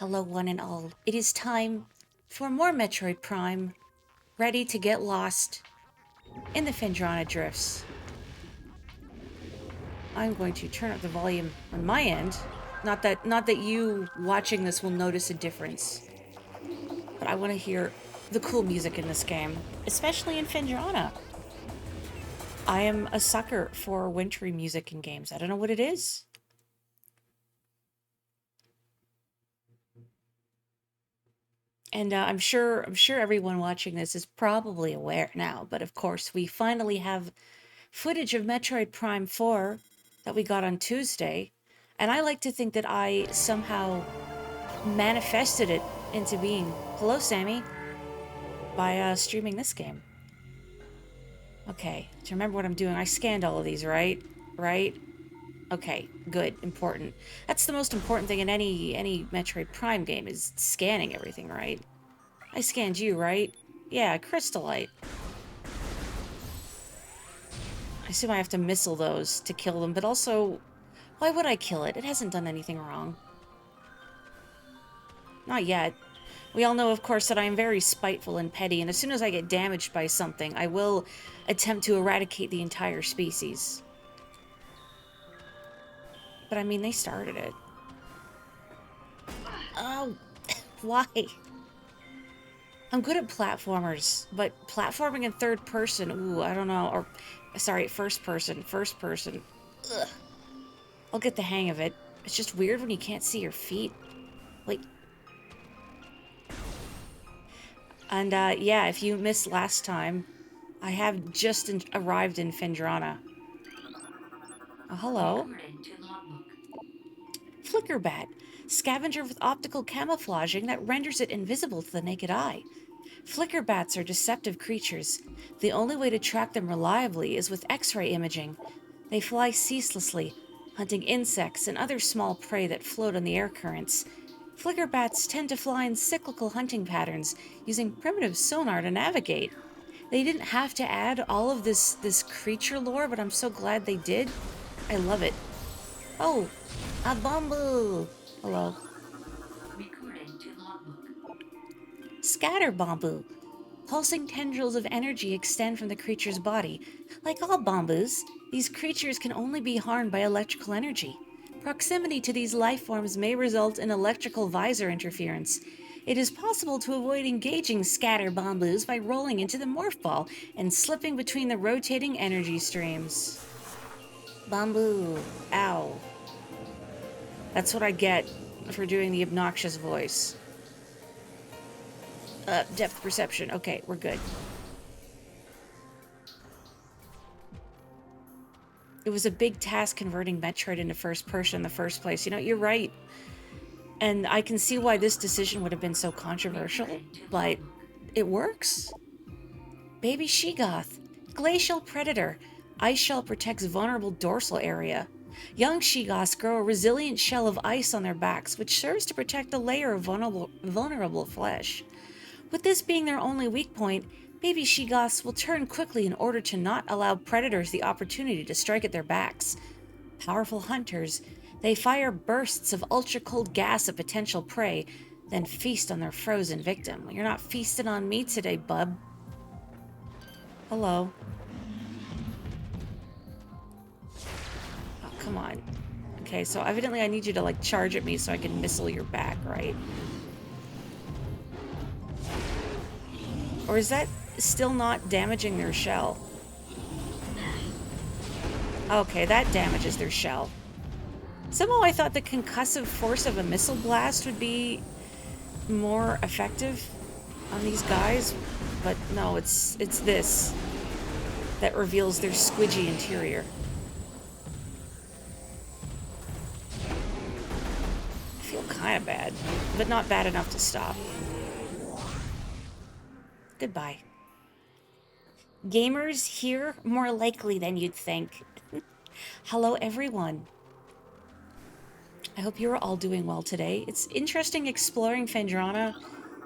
Hello, one and all. It is time for more Metroid Prime, ready to get lost in the Phendrana drifts. I'm going to turn up the volume on my end. Not that you watching this will notice a difference, but I want to hear the cool music in this game, especially in Phendrana. I am a sucker for wintry music in games. I don't know what it is. And I'm sure everyone watching this is probably aware now, but of course, we finally have footage of Metroid Prime 4 that we got on Tuesday, and I like to think that I somehow manifested it into being. Hello, Sammy, by streaming this game. Okay, to remember what I'm doing, I scanned all of these, right? Right? Okay, good, important. That's the most important thing in any Metroid Prime game is scanning everything, right? I scanned you, right? Yeah, Crystallite. I assume I have to missile those to kill them, but also, why would I kill it? It hasn't done anything wrong. Not yet. We all know, of course, that I am very spiteful and petty, and as soon as I get damaged by something, I will attempt to eradicate the entire species. But I mean, they started it. Oh, why? I'm good at platformers, but platforming in third person, ooh, I don't know. Or, sorry, first person. Ugh. I'll get the hang of it. It's just weird when you can't see your feet. Like, and yeah, if you missed last time, I have just arrived in Phendrana. Oh, hello. Flickerbat, scavenger with optical camouflaging that renders it invisible to the naked eye. Flickerbats are deceptive creatures. The only way to track them reliably is with X-ray imaging. They fly ceaselessly, hunting insects and other small prey that float on the air currents. Flickerbats tend to fly in cyclical hunting patterns, using primitive sonar to navigate. They didn't have to add all of this creature lore, but I'm so glad they did. I love it. Oh, a bamboo. Hello. Scatter bamboo. Pulsing tendrils of energy extend from the creature's body. Like all bamboos, these creatures can only be harmed by electrical energy. Proximity to these life forms may result in electrical visor interference. It is possible to avoid engaging scatter bamboos by rolling into the morph ball and slipping between the rotating energy streams. Bamboo. Ow. That's what I get for doing the obnoxious voice. Depth perception. Okay, we're good. It was a big task converting Metroid into first person in the first place. You know, you're right. And I can see why this decision would have been so controversial, but it works. Baby Sheegoth. Glacial predator. Ice shell protects vulnerable dorsal area. Young Sheegoths grow a resilient shell of ice on their backs, which serves to protect a layer of vulnerable flesh. With this being their only weak point, baby Sheegoths will turn quickly in order to not allow predators the opportunity to strike at their backs. Powerful hunters, they fire bursts of ultra-cold gas at potential prey, then feast on their frozen victim. You're not feasting on me today, bub. Hello. Oh, come on. Okay, so evidently I need you to, like, charge at me so I can missile your back, right? Or is that still not damaging their shell? Okay, that damages their shell. Somehow I thought the concussive force of a missile blast would be more effective on these guys, but no, it's this that reveals their squidgy interior. I feel kind of bad, but not bad enough to stop. Goodbye. Gamers here more likely than you'd think. Hello, everyone. I hope you're all doing well today. It's interesting exploring Phendrana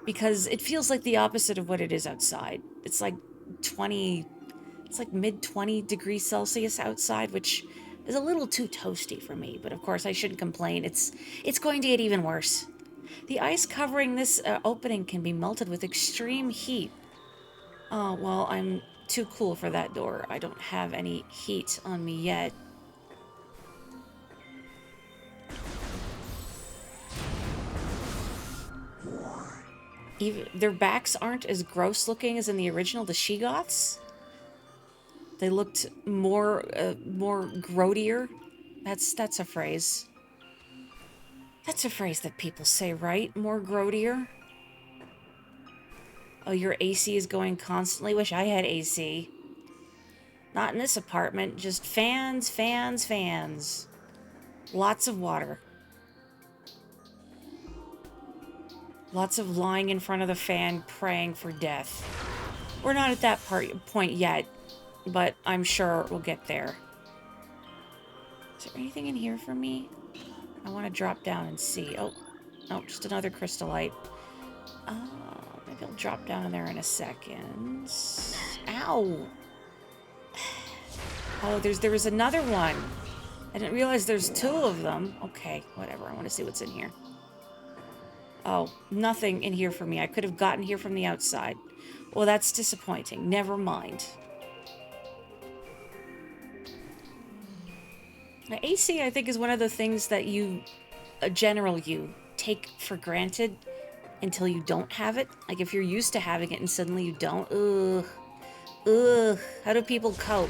because it feels like the opposite of what it is outside. It's like 20, it's like mid 20 degrees Celsius outside, which is a little too toasty for me, but of course I shouldn't complain. It's going to get even worse. The ice covering this opening can be melted with extreme heat. Oh, well, I'm too cool for that door. I don't have any heat on me yet. Even their backs aren't as gross looking as in the original, the Shegoths. They looked more grodier. That's a phrase. That's a phrase that people say, right? More grodier. Oh, your AC is going constantly. Wish I had AC. Not in this apartment. Just fans, fans, fans. Lots of water. Lots of lying in front of the fan praying for death. We're not at that point yet, but I'm sure we'll get there. Is there anything in here for me? I want to drop down and see. Oh, just another crystallite. Maybe I'll drop down in there in a second. Ow! Oh, there was another one. I didn't realize there's two of them. Okay, whatever. I want to see what's in here. Oh, nothing in here for me. I could have gotten here from the outside. Well, that's disappointing. Never mind. Now, AC, I think, is one of the things that you take for granted until you don't have it. Like, if you're used to having it and suddenly you don't, ugh, how do people cope?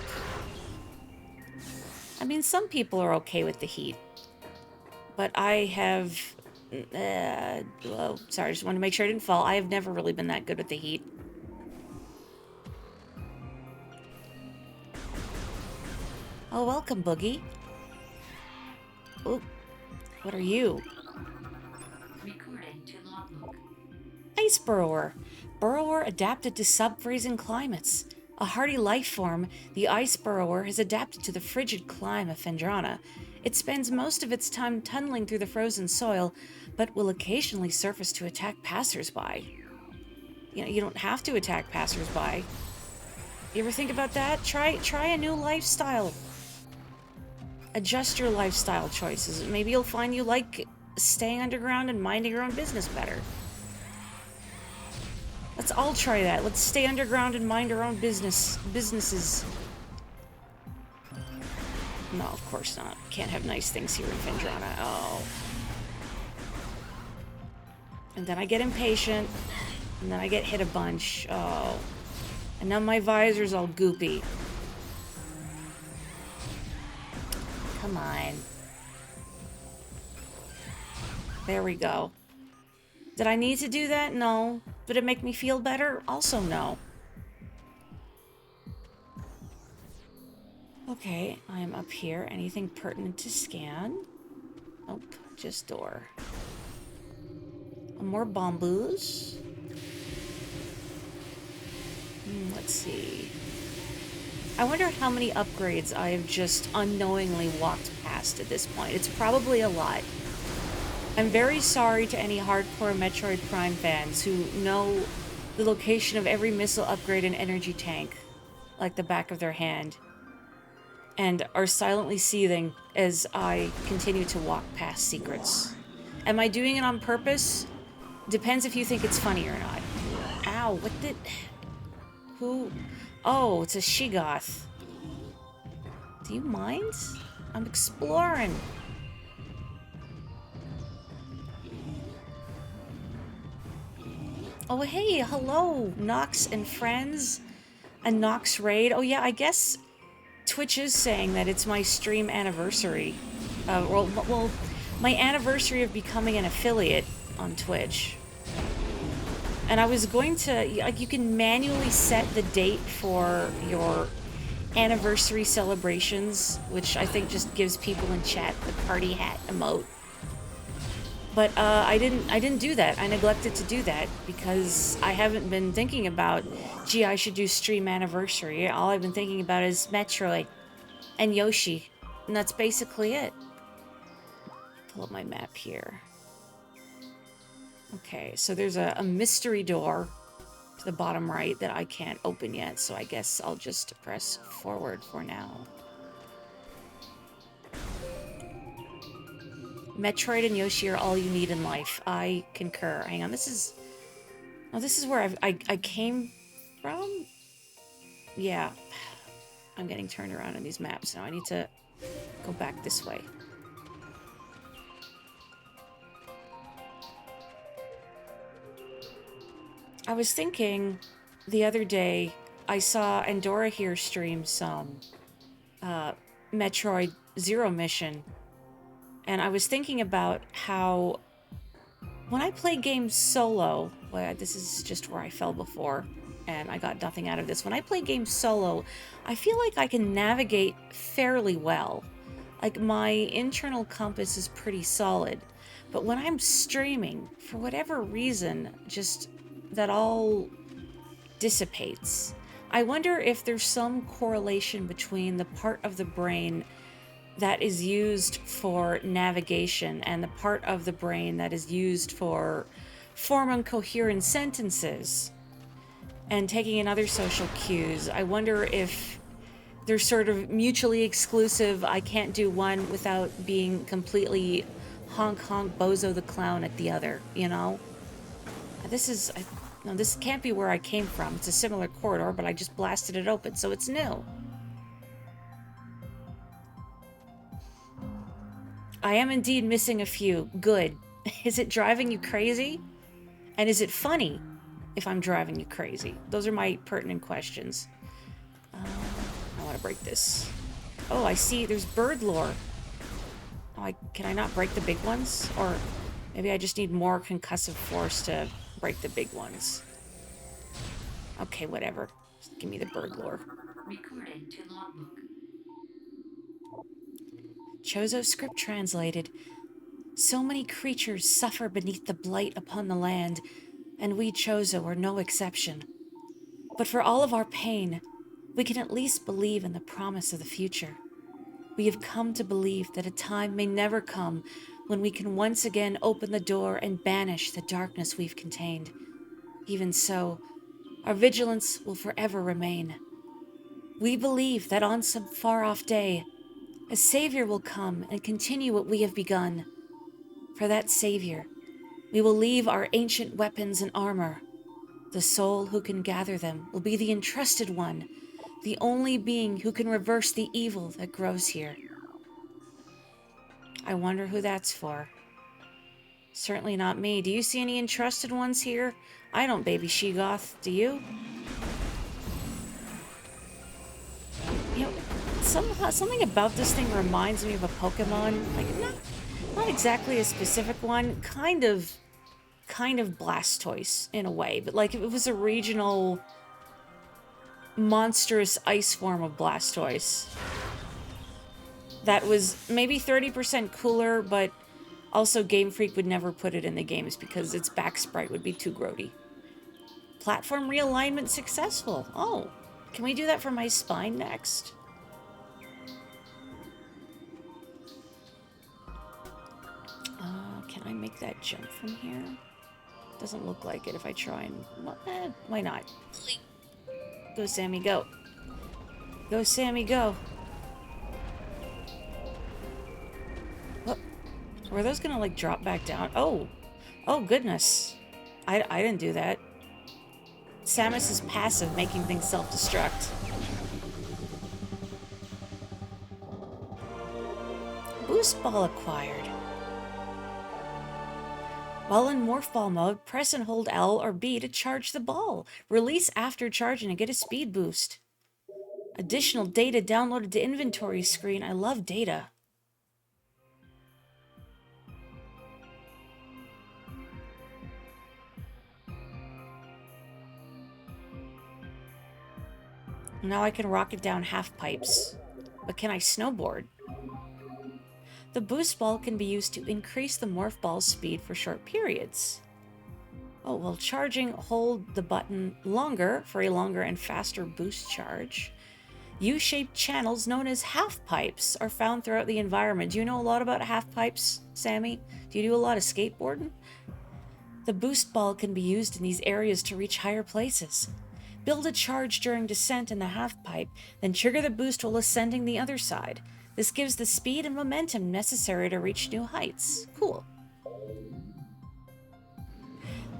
I mean, some people are okay with the heat, but I have, sorry, I just want to make sure I didn't fall. I have never really been that good with the heat. Oh, welcome, Boogie. Oh, what are you? Ice burrower. Burrower adapted to sub-freezing climates. A hardy life form, the ice burrower has adapted to the frigid climate of Phendrana. It spends most of its time tunneling through the frozen soil, but will occasionally surface to attack passers-by. You know, you don't have to attack passers-by. You ever think about that? Try a new lifestyle. Adjust your lifestyle choices. Maybe you'll find you like staying underground and minding your own business better. Let's all try that. Let's stay underground and mind our own businesses. No, of course not. Can't have nice things here in Phendrana. Oh. And then I get impatient. And then I get hit a bunch. Oh. And now my visor's all goopy. Come on. There we go. Did I need to do that? No. Did it make me feel better? Also no. Okay, I am up here. Anything pertinent to scan? Nope, just door. More bamboos. Let's see. I wonder how many upgrades I have just unknowingly walked past at this point. It's probably a lot. I'm very sorry to any hardcore Metroid Prime fans who know the location of every missile upgrade and energy tank like the back of their hand, and are silently seething as I continue to walk past secrets. Am I doing it on purpose? Depends if you think it's funny or not. Ow, what did... Who... Oh, it's a Shegoth. Do you mind? I'm exploring. Oh, hey, hello, Nox and friends. A Nox raid. Oh, yeah, I guess Twitch is saying that it's my stream anniversary. Well, my anniversary of becoming an affiliate on Twitch. And I was going to, like, you can manually set the date for your anniversary celebrations, which I think just gives people in chat the party hat emote. But I didn't do that. I neglected to do that because I haven't been thinking about, gee, I should do stream anniversary. All I've been thinking about is Metroid and Yoshi, and that's basically it. Pull up my map here. Okay, so there's a mystery door to the bottom right that I can't open yet, so I guess I'll just press forward for now. Metroid and Yoshi are all you need in life. I concur. Hang on, this is... Oh, this is where I came from? Yeah. I'm getting turned around in these maps now. I need to go back this way. I was thinking the other day, I saw Andorra here stream some Metroid Zero Mission, and I was thinking about how when I play games solo, well, this is just where I fell before, and I got nothing out of this. When I play games solo, I feel like I can navigate fairly well. Like, my internal compass is pretty solid. But when I'm streaming, for whatever reason, just that all dissipates. I wonder if there's some correlation between the part of the brain that is used for navigation and the part of the brain that is used for forming coherent sentences and taking in other social cues. I wonder if they're sort of mutually exclusive. I can't do one without being completely honk honk bozo the clown at the other, you know? No, this can't be where I came from. It's a similar corridor, but I just blasted it open, so it's new. I am indeed missing a few. Good. Is it driving you crazy? And is it funny if I'm driving you crazy? Those are my pertinent questions. I want to break this. Oh, I see. There's bird lore. Oh, can I not break the big ones? Or maybe I just need more concussive force to break the big ones. Okay, whatever. Just give me the bird lore. Recording to logbook. Chozo script translated. So many creatures suffer beneath the blight upon the land, and we Chozo are no exception. But for all of our pain, we can at least believe in the promise of the future. We have come to believe that a time may never come when we can once again open the door and banish the darkness we've contained. Even so, our vigilance will forever remain. We believe that on some far-off day, a savior will come and continue what we have begun. For that savior, we will leave our ancient weapons and armor. The soul who can gather them will be the entrusted one, the only being who can reverse the evil that grows here. I wonder who that's for. Certainly not me. Do you see any entrusted ones here? I don't, baby Shegoth. Do you? You know, something about this thing reminds me of a Pokemon. Like, not exactly a specific one. Kind of Blastoise in a way, but like if it was a regional monstrous ice form of Blastoise that was maybe 30% cooler, but also Game Freak would never put it in the games because its back sprite would be too grody. Platform realignment successful. Oh, can we do that for my spine next? Can I make that jump from here? Doesn't look like it if I try and... why not? Go, Sammy, go. Go, Sammy, go. What? Were those gonna, like, drop back down? Oh. Oh, goodness. I didn't do that. Samus is passive, making things self-destruct. Boost ball acquired. While in Morph Ball mode, press and hold L or B to charge the ball. Release after charging and get a speed boost. Additional data downloaded to inventory screen. I love data. Now I can rocket down half pipes. But can I snowboard? The boost ball can be used to increase the morph ball's speed for short periods. Oh, while charging, hold the button longer for a longer and faster boost charge. U-shaped channels known as half pipes are found throughout the environment. Do you know a lot about half pipes, Sammy? Do you do a lot of skateboarding? The boost ball can be used in these areas to reach higher places. Build a charge during descent in the half pipe, then trigger the boost while ascending the other side. This gives the speed and momentum necessary to reach new heights. Cool.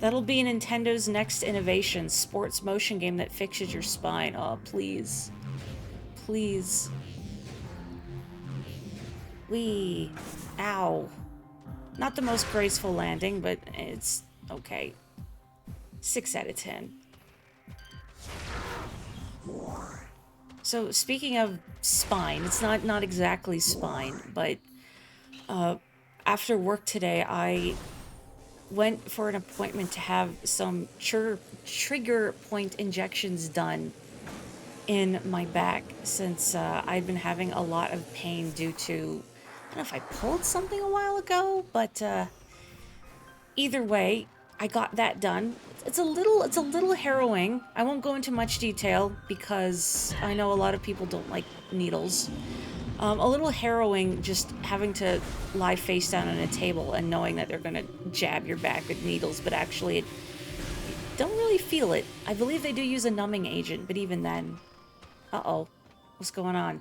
That'll be Nintendo's next innovation, sports motion game that fixes your spine. Oh, please. Please. Wee. Ow. Not the most graceful landing, but it's okay. 6 out of 10. So, speaking of spine, it's not exactly spine, but after work today, I went for an appointment to have some trigger point injections done in my back since I've been having a lot of pain due to, I don't know if I pulled something a while ago, but either way, I got that done. It's a little harrowing. I won't go into much detail because I know a lot of people don't like needles. A little harrowing just having to lie face down on a table and knowing that they're gonna jab your back with needles, but actually you don't really feel it. I believe they do use a numbing agent, but even then... Uh-oh. What's going on?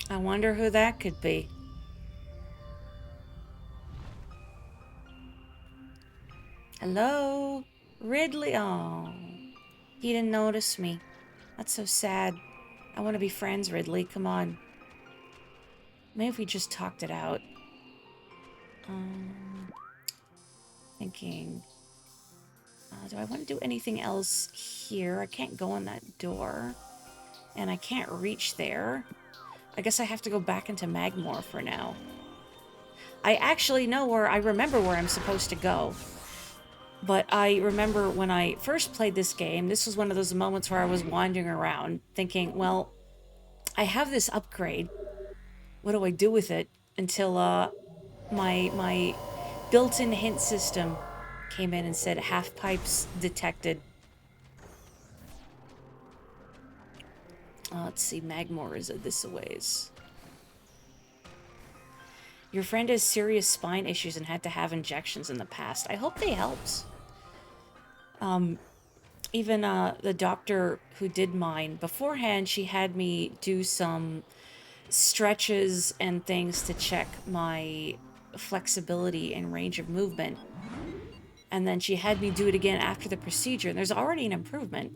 I wonder who that could be. Hello? Ridley? Oh. He didn't notice me. That's so sad. I want to be friends, Ridley. Come on. Maybe if we just talked it out. Thinking... do I want to do anything else here? I can't go in that door. And I can't reach there. I guess I have to go back into Magmore for now. I actually know where... I remember where I'm supposed to go. But I remember when I first played this game, this was one of those moments where I was wandering around thinking, well, I have this upgrade. What do I do with it? Until my built-in hint system came in and said half pipes detected. Let's see, Magmore is this a ways. Your friend has serious spine issues and had to have injections in the past. I hope they helped. Even the doctor who did mine, beforehand, she had me do some stretches and things to check my flexibility and range of movement. And then she had me do it again after the procedure, and there's already an improvement.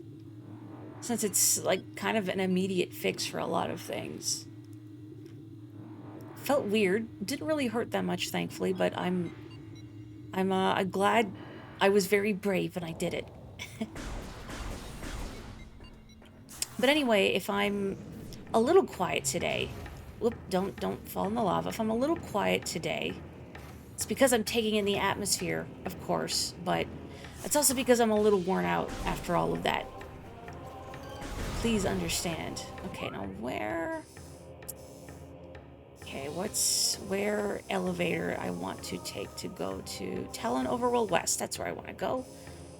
Since it's, like, kind of an immediate fix for a lot of things. Felt weird. Didn't really hurt that much, thankfully, but I'm glad I was very brave and I did it. But anyway, if I'm a little quiet today... Whoop, don't fall in the lava. If I'm a little quiet today, it's because I'm taking in the atmosphere, of course, but it's also because I'm a little worn out after all of that. Please understand. Okay, now where... Okay, where elevator I want to take to go to Talon Overworld West. That's where I want to go.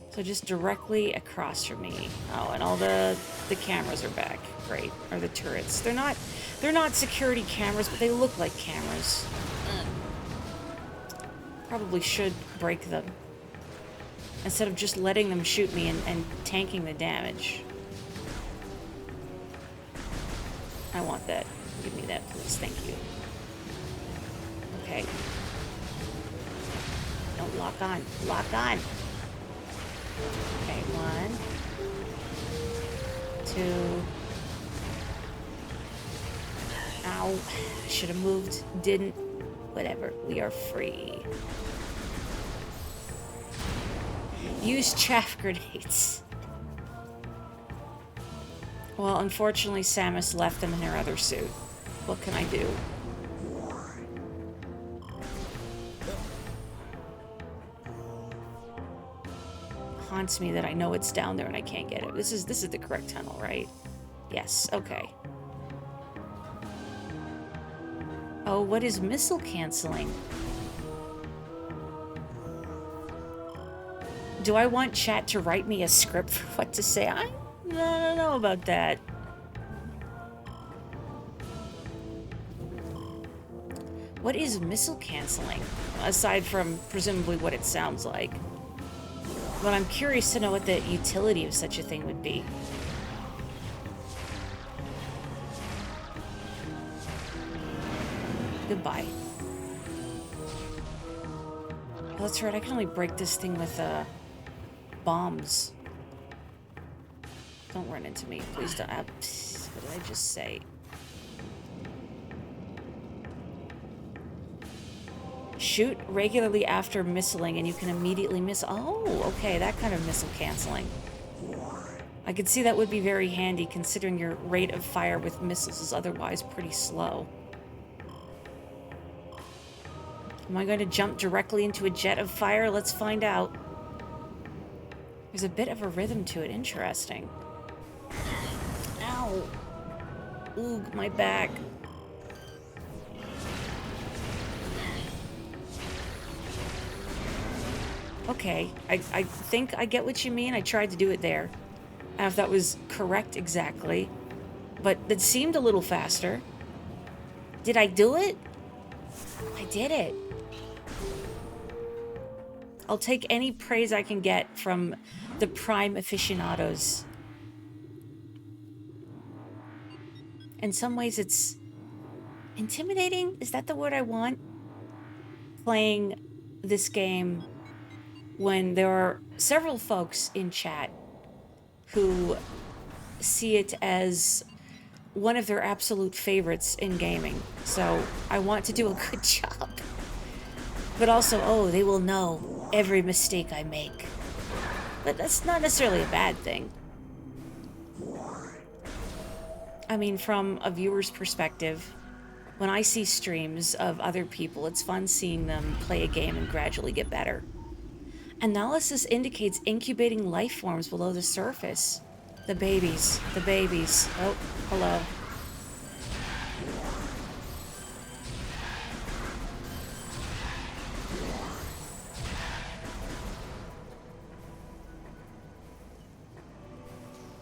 So just directly across from me. Oh, and all the cameras are back. Great. Or the turrets. They're not security cameras, but they look like cameras. Probably should break them. Instead of just letting them shoot me and tanking the damage. I want that. Give me that, please. Thank you. Okay. Don't lock on. Lock on. Okay, 1, 2. Ow. Should have moved. Didn't. Whatever. We are free. Use chaff grenades. Well, unfortunately, Samus left them in her other suit. What can I do? Haunts me that I know it's down there and I can't get it. This is the correct tunnel, right? Yes, okay. Oh, what is missile canceling? Do I want chat to write me a script for what to say? I don't know about that. What is missile canceling? Aside from presumably what it sounds like. But I'm curious to know what the utility of such a thing would be. Goodbye. Oh, that's right, I can only break this thing with, bombs. Don't run into me. Please don't. What did I just say? Shoot regularly after missiling and you can immediately miss. Oh, okay, that kind of missile canceling. I could see that would be very handy considering your rate of fire with missiles is otherwise pretty slow. Am I going to jump directly into a jet of fire? Let's find out. There's a bit of a rhythm to it. Interesting. Ow. Ooh, my back. Okay, I think I get what you mean. I tried to do it there. I don't know if that was correct exactly, but it seemed a little faster. Did I do it? I did it. I'll take any praise I can get from the Prime aficionados. In some ways, it's intimidating. Is that the word I want? Playing this game when there are several folks in chat who see it as one of their absolute favorites in gaming. So I want to do a good job. But also, oh, they will know every mistake I make. But that's not necessarily a bad thing. I mean, from a viewer's perspective, when I see streams of other people, it's fun seeing them play a game and gradually get better. Analysis indicates incubating life forms below the surface. The babies. The babies. Oh, hello.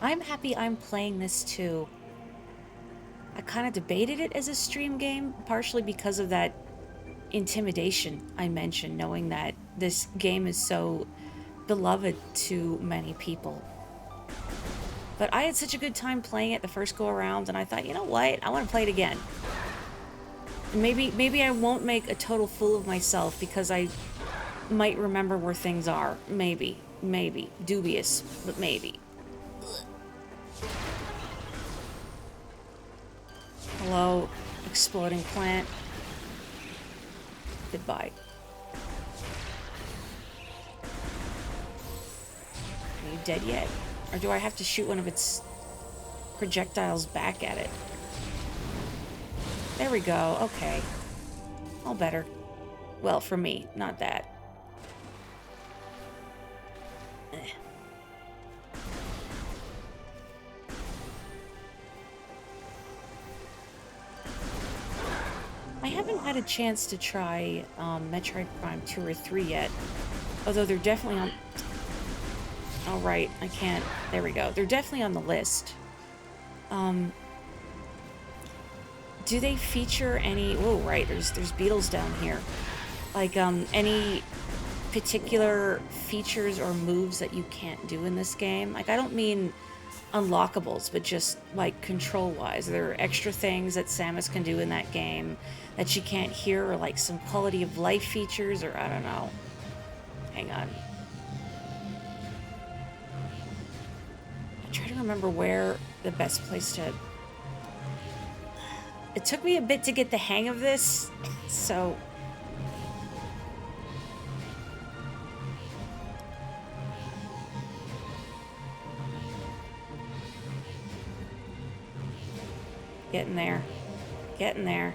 I'm happy I'm playing this too. I kind of debated it as a stream game, partially because of that intimidation I mentioned, knowing that this game is so beloved to many people. But I had such a good time playing it the first go around, and I thought, you know what? I want to play it again. And maybe I won't make a total fool of myself because I might remember where things are. Maybe. Dubious, but maybe. Hello, exploding plant. Goodbye. Are you dead yet? Or do I have to shoot one of its projectiles back at it? There we go. Okay. All better. Well, for me, not that. I haven't had a chance to try Metroid Prime 2 or 3 yet. Although they're definitely on... Oh, right. I can't... There we go. They're definitely on the list. Do they feature any... Oh, right. There's beetles down here. Like, any particular features or moves that you can't do in this game? Like, I don't mean unlockables, but just, like, control-wise. Are there extra things that Samus can do in that game that she can't hear, or, like, some quality-of-life features, or I don't know. Hang on. I try to remember where the best place to... It took me a bit to get the hang of this, so... Getting there. Getting there.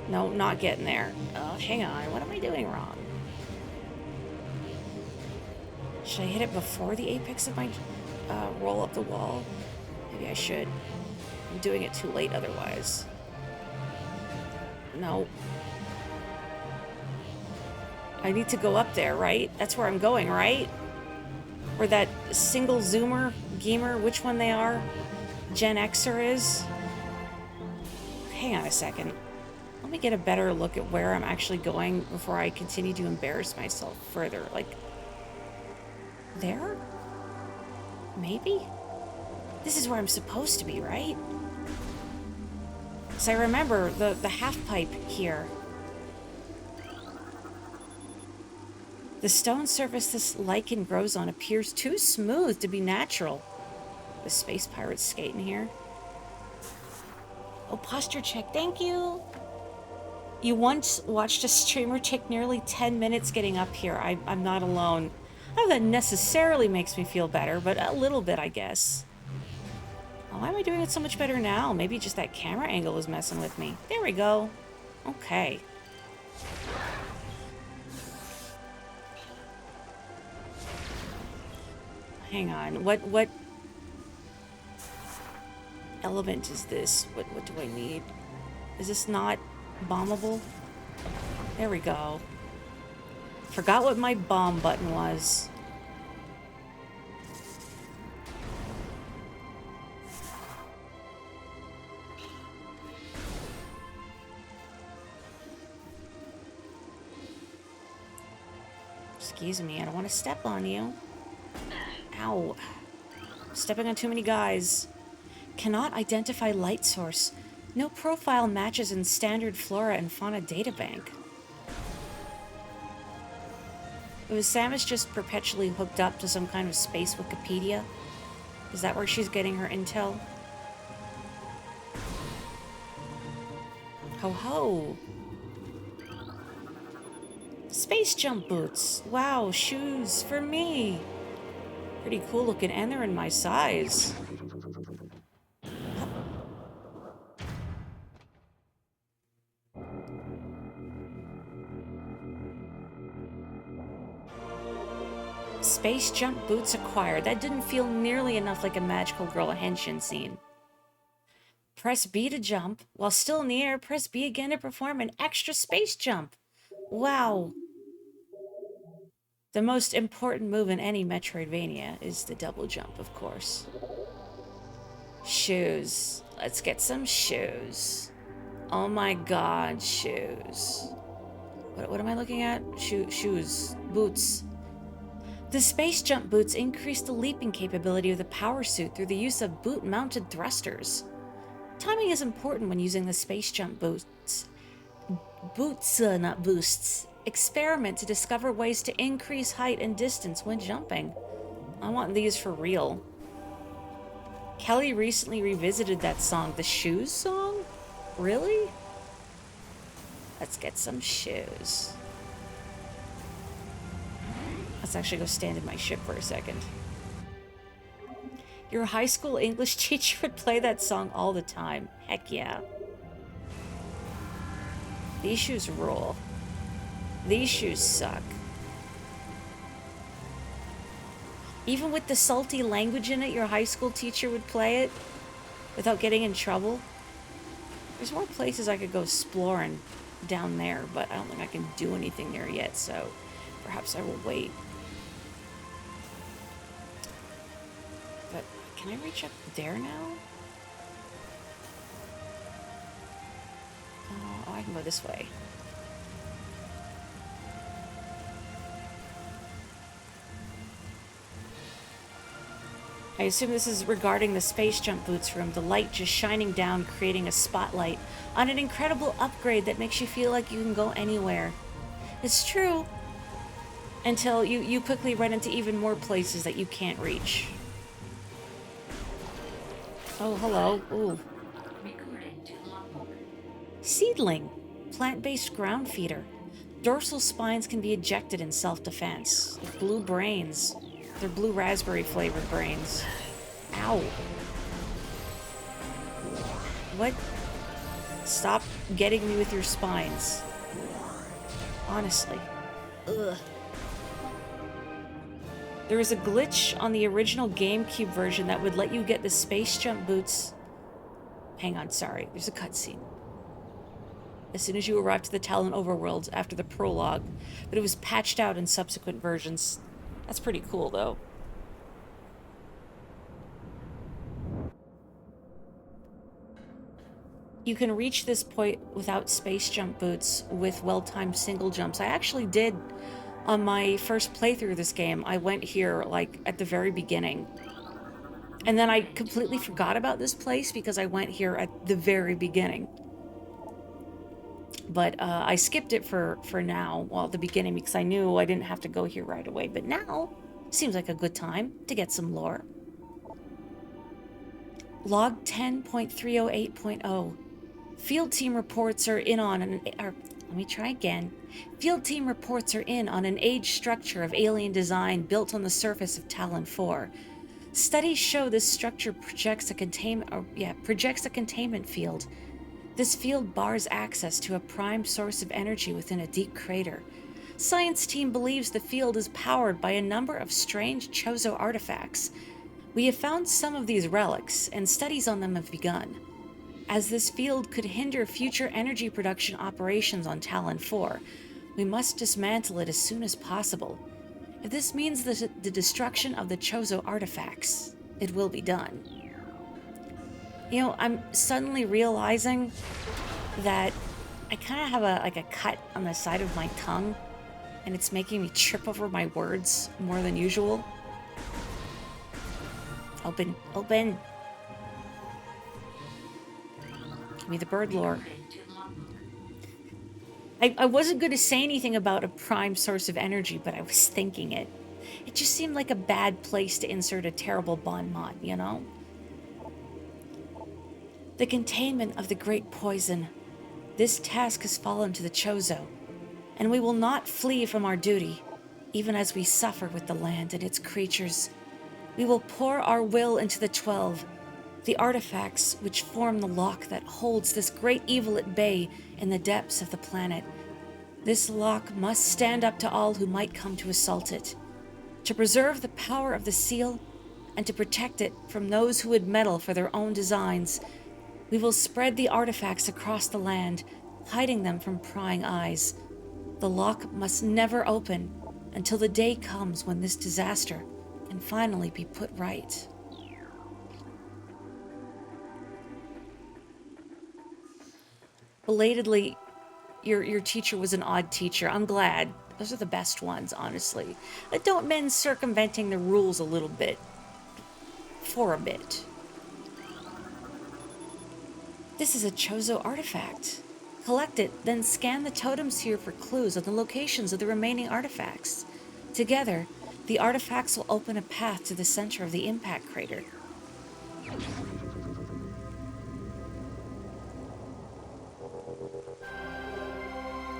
No, not getting there. Oh, hang on. What am I doing wrong? Should I hit it before the apex of my roll up the wall? Maybe I should. I'm doing it too late otherwise. No. I need to go up there, right? That's where I'm going, right? Where that single zoomer, gamer, which one they are? Gen Xer is? Hang on a second. Let me get a better look at where I'm actually going before I continue to embarrass myself further. Like, there? Maybe? This is where I'm supposed to be, right? So I remember the half pipe here. The stone surface this lichen grows on appears too smooth to be natural. The space pirates skating here. Oh, posture check. Thank you. You once watched a streamer take nearly 10 minutes getting up here. I'm not alone. I don't know if that necessarily makes me feel better, but a little bit, I guess. Oh, why am I doing it so much better now? Maybe just that camera angle is messing with me. There we go. Okay. Hang on. What element is this? What do I need? Is this not bombable? There we go. Forgot what my bomb button was. Excuse me, I don't want to step on you. Ow. Stepping on too many guys. Cannot identify light source. No profile matches in standard flora and fauna databank. Was Samus just perpetually hooked up to some kind of space Wikipedia? Is that where she's getting her intel? Ho ho! Space jump boots! Wow, shoes for me! Pretty cool looking, and they're in my size. Space jump boots acquired. That didn't feel nearly enough like a Magical Girl henshin scene. Press B to jump. While still in the air, press B again to perform an extra space jump. Wow. The most important move in any Metroidvania is the double jump, of course. Shoes. Let's get some shoes. Oh my god, shoes. What am I looking at? Shoes. Boots. The space jump boots increase the leaping capability of the power suit through the use of boot-mounted thrusters. Timing is important when using the space jump boots. Not boosts. Experiment to discover ways to increase height and distance when jumping. I want these for real. Kelly recently revisited that song, the Shoes song? Really? Let's get some shoes. Let's actually go stand in my ship for a second. Your high school English teacher would play that song all the time. Heck yeah. These shoes rule. These shoes suck. Even with the salty language in it, your high school teacher would play it without getting in trouble. There's more places I could go exploring down there, but I don't think I can do anything there yet, so perhaps I will wait. But can I reach up there now? Oh, I can go this way. I assume this is regarding the space jump boots room, the light just shining down, creating a spotlight on an incredible upgrade that makes you feel like you can go anywhere. It's true. Until you quickly run into even more places that you can't reach. Oh, hello. Ooh. Seedling. Plant-based ground feeder. Dorsal spines can be ejected in self-defense. Blue brains. They're blue raspberry flavored brains. Ow. What? Stop getting me with your spines. Honestly. Ugh. There is a glitch on the original GameCube version that would let you get the space jump boots. Hang on, sorry. There's a cutscene. As soon as you arrive to the Talon overworld after the prologue, but it was patched out in subsequent versions. That's pretty cool, though. You can reach this point without space jump boots with well-timed single jumps. I actually did on my first playthrough of this game. I went here like at the very beginning. And then I completely forgot about this place because I went here at the very beginning. But I skipped it for now, well, at the beginning, because I knew I didn't have to go here right away. But now seems like a good time to get some lore. Log 10.308.0. Field team reports are in on an... let me try again. Field team reports are in on an age structure of alien design built on the surface of Talon 4. Studies show this structure projects a containment field. This field bars access to a prime source of energy within a deep crater. Science team believes the field is powered by a number of strange Chozo artifacts. We have found some of these relics, and studies on them have begun. As this field could hinder future energy production operations on Talon 4, we must dismantle it as soon as possible. If this means the destruction of the Chozo artifacts, it will be done. You know, I'm suddenly realizing that I kind of have a cut on the side of my tongue, and it's making me trip over my words more than usual. Open, open. Give me the bird lore. I wasn't going to say anything about a prime source of energy, but I was thinking it. It just seemed like a bad place to insert a terrible bon mot, you know? The containment of the great poison. This task has fallen to the Chozo, and we will not flee from our duty, even as we suffer with the land and its creatures. We will pour our will into the 12, the artifacts which form the lock that holds this great evil at bay in the depths of the planet. This lock must stand up to all who might come to assault it. To preserve the power of the seal and to protect it from those who would meddle for their own designs, we will spread the artifacts across the land, hiding them from prying eyes. The lock must never open until the day comes when this disaster can finally be put right. Belatedly, your teacher was an odd teacher. I'm glad. Those are the best ones, honestly. But don't men circumventing the rules a little bit. For a bit. This is a Chozo artifact. Collect it, then scan the totems here for clues on the locations of the remaining artifacts. Together, the artifacts will open a path to the center of the impact crater.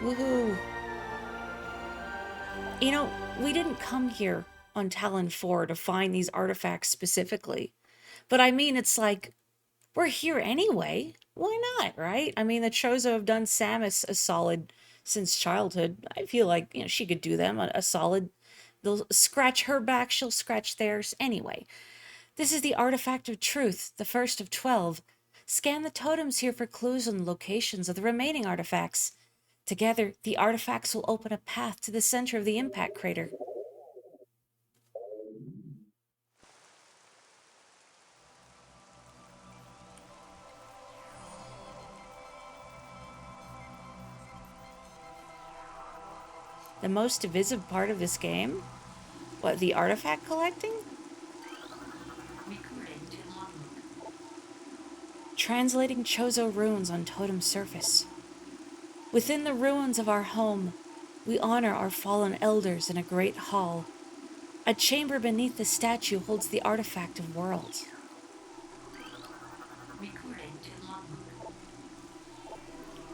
Woohoo! You know, we didn't come here on Talon 4 to find these artifacts specifically. But I mean, it's like, we're here anyway. Why not, right? I mean, the Chozo have done Samus a solid since childhood. I feel like, you know, she could do them a solid. They'll scratch her back, she'll scratch theirs. Anyway, this is the Artifact of Truth, the first of 12. Scan the totems here for clues on the locations of the remaining artifacts. Together, the artifacts will open a path to the center of the impact crater. The most divisive part of this game? What, the artifact collecting? Translating Chozo runes on totem surface. Within the ruins of our home, we honor our fallen elders in a great hall. A chamber beneath the statue holds the artifact of worlds.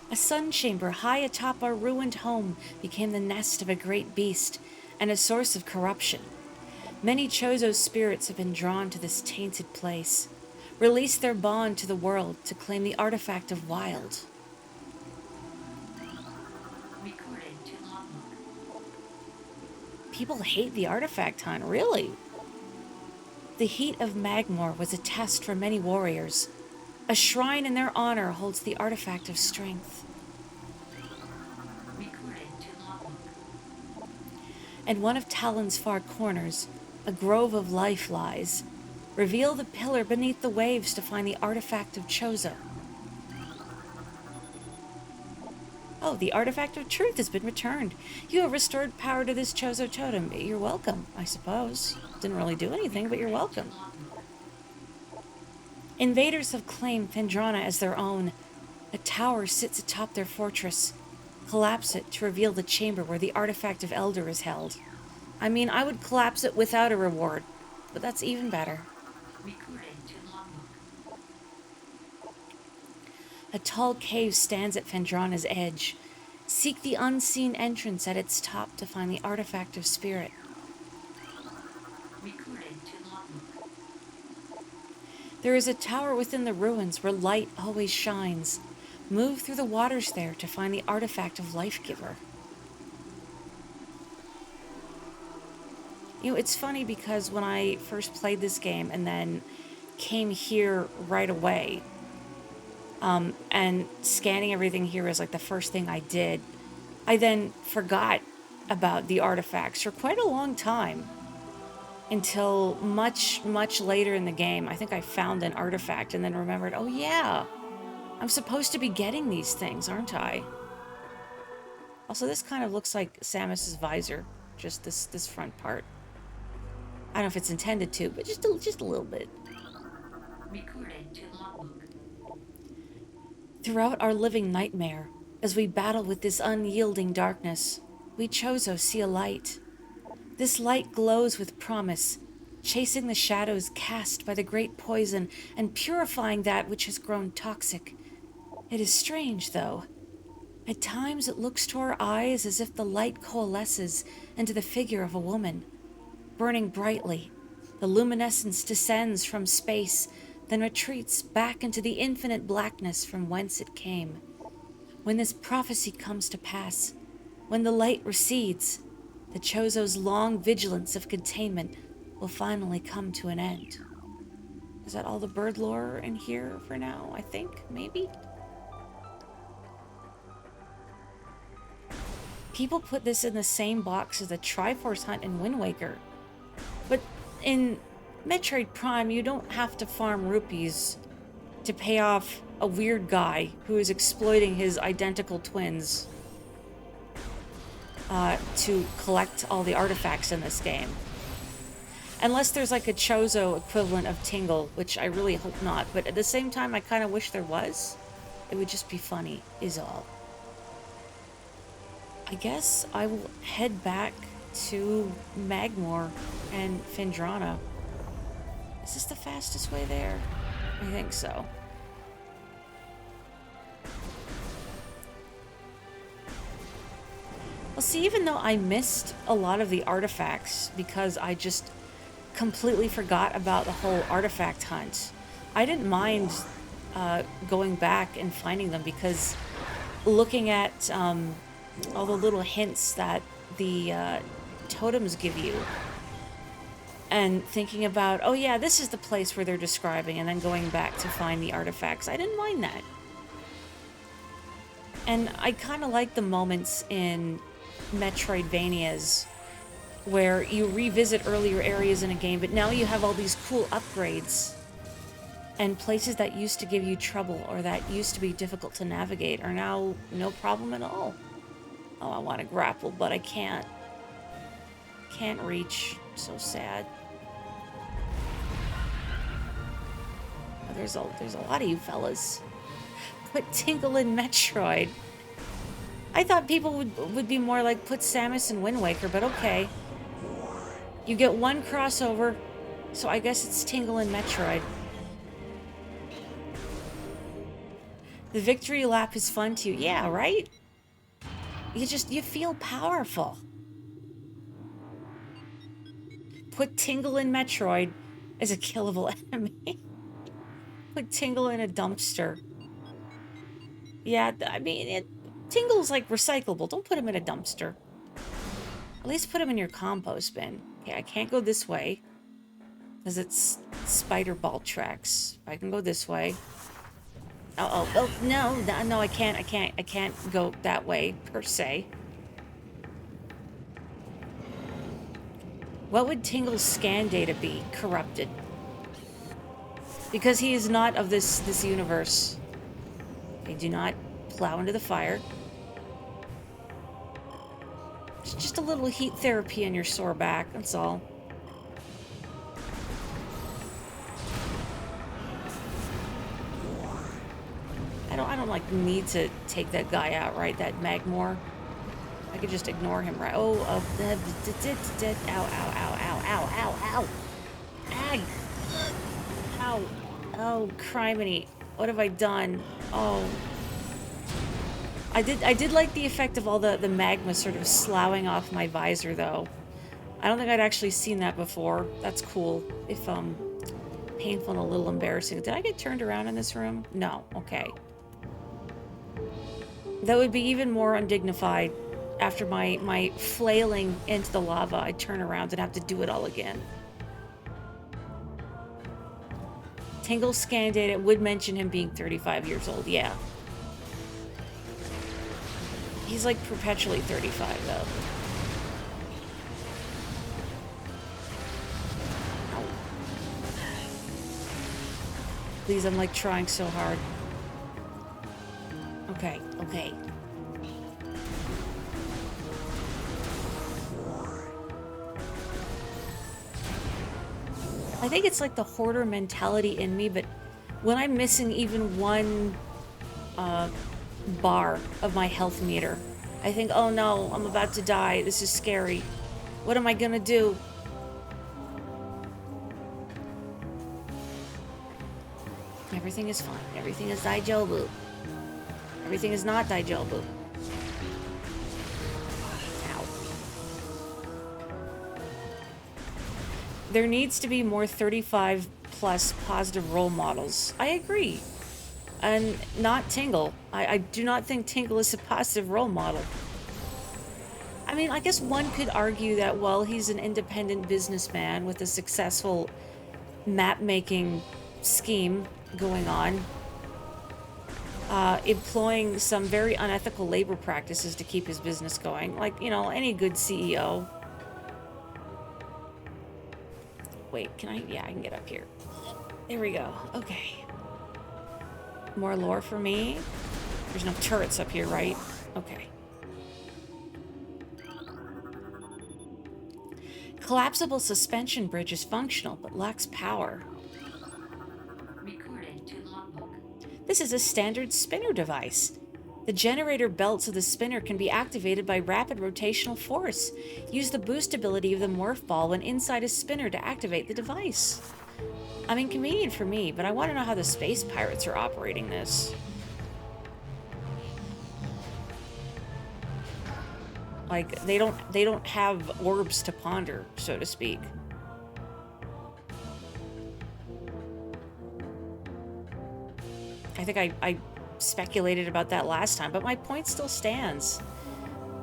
A sun chamber high atop our ruined home became the nest of a great beast and a source of corruption. Many Chozo spirits have been drawn to this tainted place, release their bond to the world to claim the artifact of wild. People hate the artifact hunt, really. The heat of Magmor was a test for many warriors. A shrine in their honor holds the artifact of strength. In one of Talon's far corners, a grove of life lies. Reveal the pillar beneath the waves to find the artifact of Chozo. Oh, the artifact of truth has been returned. You have restored power to this Chozo totem. You're welcome, I suppose. Didn't really do anything, but you're welcome. Invaders have claimed Phendrana as their own. A tower sits atop their fortress. Collapse it to reveal the chamber where the artifact of Elder is held. I mean, I would collapse it without a reward, but that's even better. Recorded to logbook. A tall cave stands at Phendrana's edge. Seek the unseen entrance at its top to find the artifact of spirit. Recorded to logbook. There is a tower within the ruins where light always shines. Move through the waters there to find the artifact of Life Giver. You know, it's funny because when I first played this game and then came here right away, and scanning everything here is like the first thing I did, I then forgot about the artifacts for quite a long time. Until much, much later in the game, I think I found an artifact and then remembered, oh yeah, I'm supposed to be getting these things, aren't I? Also, this kind of looks like Samus's visor, just this front part. I don't know if it's intended to, but just a little bit. Recorded to logbook. Throughout our living nightmare, as we battle with this unyielding darkness, we Chozo see a light. This light glows with promise, chasing the shadows cast by the great poison and purifying that which has grown toxic. It is strange, though. At times it looks to our eyes as if the light coalesces into the figure of a woman. Burning brightly, the luminescence descends from space, then retreats back into the infinite blackness from whence it came. When this prophecy comes to pass, when the light recedes, the Chozo's long vigilance of containment will finally come to an end. Is that all the bird lore in here for now? I think, maybe? People put this in the same box as the Triforce Hunt in Wind Waker. But in Metroid Prime, you don't have to farm rupees to pay off a weird guy who is exploiting his identical twins to collect all the artifacts in this game. Unless there's like a Chozo equivalent of Tingle, which I really hope not, but at the same time I kind of wish there was. It would just be funny, is all. I guess I will head back to Magmor and Phendrana. Is this the fastest way there? I think so. Well, see, even though I missed a lot of the artifacts because I just completely forgot about the whole artifact hunt, I didn't mind going back and finding them because looking at all the little hints that the totems give you and thinking about, oh yeah, this is the place where they're describing, and then going back to find the artifacts, I didn't mind that. And I kind of like the moments in Metroidvanias where you revisit earlier areas in a game, but now you have all these cool upgrades, and places that used to give you trouble or that used to be difficult to navigate are now no problem at all. Oh, I want to grapple, but I can't. Can't reach. So sad. Oh, there's a lot of you fellas. Put Tingle in Metroid. I thought people would be more like put Samus in Wind Waker, but okay. You get one crossover, so I guess it's Tingle in Metroid. The victory lap is fun too. Yeah, right? You feel powerful. Put Tingle in Metroid as a killable enemy. Put Tingle in a dumpster. Yeah, I mean, Tingle's like recyclable. Don't put him in a dumpster. At least put him in your compost bin. Okay, I can't go this way because it's spider ball tracks. I can go this way. Oh, no, I can't go that way, per se. What would Tingle's scan data be? Corrupted. Because he is not of this universe. Okay, do not plow into the fire. Just a little heat therapy on your sore back, that's all. I don't like need to take that guy out, right? That Magmore. I could just ignore him, right? Oh, ow, ow, ow, ow, ow, ow, ow. Ag! Ow. Oh, criminy. What have I done? Oh. I did like the effect of all the magma sort of sloughing off my visor, though. I don't think I'd actually seen that before. That's cool. If, painful and a little embarrassing. Did I get turned around in this room? No. Okay. That would be even more undignified. After my flailing into the lava, I'd turn around and have to do it all again. Tingle scan data would mention him being 35 years old, yeah. He's like perpetually 35, though. Ow. Please, I'm like trying so hard. Okay, okay. I think it's like the hoarder mentality in me, but when I'm missing even one bar of my health meter, I think, oh no, I'm about to die. This is scary. What am I gonna do? Everything is fine. Everything is daijobu. Everything is not daijobu. Ow. There needs to be more 35 plus positive role models. I agree. And not Tingle. I do not think Tingle is a positive role model. I mean, I guess one could argue that, well, he's an independent businessman with a successful map-making scheme going on, employing some very unethical labor practices to keep his business going, like, you know, any good CEO. Wait, can I? Yeah, I can get up here. There we go. Okay. More lore for me. There's no turrets up here, right? Okay. Collapsible suspension bridge is functional, but lacks power. Recorded to logbook. This is a standard spinner device. The generator belts of the spinner can be activated by rapid rotational force. Use the boost ability of the morph ball when inside a spinner to activate the device. I mean, convenient for me, but I want to know how the space pirates are operating this. Like, they don't have orbs to ponder, so to speak. I think I speculated about that last time, but my point still stands.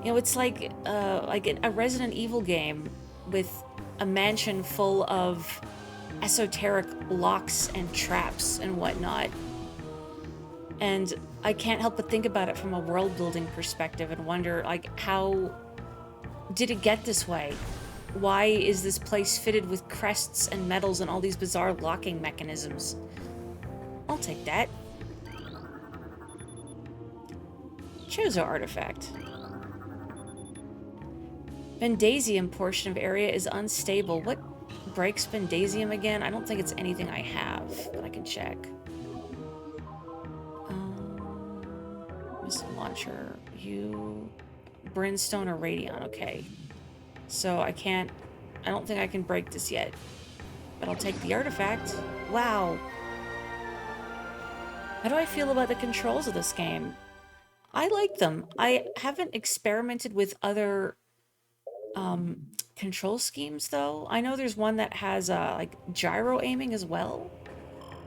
You know, it's like a Resident Evil game with a mansion full of esoteric locks and traps and whatnot. And I can't help but think about it from a world-building perspective and wonder, like, how did it get this way? Why is this place fitted with crests and medals and all these bizarre locking mechanisms? I'll take that. Chozo artifact. Bendasium portion of area is unstable. What breaks Bendasium again? I don't think it's anything I have, but I can check. Missile launcher. Brimstone or Radion. Okay. So I don't think I can break this yet. But I'll take the artifact. Wow. How do I feel about the controls of this game? I like them. I haven't experimented with other control schemes, though. I know there's one that has like gyro aiming as well,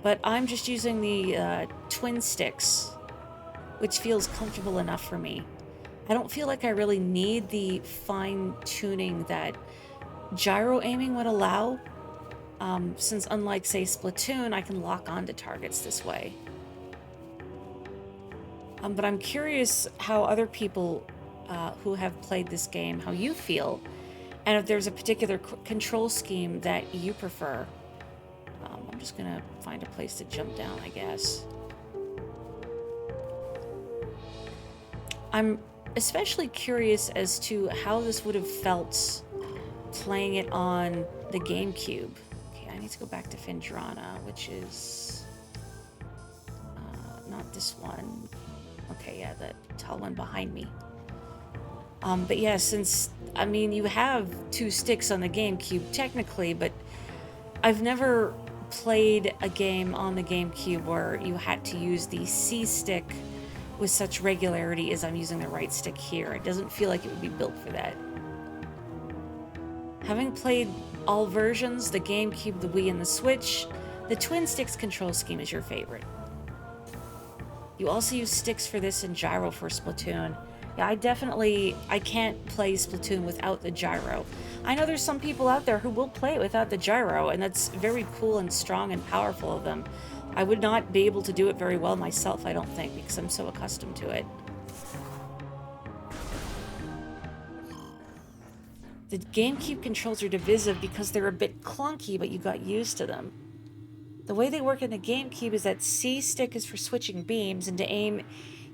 but I'm just using the twin sticks, which feels comfortable enough for me. I don't feel like I really need the fine tuning that gyro aiming would allow, since unlike, say, Splatoon, I can lock onto targets this way. But I'm curious how other people who have played this game, how you feel, and if there's a particular control scheme that you prefer. I'm just gonna find a place to jump down, I guess. especially curious as to how this would have felt playing it on the GameCube. Okay, I need to go back to Findrana, which is not this one. Okay, yeah, the tall one behind me. But yeah, since, I mean, you have two sticks on the GameCube technically, but I've never played a game on the GameCube where you had to use the C stick with such regularity as I'm using the right stick here. It doesn't feel like it would be built for that. Having played all versions, the GameCube, the Wii, and the Switch, the twin sticks control scheme is your favorite. You also use sticks for this and gyro for Splatoon. Yeah, I can't play Splatoon without the gyro. I know there's some people out there who will play it without the gyro, and that's very cool and strong and powerful of them. I would not be able to do it very well myself, I don't think, because I'm so accustomed to it. The GameCube controls are divisive because they're a bit clunky, but you got used to them. The way they work in the GameCube is that C stick is for switching beams, and to aim,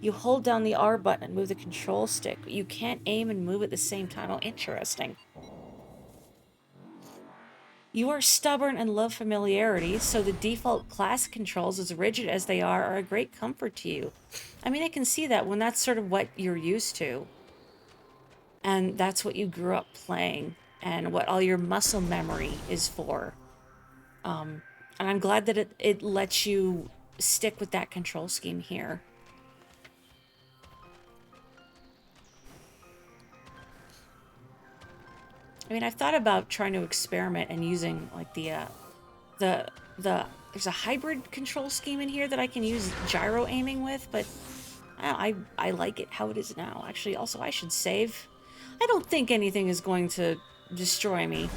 you hold down the R button and move the control stick. You can't aim and move at the same time. Oh, interesting. You are stubborn and love familiarity, so the default class controls, as rigid as they are a great comfort to you. I mean, I can see that when that's sort of what you're used to. And that's what you grew up playing, and what all your muscle memory is for. And I'm glad that it lets you stick with that control scheme here. I mean, I've thought about trying to experiment and using like the there's a hybrid control scheme in here that I can use gyro aiming with, but I like it how it is now. Actually, also I should save. I don't think anything is going to destroy me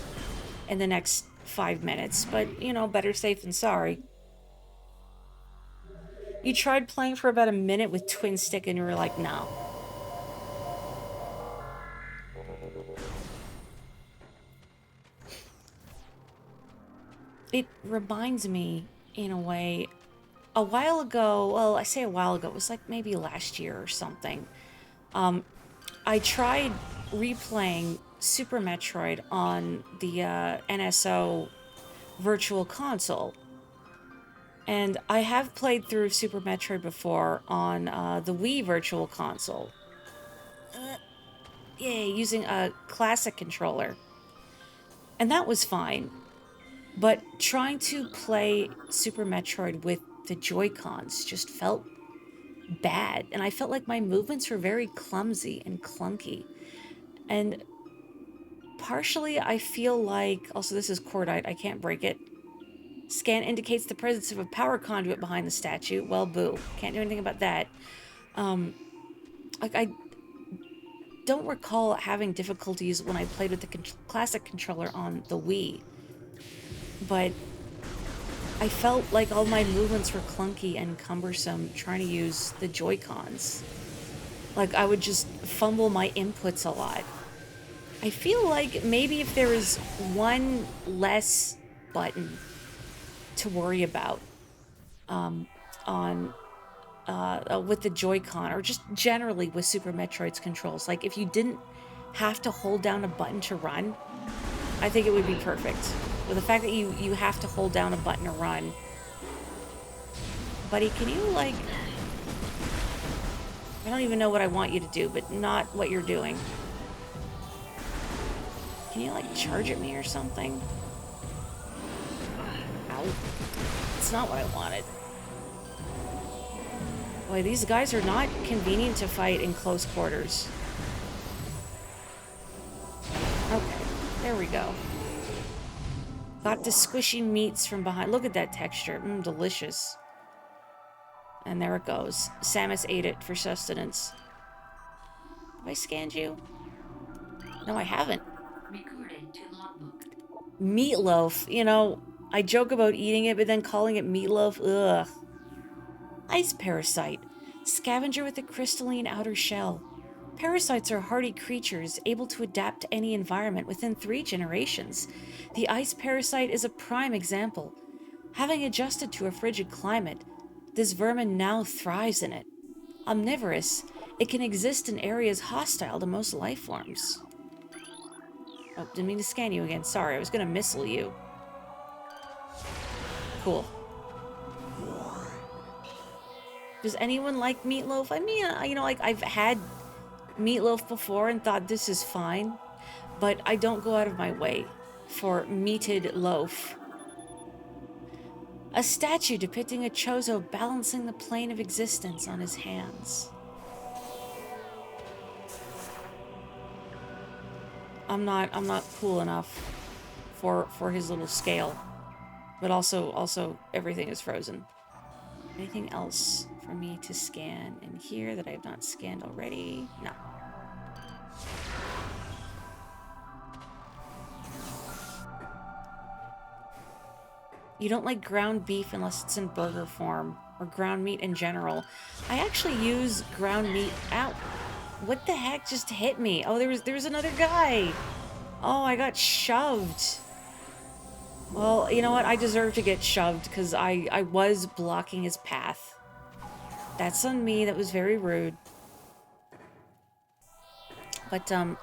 in the next 5 minutes, but you know, better safe than sorry. You tried playing for about a minute with twin stick and you were like, no. It reminds me, in a way, a while ago, well, I say a while ago, it was like maybe last year or something. I tried replaying Super Metroid on the NSO Virtual Console. And I have played through Super Metroid before on the Wii Virtual Console. Yay, using a classic controller. And that was fine. But trying to play Super Metroid with the Joy-Cons just felt bad. And I felt like my movements were very clumsy and clunky. And partially I feel like, also this is cordite, I can't break it. Scan indicates the presence of a power conduit behind the statue. Well, boo. Can't do anything about that. I don't recall having difficulties when I played with the classic controller on the Wii. But I felt like all my movements were clunky and cumbersome trying to use the Joy-Cons. Like, I would just fumble my inputs a lot. I feel like maybe if there was one less button to worry about with the Joy-Con, or just generally with Super Metroid's controls, like if you didn't have to hold down a button to run, I think it would be perfect. With the fact that you have to hold down a button to run. Buddy, can you, like... I don't even know what I want you to do, but not what you're doing. Can you, like, charge at me or something? Ow. It's not what I wanted. Boy, these guys are not convenient to fight in close quarters. Okay, there we go. Got the squishy meats from behind. Look at that texture. Delicious. And there it goes. Samus ate it for sustenance. Have I scanned you? No, I haven't. Recorded to logbook. Meatloaf. You know, I joke about eating it, but then calling it meatloaf, ugh. Ice parasite. Scavenger with a crystalline outer shell. Parasites are hardy creatures able to adapt to any environment within 3 generations. The ice parasite is a prime example. Having adjusted to a frigid climate, this vermin now thrives in it. Omnivorous, It can exist in areas hostile to most life forms. Oh, didn't mean to scan you again. Sorry, I was gonna missile you. Cool. Does anyone like meatloaf? I mean, you know, like, I've had meatloaf before and thought this is fine, but I don't go out of my way for meated loaf. A statue depicting a Chozo balancing the plane of existence on his hands. I'm not cool enough for his little scale. But also everything is frozen. Anything else for me to scan in here that I have not scanned already? No. You don't like ground beef unless it's in burger form, or ground meat in general. I actually use ground meat out. What the heck just hit me? Oh, there was another guy. Oh, I got shoved. Well, you know what? I deserve to get shoved because I was blocking his path. That's on me. That was very rude. But, I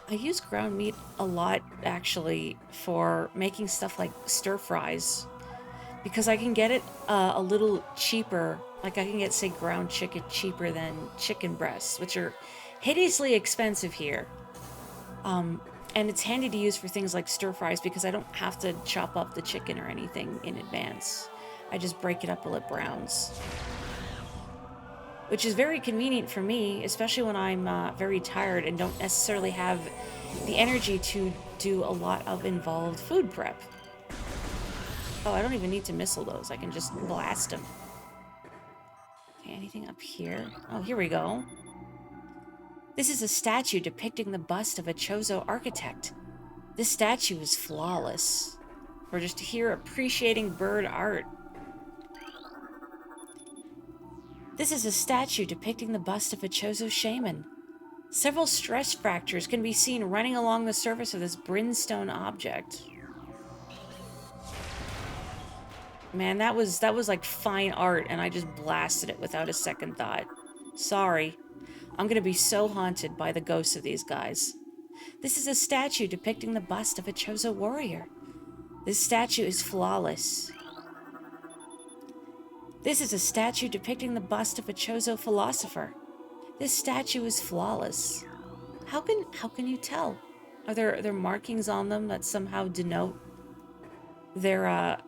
use ground meat a lot, actually, for making stuff like stir fries. Because I can get it a little cheaper. Like, I can get, say, ground chicken cheaper than chicken breasts, which are hideously expensive here. And it's handy to use for things like stir fries because I don't have to chop up the chicken or anything in advance. I just break it up till it browns. Which is very convenient for me, especially when I'm very tired and don't necessarily have the energy to do a lot of involved food prep. Oh, I don't even need to missile those. I can just blast them. Okay, anything up here? Oh, here we go. This is a statue depicting the bust of a Chozo architect. This statue is flawless. We're just here appreciating bird art. This is a statue depicting the bust of a Chozo shaman. Several stress fractures can be seen running along the surface of this brimstone object. Man, that was like fine art, and I just blasted it without a second thought. Sorry. I'm gonna be so haunted by the ghosts of these guys. This is a statue depicting the bust of a Chozo warrior. This statue is flawless. This is a statue depicting the bust of a Chozo philosopher. This statue is flawless. How can you tell? Are there markings on them that somehow denote their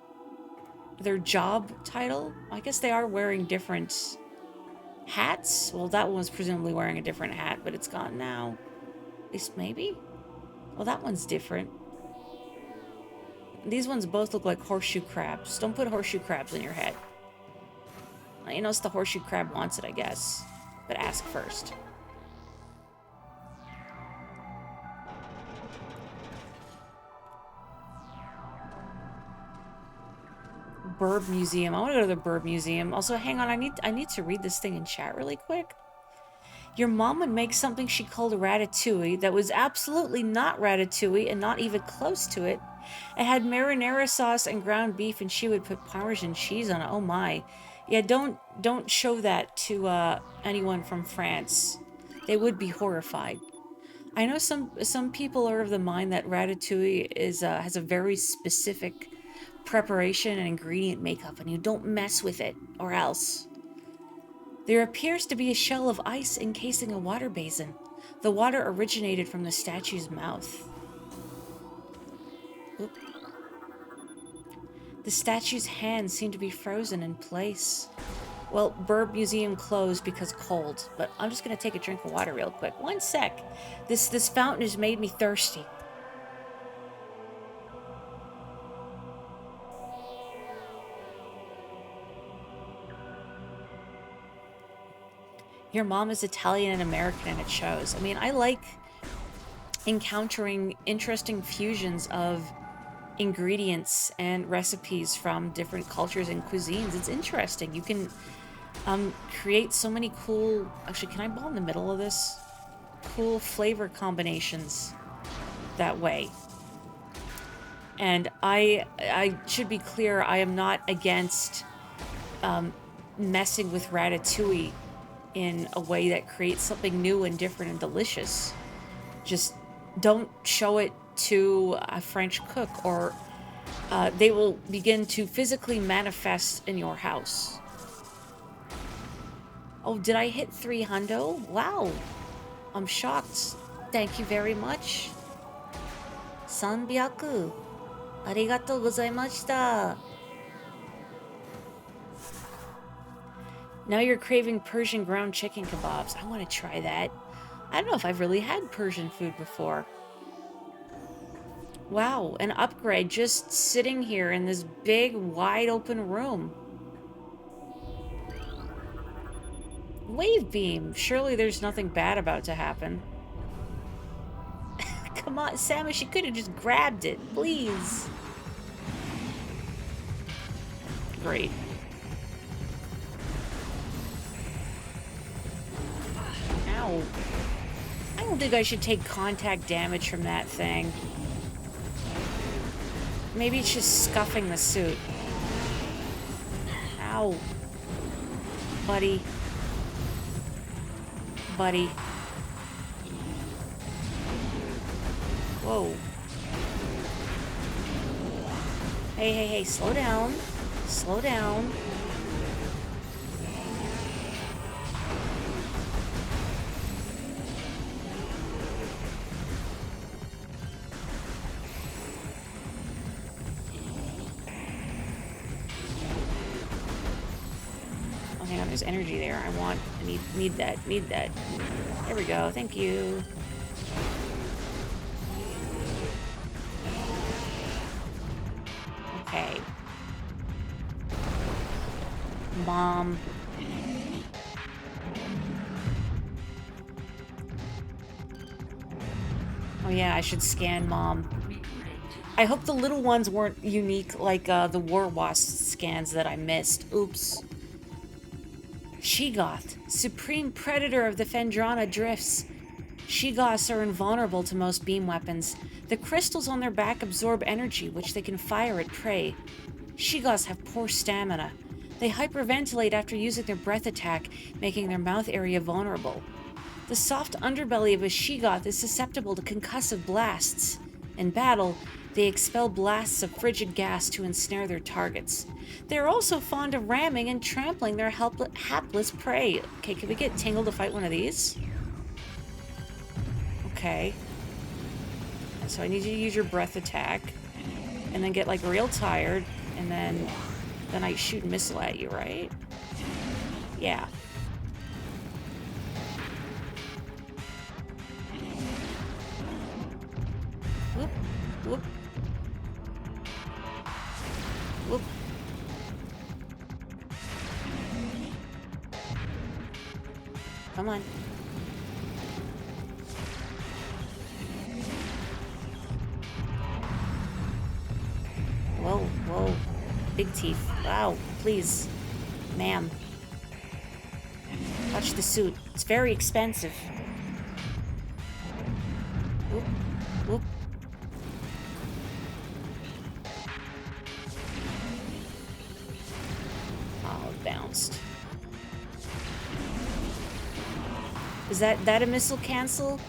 job title? I guess they are wearing different hats. Well, that one was presumably wearing a different hat, but it's gone now. At least maybe? Well, that one's different. These ones both look like horseshoe crabs. Don't put horseshoe crabs in your head. You know, it's the horseshoe crab wants it, I guess. But ask first. Burb Museum. I want to go to the Burb Museum. Also, hang on, I need to read this thing in chat really quick. Your mom would make something she called ratatouille that was absolutely not ratatouille and not even close to it. It had marinara sauce and ground beef, and she would put Parmesan cheese on it. Oh my. Yeah, don't show that to anyone from France. They would be horrified. I know some people are of the mind that ratatouille is has a very specific preparation and ingredient makeup, and you don't mess with it, or else. There appears to be a shell of ice encasing a water basin. The water originated from the statue's mouth. Oop. The statue's hands seem to be frozen in place. Well, Burb Museum closed because cold, but I'm just gonna take a drink of water real quick. One sec. This fountain has made me thirsty. Your mom is Italian and American, and it shows. I mean, I like encountering interesting fusions of ingredients and recipes from different cultures and cuisines. It's interesting. You can create so many cool... Actually, can I ball in the middle of this? Cool flavor combinations that way. And I should be clear, I am not against messing with ratatouille in a way that creates something new and different and delicious. Just don't show it to a French cook, or they will begin to physically manifest in your house. Oh, did I hit 300? Wow. I'm shocked. Thank you very much. 300. ありがとうございました. Now you're craving Persian ground chicken kebabs. I want to try that. I don't know if I've really had Persian food before. Wow, an upgrade just sitting here in this big, wide open room. Wave beam. Surely there's nothing bad about to happen. Come on, Samus, you could have just grabbed it, please. Great. Ow. I don't think I should take contact damage from that thing. Maybe it's just scuffing the suit. Ow. Buddy. Buddy. Whoa. Hey, hey, hey, slow down. Slow down. Oh, hang on, there's energy there. I need that, need that. There we go, thank you. Okay. Mom. Oh yeah, I should scan Mom. I hope the little ones weren't unique like the War Wasp scans that I missed. Oops. Shegoth, supreme predator of the Phendrana drifts. Shegoths are invulnerable to most beam weapons. The crystals on their back absorb energy, which they can fire at prey. Shegoths have poor stamina. They hyperventilate after using their breath attack, making their mouth area vulnerable. The soft underbelly of a Shegoth is susceptible to concussive blasts. In battle, they expel blasts of frigid gas to ensnare their targets. They are also fond of ramming and trampling their hapless prey. Okay, can we get Tingle to fight one of these? Okay. So I need you to use your breath attack. And then get, like, real tired. And then I shoot a missile at you, right? Yeah. Whoop. Whoop. Whoop. Come on. Whoa, whoa. Big teeth. Wow, please. Ma'am. Touch the suit. It's very expensive. Whoop. Whoop. Oh, it bounced. Is that a missile cancel?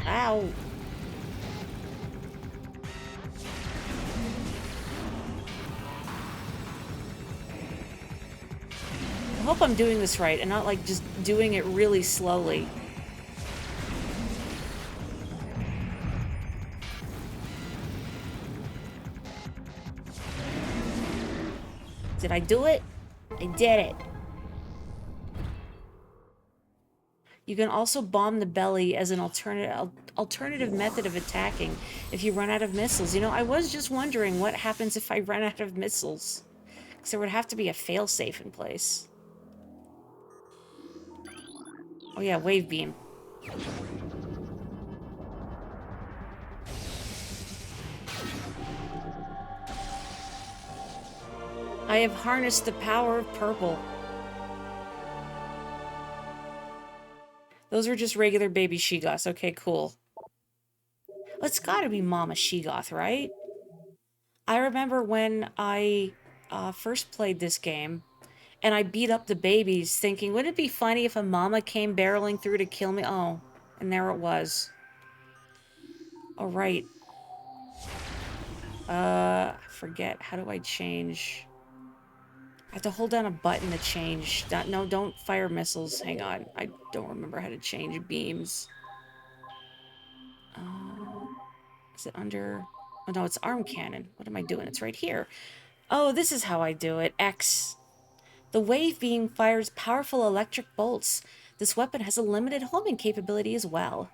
Ow. I hope I'm doing this right and not, like, just doing it really slowly. Did I do it? I did it. You can also bomb the belly as an alternative method of attacking if you run out of missiles. You know, I was just wondering what happens if I run out of missiles. Because there would have to be a failsafe in place. Oh yeah, wave beam. I have harnessed the power of purple. Those are just regular baby Shegoths. Okay, cool. Well, it's gotta be Mama Shegoth, right? I remember when I first played this game, and I beat up the babies thinking, wouldn't it be funny if a mama came barreling through to kill me? Oh, and there it was. All right. I forget. How do I change? I have to hold down a button to change. No, don't fire missiles. Hang on. I don't remember how to change beams. Is it under... Oh, no, it's arm cannon. What am I doing? It's right here. Oh, this is how I do it. X. The wave beam fires powerful electric bolts. This weapon has a limited homing capability as well.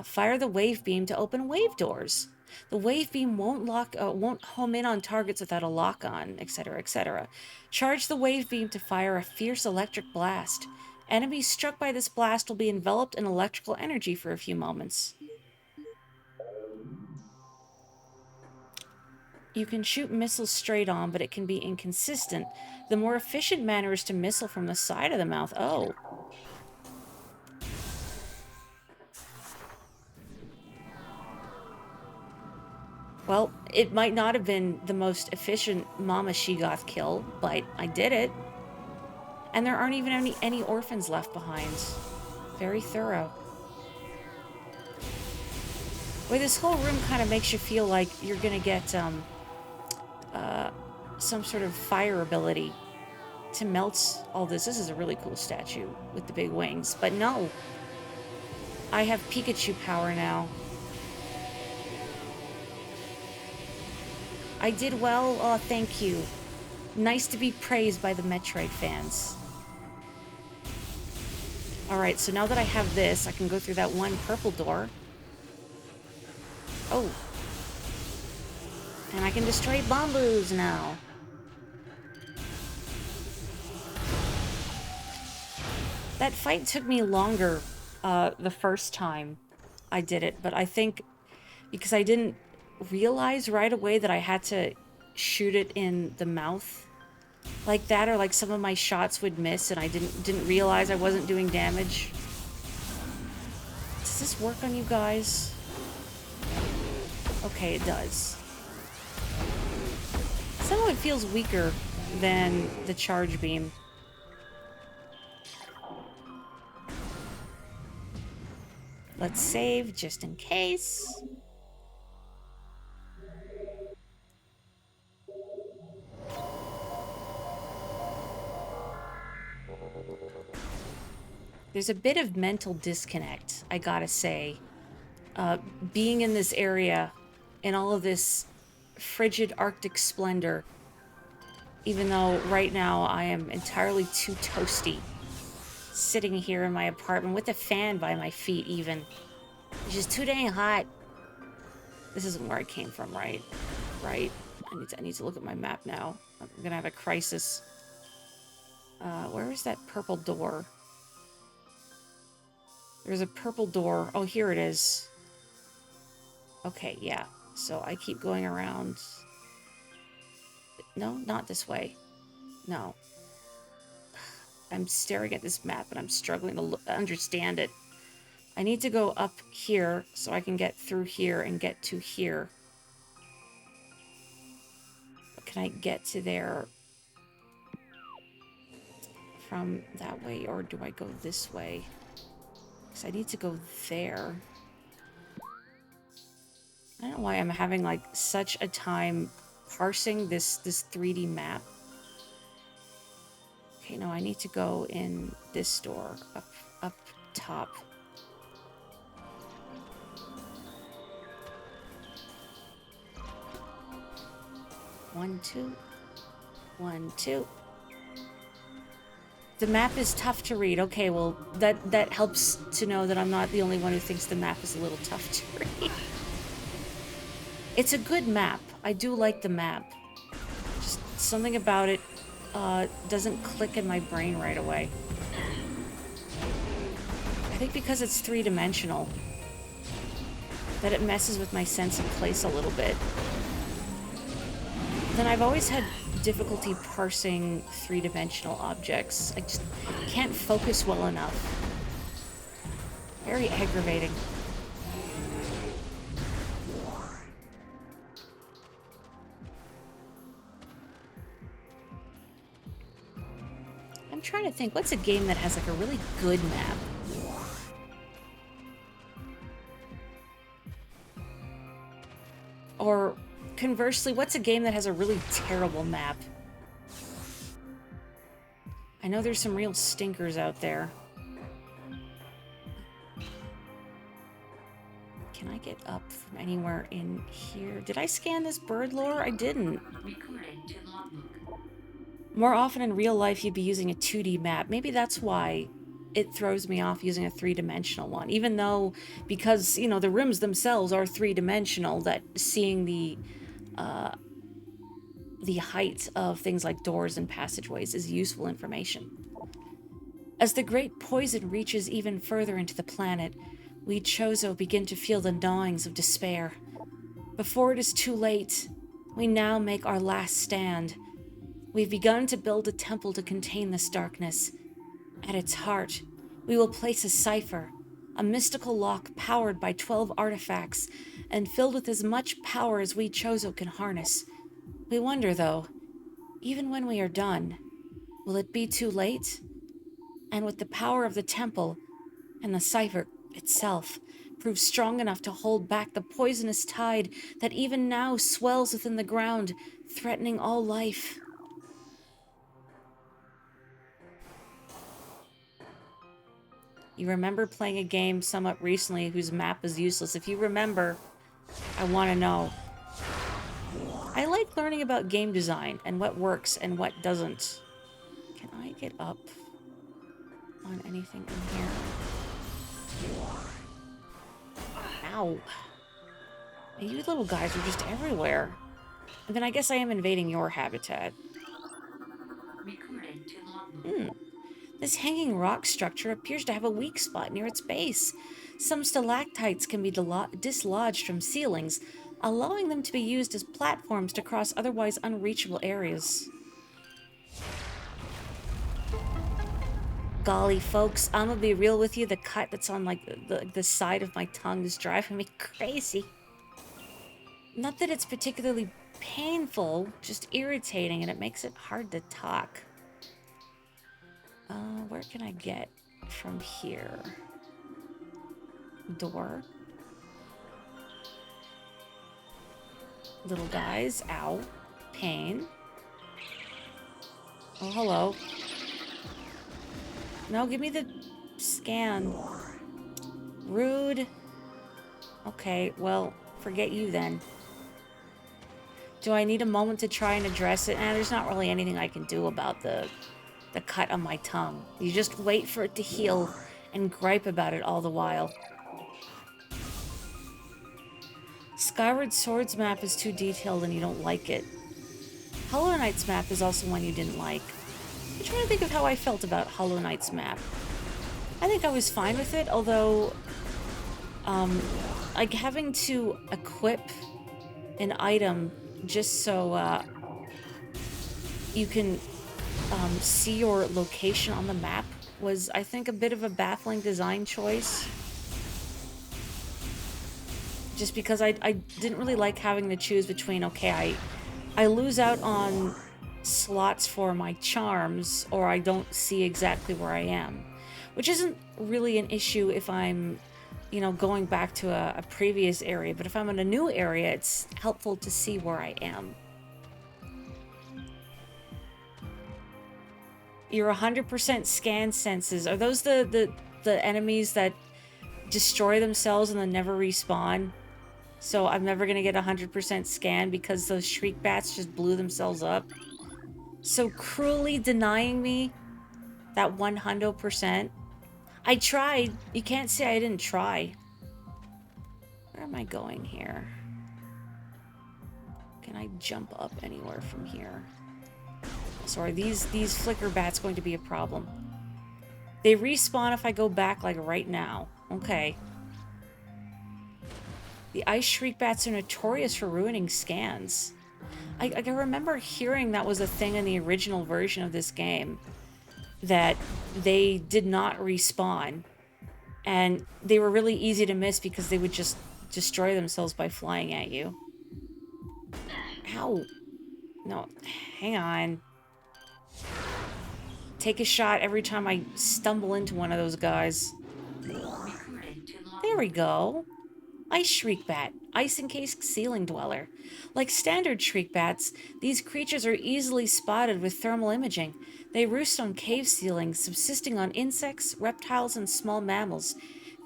Fire the wave beam to open wave doors. The wave beam won't home in on targets without a lock on, etc., etc. Charge the wave beam to fire a fierce electric blast. Enemies struck by this blast will be enveloped in electrical energy for a few moments. You can shoot missiles straight on, but it can be inconsistent. The more efficient manner is to missile from the side of the mouth. Oh. Well, it might not have been the most efficient Mama Shegoth kill, but I did it. And there aren't even any orphans left behind. Very thorough. Well, this whole room kind of makes you feel like you're gonna get some sort of fire ability to melt all this. This is a really cool statue with the big wings, but no. I have Pikachu power now. I did well. Oh, thank you. Nice to be praised by the Metroid fans. Alright, so now that I have this, I can go through that one purple door. Oh. And I can destroy Bombus now. That fight took me longer the first time I did it, but I think because I didn't realize right away that I had to shoot it in the mouth like that, or like some of my shots would miss and I didn't realize I wasn't doing damage. Does this work on you guys? Okay, it does. Somehow it feels weaker than the charge beam. Let's save just in case. There's a bit of mental disconnect, I gotta say. Being in this area, in all of this frigid Arctic splendor, even though right now I am entirely too toasty, sitting here in my apartment with a fan by my feet even. It's just too dang hot. This isn't where I came from, right? Right? I need to look at my map now. I'm gonna have a crisis. Where is that purple door? There's a purple door. Oh, here it is. Okay, yeah. So I keep going around. No, not this way. No. I'm staring at this map and I'm struggling to understand it. I need to go up here so I can get through here and get to here. But can I get to there from that way, or do I go this way? Because I need to go there. I don't know why I'm having like such a time parsing this 3D map. Okay, no, I need to go in this door up top. One, two. 1, 2. The map is tough to read. Okay, well, that helps to know that I'm not the only one who thinks the map is a little tough to read. It's a good map. I do like the map. Just something about it doesn't click in my brain right away. I think because it's three-dimensional, that it messes with my sense of place a little bit. Then I've always had difficulty parsing three-dimensional objects. I just can't focus well enough. Very aggravating. I'm trying to think, what's a game that has like a really good map? Or conversely, what's a game that has a really terrible map? I know there's some real stinkers out there. Can I get up from anywhere in here? Did I scan this bird lore? I didn't. Recorded to logbook. More often in real life, you'd be using a 2D map. Maybe that's why it throws me off using a 3-dimensional one. Even though, because, you know, the rooms themselves are 3-dimensional, that seeing the height of things like doors and passageways is useful information. As the great poison reaches even further into the planet, we Chozo begin to feel the gnawings of despair. Before it is too late, we now make our last stand. We've begun to build a temple to contain this darkness. At its heart, we will place a cipher, a mystical lock powered by 12 artifacts and filled with as much power as we Chozo can harness. We wonder, though, even when we are done, will it be too late? And with the power of the temple and the cipher itself prove strong enough to hold back the poisonous tide that even now swells within the ground, threatening all life. You remember playing a game somewhat recently whose map is useless? If you remember, I want to know. I like learning about game design and what works and what doesn't. Can I get up on anything in here? Ow. You little guys are just everywhere. And then I guess I am invading your habitat. Recorded to logbook. This hanging rock structure appears to have a weak spot near its base. Some stalactites can be dislodged from ceilings, allowing them to be used as platforms to cross otherwise unreachable areas. Golly, folks, I'm gonna be real with you. The cut that's on like the side of my tongue is driving me crazy. Not that it's particularly painful, just irritating, and it makes it hard to talk. Where can I get from here? Door. Little guys. Ow. Pain. Oh, hello. No, give me the scan. Rude. Okay, well, forget you then. Do I need a moment to try and address it? There's not really anything I can do about the cut on my tongue. You just wait for it to heal and gripe about it all the while. Skyward Sword's map is too detailed and you don't like it. Hollow Knight's map is also one you didn't like. I'm trying to think of how I felt about Hollow Knight's map. I think I was fine with it, although like having to equip an item just so you can see your location on the map was, I think, a bit of a baffling design choice. Just because I didn't really like having to choose between, okay, I lose out on slots for my charms, or I don't see exactly where I am. Which isn't really an issue if I'm, you know, going back to a previous area, but if I'm in a new area, it's helpful to see where I am. Your 100% scan senses, are those the enemies that destroy themselves and then never respawn? So I'm never gonna get 100% scan because those shriek bats just blew themselves up. So cruelly denying me that 100%. I tried. You can't say I didn't try. Where am I going here? Can I jump up anywhere from here? Sorry, these flicker bats going to be a problem. They respawn if I go back, like, right now. Okay. The ice shriek bats are notorious for ruining scans. I remember hearing that was a thing in the original version of this game, that they did not respawn, and they were really easy to miss because they would just destroy themselves by flying at you. Ow. No, hang on. take a shot every time I stumble into one of those guys. Recruiting to There we logbook. go. Ice shriek bat, ice-encased ceiling dweller. Like standard shriek bats, these creatures are easily spotted with thermal imaging. They roost on cave ceilings, subsisting on insects, reptiles, and small mammals.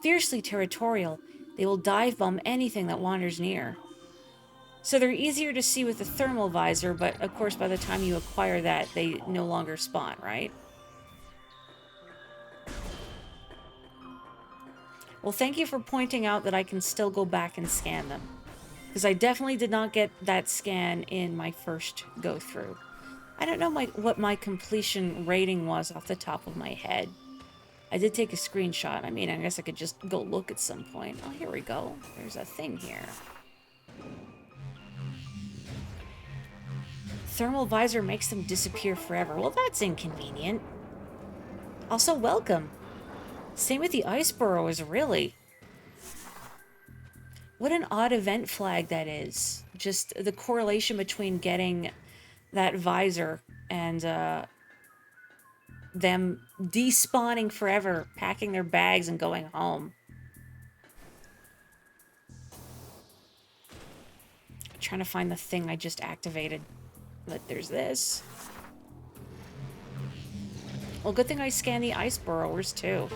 Fiercely territorial, they will dive bomb anything that wanders near. So they're easier to see with a thermal visor, but of course by the time you acquire that, they no longer spawn, right? Well, thank you for pointing out that I can still go back and scan them. Because I definitely did not get that scan in my first go-through. I don't know what my completion rating was off the top of my head. I did take a screenshot. I mean, I guess I could just go look at some point. Oh, here we go. There's a thing here. Thermal visor makes them disappear forever. Well, that's inconvenient. Also, welcome. Same with the ice burrowers, really. What an odd event flag that is. Just the correlation between getting that visor and them despawning forever, packing their bags and going home. I'm trying to find the thing I just activated. But there's this. Well, good thing I scanned the ice burrowers too.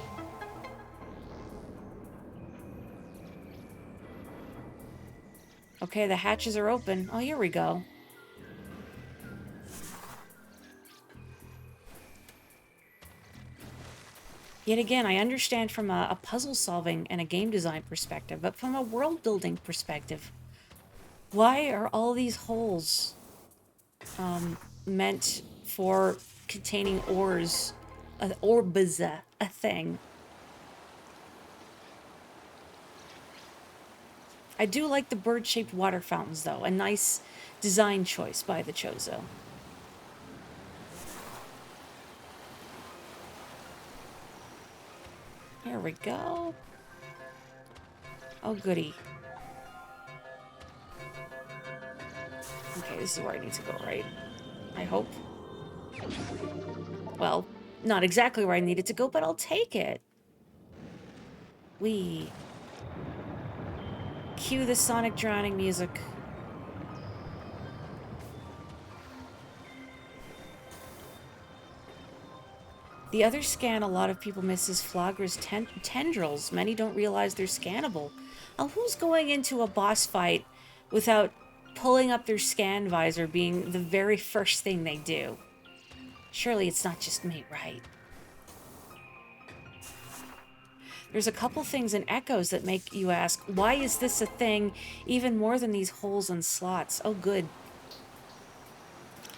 Okay, the hatches are open. Oh, here we go. Yet again, I understand from a puzzle solving and a game design perspective, but from a world building perspective, why are all these holes meant for containing ores, orbs, a thing? I do like the bird-shaped water fountains, though. A nice design choice by the Chozo. There we go. Oh, goody. Okay, this is where I need to go, right? I hope. Well, not exactly where I needed to go, but I'll take it. Wee. Cue the Sonic drowning music. The other scan a lot of people miss is Flagra's tendrils. Many don't realize they're scannable. Now, who's going into a boss fight without pulling up their scan visor being the very first thing they do? Surely it's not just me, right? There's a couple things in Echoes that make you ask, why is this a thing even more than these holes and slots? Oh, good.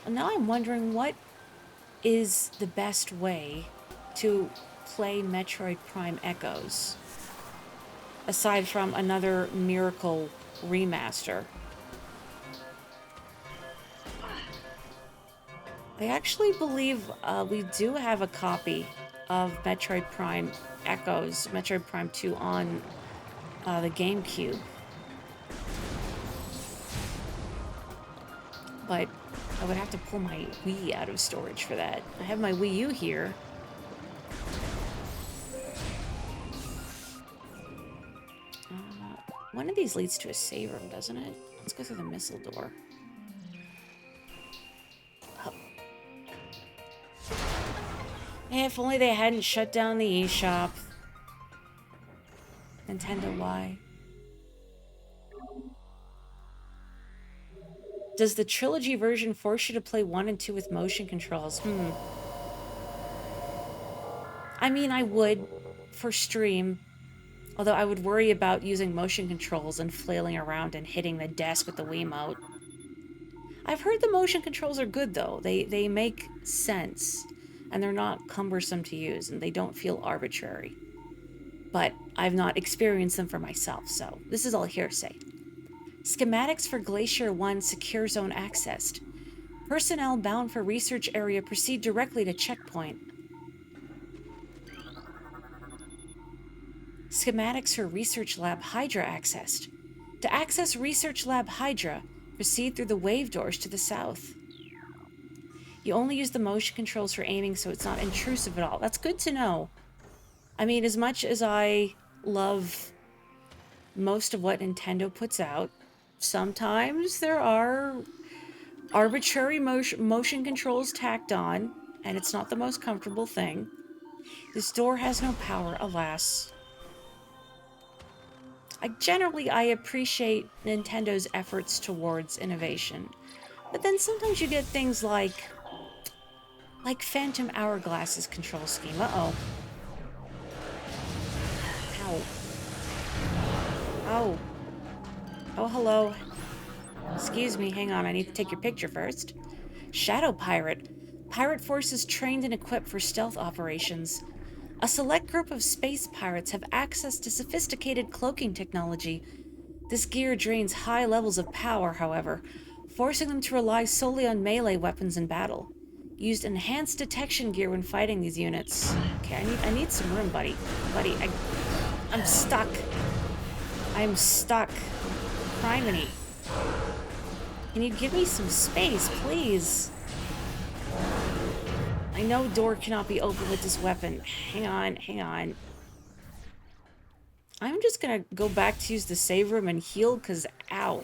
Now I'm wondering what is the best way to play Metroid Prime Echoes, aside from another Miracle remaster. I actually believe we do have a copy of Metroid Prime Echoes, Metroid Prime 2 on the GameCube. But I would have to pull my Wii out of storage for that. I have my Wii U here. One of these leads to a save room, doesn't it? Let's go through the missile door. Oh. If only they hadn't shut down the eShop. Nintendo, why? Does the trilogy version force you to play 1 and 2 with motion controls? I mean, I would for stream. Although I would worry about using motion controls and flailing around and hitting the desk with the Wiimote. I've heard the motion controls are good, though. They make sense. And they're not cumbersome to use, and they don't feel arbitrary. But I've not experienced them for myself, so this is all hearsay. Schematics for Glacier 1 Secure Zone accessed. Personnel bound for research area proceed directly to checkpoint. Schematics for Research Lab Hydra accessed. To access Research Lab Hydra, proceed through the wave doors to the south. You only use the motion controls for aiming, so it's not intrusive at all. That's good to know. I mean, as much as I love most of what Nintendo puts out, sometimes there are arbitrary motion controls tacked on, and it's not the most comfortable thing. This door has no power, alas. I appreciate Nintendo's efforts towards innovation, but then sometimes you get things like Phantom Hourglass's control scheme. Uh-oh. Ow. Oh. Oh, hello. Excuse me, hang on, I need to take your picture first. Shadow Pirate. Pirate forces trained and equipped for stealth operations. A select group of space pirates have access to sophisticated cloaking technology. This gear drains high levels of power, however, forcing them to rely solely on melee weapons in battle. Used enhanced detection gear when fighting these units. Okay, I need some room, buddy. I'm stuck. I'm stuck. Criminy. Can you give me some space, please? I know door cannot be opened with this weapon. Hang on. I'm just gonna go back to use the save room and heal, because ow.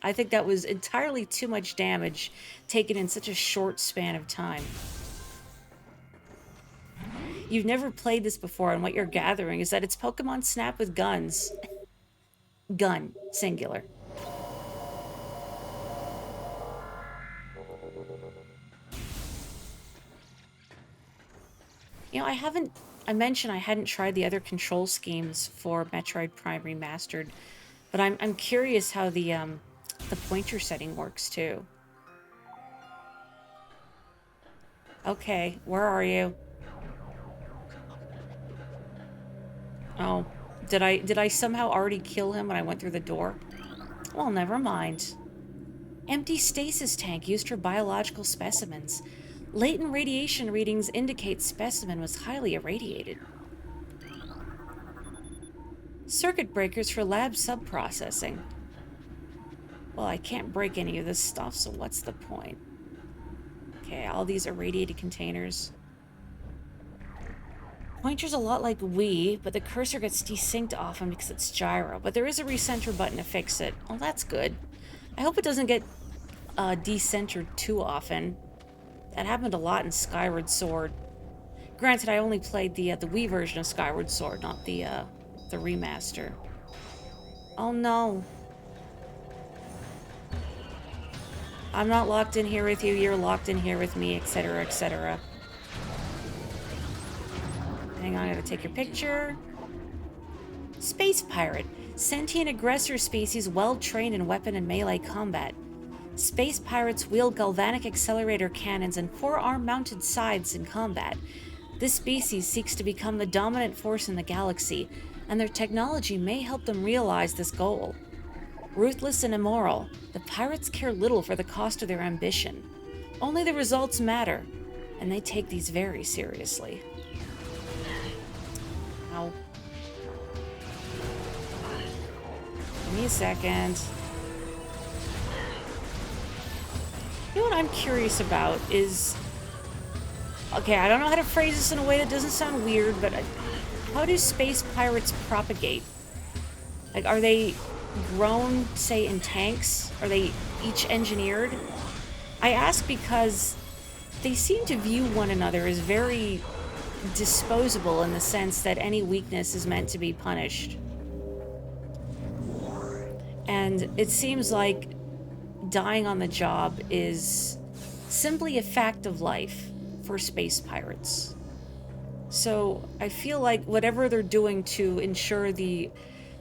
I think that was entirely too much damage taken in such a short span of time. You've never played this before, and what you're gathering is that it's Pokemon Snap with guns. Gun, singular. You know, I mentioned I hadn't tried the other control schemes for Metroid Prime Remastered, but I'm curious how the pointer setting works too. Okay, where are you? Oh, did I somehow already kill him when I went through the door? Well, never mind. Empty stasis tank used for biological specimens. Latent radiation readings indicate specimen was highly irradiated. Circuit breakers for lab sub-processing. Well, I can't break any of this stuff, so what's the point? Okay, all these irradiated containers. Pointer's a lot like Wii, but the cursor gets desynced often because it's gyro. But there is a recenter button to fix it. Oh, that's good. I hope it doesn't get decentered too often. That happened a lot in Skyward Sword. Granted, I only played the Wii version of Skyward Sword, not the remaster. Oh no. I'm not locked in here with you, you're locked in here with me, etc., etc. Hang on, I gotta take your picture. Space Pirate. Sentient aggressor species well trained in weapon and melee combat. Space pirates wield galvanic accelerator cannons and forearm-mounted scythes in combat. This species seeks to become the dominant force in the galaxy, and their technology may help them realize this goal. Ruthless and immoral, the pirates care little for the cost of their ambition. Only the results matter, and they take these very seriously. Ow. Give me a second. You know what I'm curious about is... Okay, I don't know how to phrase this in a way that doesn't sound weird, but how do space pirates propagate? Like, are they grown, say, in tanks? Are they each engineered? I ask because they seem to view one another as very disposable in the sense that any weakness is meant to be punished. And it seems like dying on the job is simply a fact of life for space pirates. So I feel like whatever they're doing to ensure the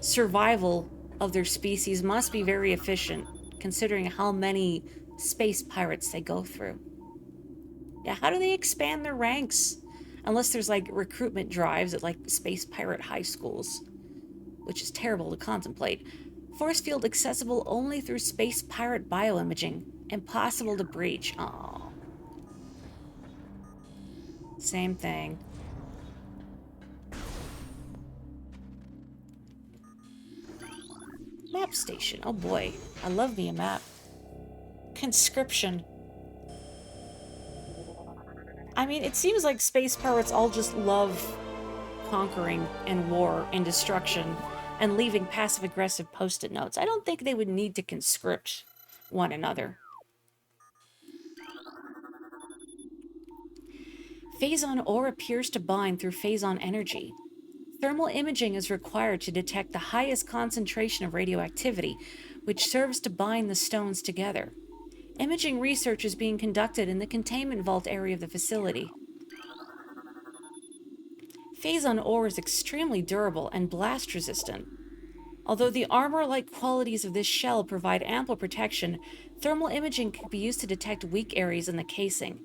survival of their species must be very efficient, considering how many space pirates they go through. Yeah, how do they expand their ranks? Unless there's like recruitment drives at like space pirate high schools, which is terrible to contemplate. Force field accessible only through space pirate bioimaging. Impossible to breach. Aww. Same thing. Map station. Oh boy. I love me a map. Conscription. I mean, it seems like space pirates all just love conquering and war and destruction and leaving passive-aggressive post-it notes. I don't think they would need to conscript one another. Phazon ore appears to bind through phazon energy. Thermal imaging is required to detect the highest concentration of radioactivity, which serves to bind the stones together. Imaging research is being conducted in the containment vault area of the facility. Phazon ore is extremely durable and blast resistant. Although the armor-like qualities of this shell provide ample protection, thermal imaging can be used to detect weak areas in the casing.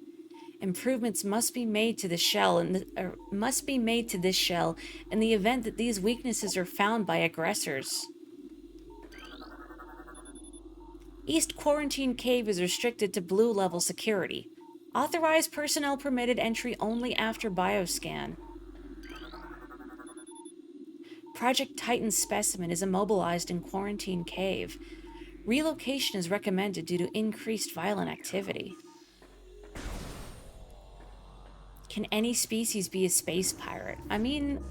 Improvements must be made to the shell in the event that these weaknesses are found by aggressors. East Quarantine Cave is restricted to blue level security. Authorized personnel permitted entry only after bioscan. Project Titan specimen is immobilized in Quarantine Cave. Relocation is recommended due to increased violent activity. Can any species be a space pirate? I mean,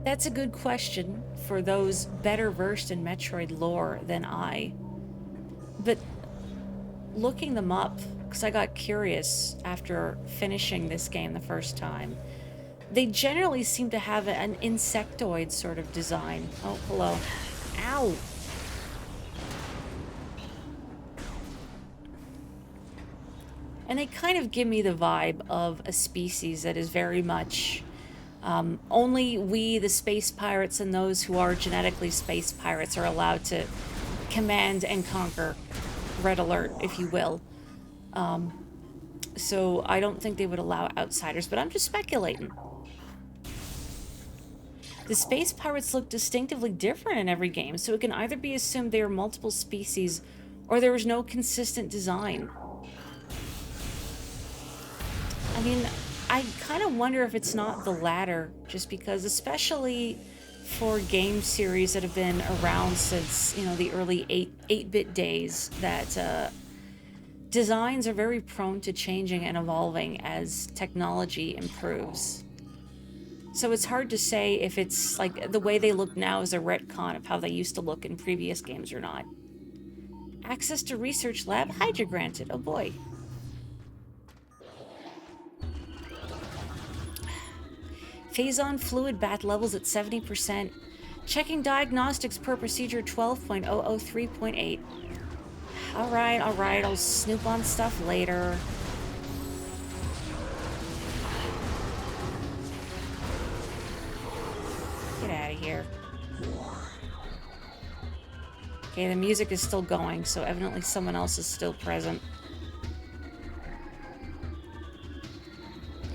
that's a good question for those better versed in Metroid lore than I. But looking them up, because I got curious after finishing this game the first time, they generally seem to have an insectoid sort of design. Oh, hello. Ow! And they kind of give me the vibe of a species that is very much only we, the space pirates, and those who are genetically space pirates are allowed to command and conquer. Red alert, if you will. So I don't think they would allow outsiders, but I'm just speculating. The space pirates look distinctively different in every game, so it can either be assumed they are multiple species or there was no consistent design. I mean, I kind of wonder if it's not the latter, just because, especially for game series that have been around since, the early 8-bit days, that designs are very prone to changing and evolving as technology improves. So it's hard to say if it's like the way they look now is a retcon of how they used to look in previous games or not. Access to research lab, Hydra granted. Oh boy. Phazon fluid bath levels at 70%. Checking diagnostics per procedure 12.003.8. Alright, I'll snoop on stuff later. Get out of here. Okay, the music is still going, so evidently someone else is still present.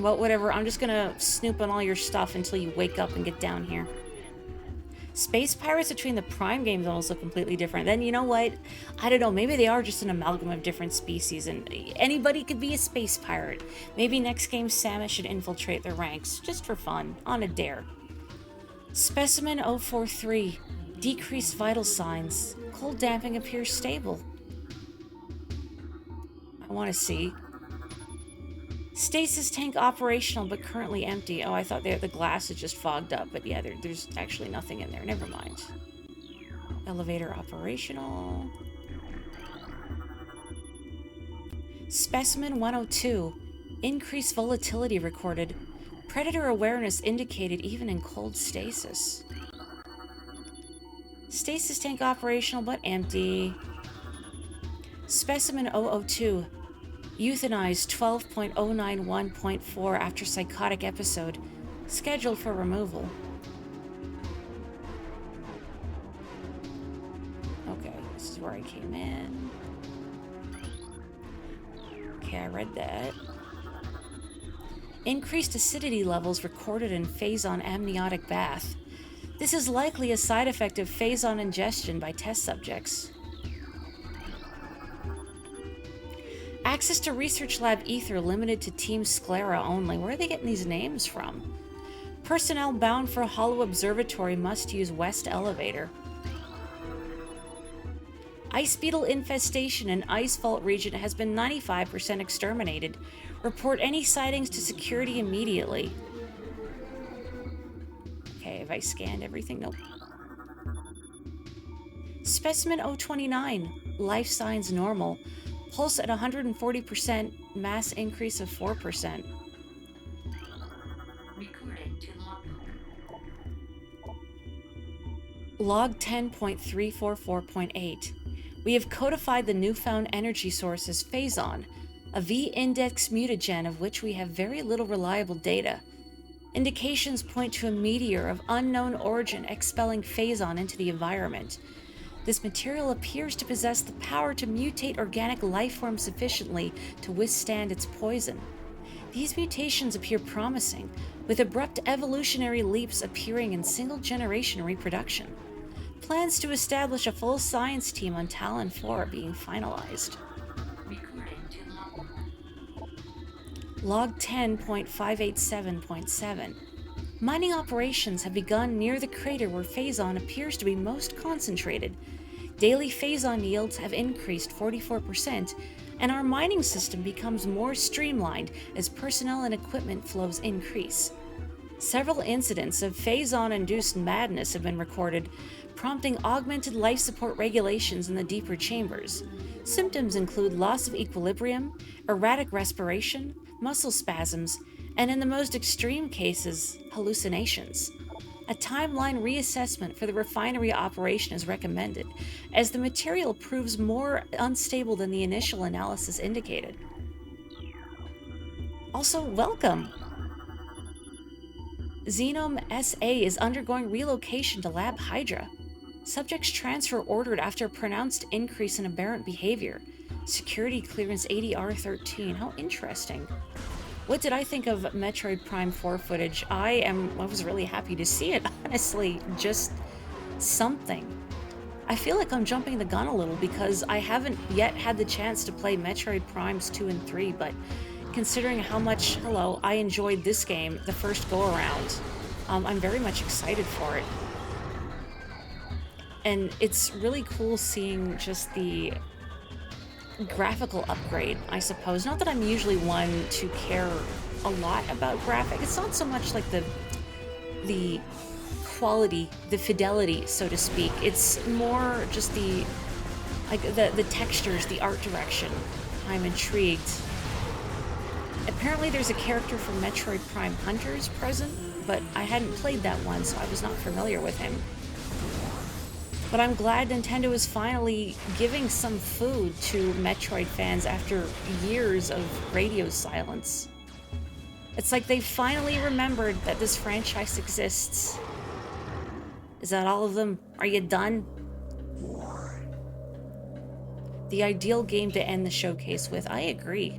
Well, whatever, I'm just gonna snoop on all your stuff until you wake up and get down here. Space pirates between the Prime games almost look completely different. Then, you know what? I don't know, maybe they are just an amalgam of different species, and anybody could be a space pirate. Maybe next game Samus should infiltrate their ranks, just for fun, on a dare. Specimen 043. Decreased vital signs. Cold damping appears stable. I want to see. Stasis tank operational, but currently empty. Oh, I thought the glass is just fogged up, but yeah, there's actually nothing in there. Never mind. Elevator operational. Specimen 102. Increased volatility recorded. Predator awareness indicated even in cold stasis. Stasis tank operational, but empty. Specimen 002. Euthanized 12.091.4 after psychotic episode. Scheduled for removal. Okay, this is where I came in. Okay, I read that. Increased acidity levels recorded in Phazon amniotic bath. This is likely a side effect of Phazon ingestion by test subjects. Access to Research Lab Ether limited to Team Sclera only. Where are they getting these names from? Personnel bound for Hollow Observatory must use West Elevator. Ice beetle infestation in Ice Fault region has been 95% exterminated. Report any sightings to security immediately. Okay, have I scanned everything? Nope. Specimen 029, life signs normal. Pulse at 140%, mass increase of 4%. Recording to Log 10.344.8. We have codified the newfound energy source as phazon, a V-index mutagen of which we have very little reliable data. Indications point to a meteor of unknown origin expelling phazon into the environment. This material appears to possess the power to mutate organic life forms sufficiently to withstand its poison. These mutations appear promising, with abrupt evolutionary leaps appearing in single-generation reproduction. Plans to establish a full science team on Talon 4 are being finalized. recording to Log 10.587.7. Mining operations have begun near the crater where phazon appears to be most concentrated. Daily phazon yields have increased 44%, and our mining system becomes more streamlined as personnel and equipment flows increase. Several incidents of phazon-induced madness have been recorded, prompting augmented life support regulations in the deeper chambers. Symptoms include loss of equilibrium, erratic respiration, muscle spasms, and in the most extreme cases, hallucinations. A timeline reassessment for the refinery operation is recommended, as the material proves more unstable than the initial analysis indicated. Also, welcome! Xenome SA is undergoing relocation to Lab Hydra. Subject's transfer ordered after a pronounced increase in aberrant behavior. Security clearance ADR-13. How interesting. What did I think of Metroid Prime 4 footage? I was really happy to see it, honestly. Just something. I feel like I'm jumping the gun a little because I haven't yet had the chance to play Metroid Primes 2 and 3, but considering how much, I enjoyed this game the first go-around, I'm very much excited for it. And it's really cool seeing just the graphical upgrade, I suppose. Not that I'm usually one to care a lot about graphic. It's not so much like the quality, the fidelity, so to speak. It's more just the textures, the art direction. I'm intrigued. Apparently there's a character from Metroid Prime Hunters present, but I hadn't played that one, so I was not familiar with him. But I'm glad Nintendo is finally giving some food to Metroid fans after years of radio silence. It's like they finally remembered that this franchise exists. Is that all of them? Are you done? The ideal game to end the showcase with. I agree.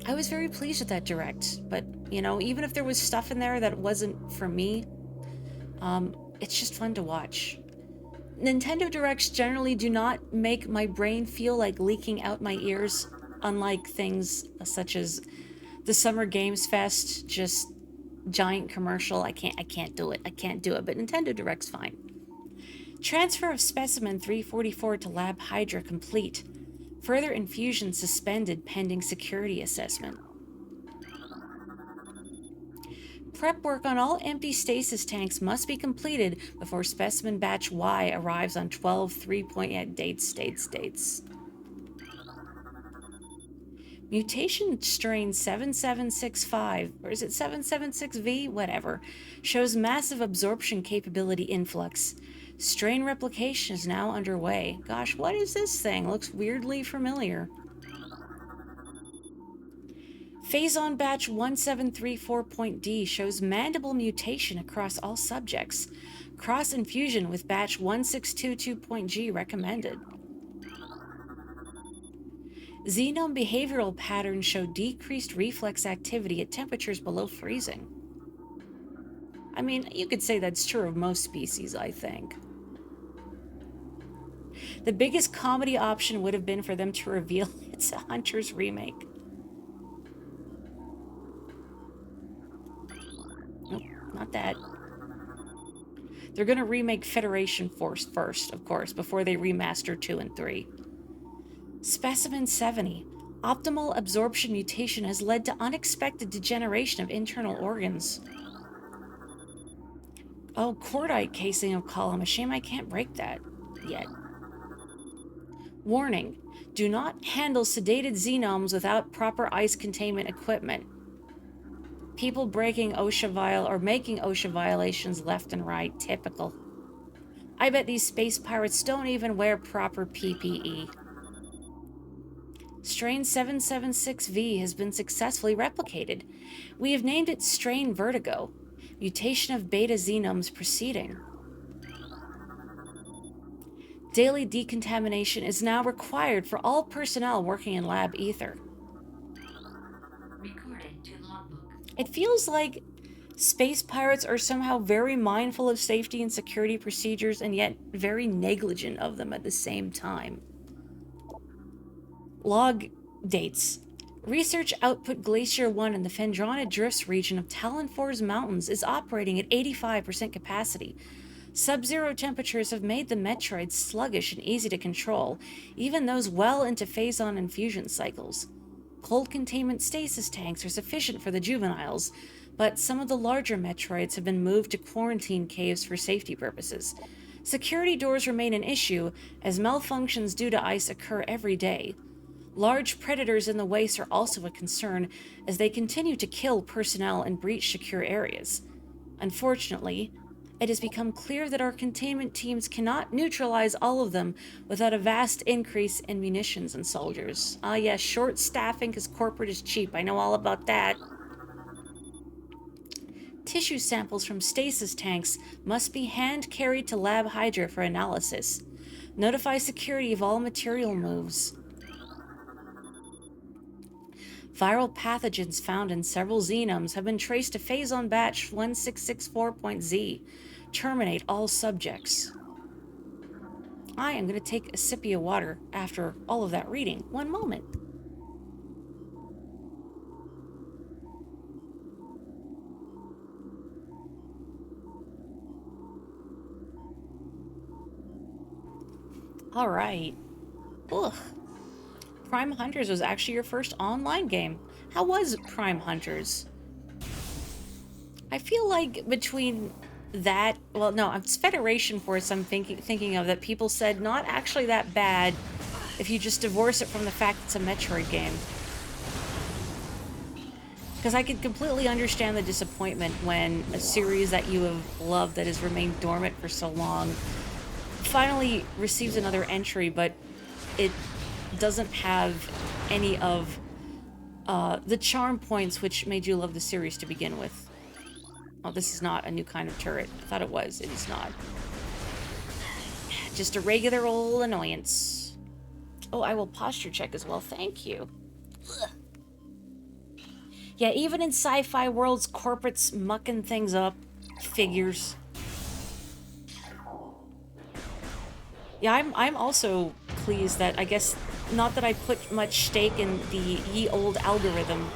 I was very pleased with that direct, but, even if there was stuff in there that wasn't for me, it's just fun to watch. Nintendo Directs generally do not make my brain feel like leaking out my ears, unlike things such as the Summer Games Fest, just giant commercial. I can't do it. But Nintendo Direct's fine. Transfer of specimen 344 to Lab Hydra complete. Further infusion suspended pending security assessment. Prep work on all empty stasis tanks must be completed before specimen batch Y arrives on 12/3. Dates. Mutation strain 7765, or is it 776V? Whatever, shows massive absorption capability influx. Strain replication is now underway. Gosh, what is this thing? Looks weirdly familiar. Phazon batch 1734.D shows mandible mutation across all subjects. Cross infusion with batch 1622.G recommended. Xenome behavioral patterns show decreased reflex activity at temperatures below freezing. I mean, you could say that's true of most species, I think. The biggest comedy option would have been for them to reveal it's a Hunter's remake. Nope, not that. They're going to remake Federation Force first, of course, before they remaster 2 and 3. Specimen 70. Optimal absorption mutation has led to unexpected degeneration of internal organs. Oh, cordite casing of column. A shame I can't break that yet. Warning. Do not handle sedated xenomes without proper ice containment equipment. People breaking OSHA or making OSHA violations left and right. Typical. I bet these space pirates don't even wear proper PPE. Strain 776V has been successfully replicated. We have named it Strain Vertigo. Mutation of beta xenomes proceeding. Daily decontamination is now required for all personnel working in lab ether. Recording to logbook. It feels like space pirates are somehow very mindful of safety and security procedures and yet very negligent of them at the same time. Log dates. Research output Glacier 1 in the Phendrana Drifts region of Talon 4's mountains is operating at 85% capacity. Sub-zero temperatures have made the Metroids sluggish and easy to control, even those well into phase-on infusion cycles. Cold containment stasis tanks are sufficient for the juveniles, but some of the larger Metroids have been moved to quarantine caves for safety purposes. Security doors remain an issue, as malfunctions due to ice occur every day. Large predators in the waste are also a concern, as they continue to kill personnel and breach secure areas. Unfortunately, it has become clear that our containment teams cannot neutralize all of them without a vast increase in munitions and soldiers. Ah yes, short staffing because corporate is cheap. I know all about that. Tissue samples from stasis tanks must be hand-carried to Lab Hydra for analysis. Notify security of all material moves. Viral pathogens found in several xenomes have been traced to phase-on batch 1664.Z. Terminate all subjects. I am going to take a sip of water after all of that reading. One moment. All right. Ugh. Prime Hunters was actually your first online game. How was Prime Hunters? I feel like between that, well, no, it's Federation Force I'm thinking of that people said not actually that bad if you just divorce it from the fact it's a Metroid game. Because I could completely understand the disappointment when a series that you have loved that has remained dormant for so long finally receives another entry, but it doesn't have any of the charm points which made you love the series to begin with. Oh, this is not a new kind of turret. I thought it was. It is not. Just a regular old annoyance. Oh, I will posture check as well. Thank you. Ugh. Yeah, even in sci-fi worlds, corporates mucking things up. Figures. Yeah, I'm also pleased that, I guess, not that I put much stake in the ye old algorithm,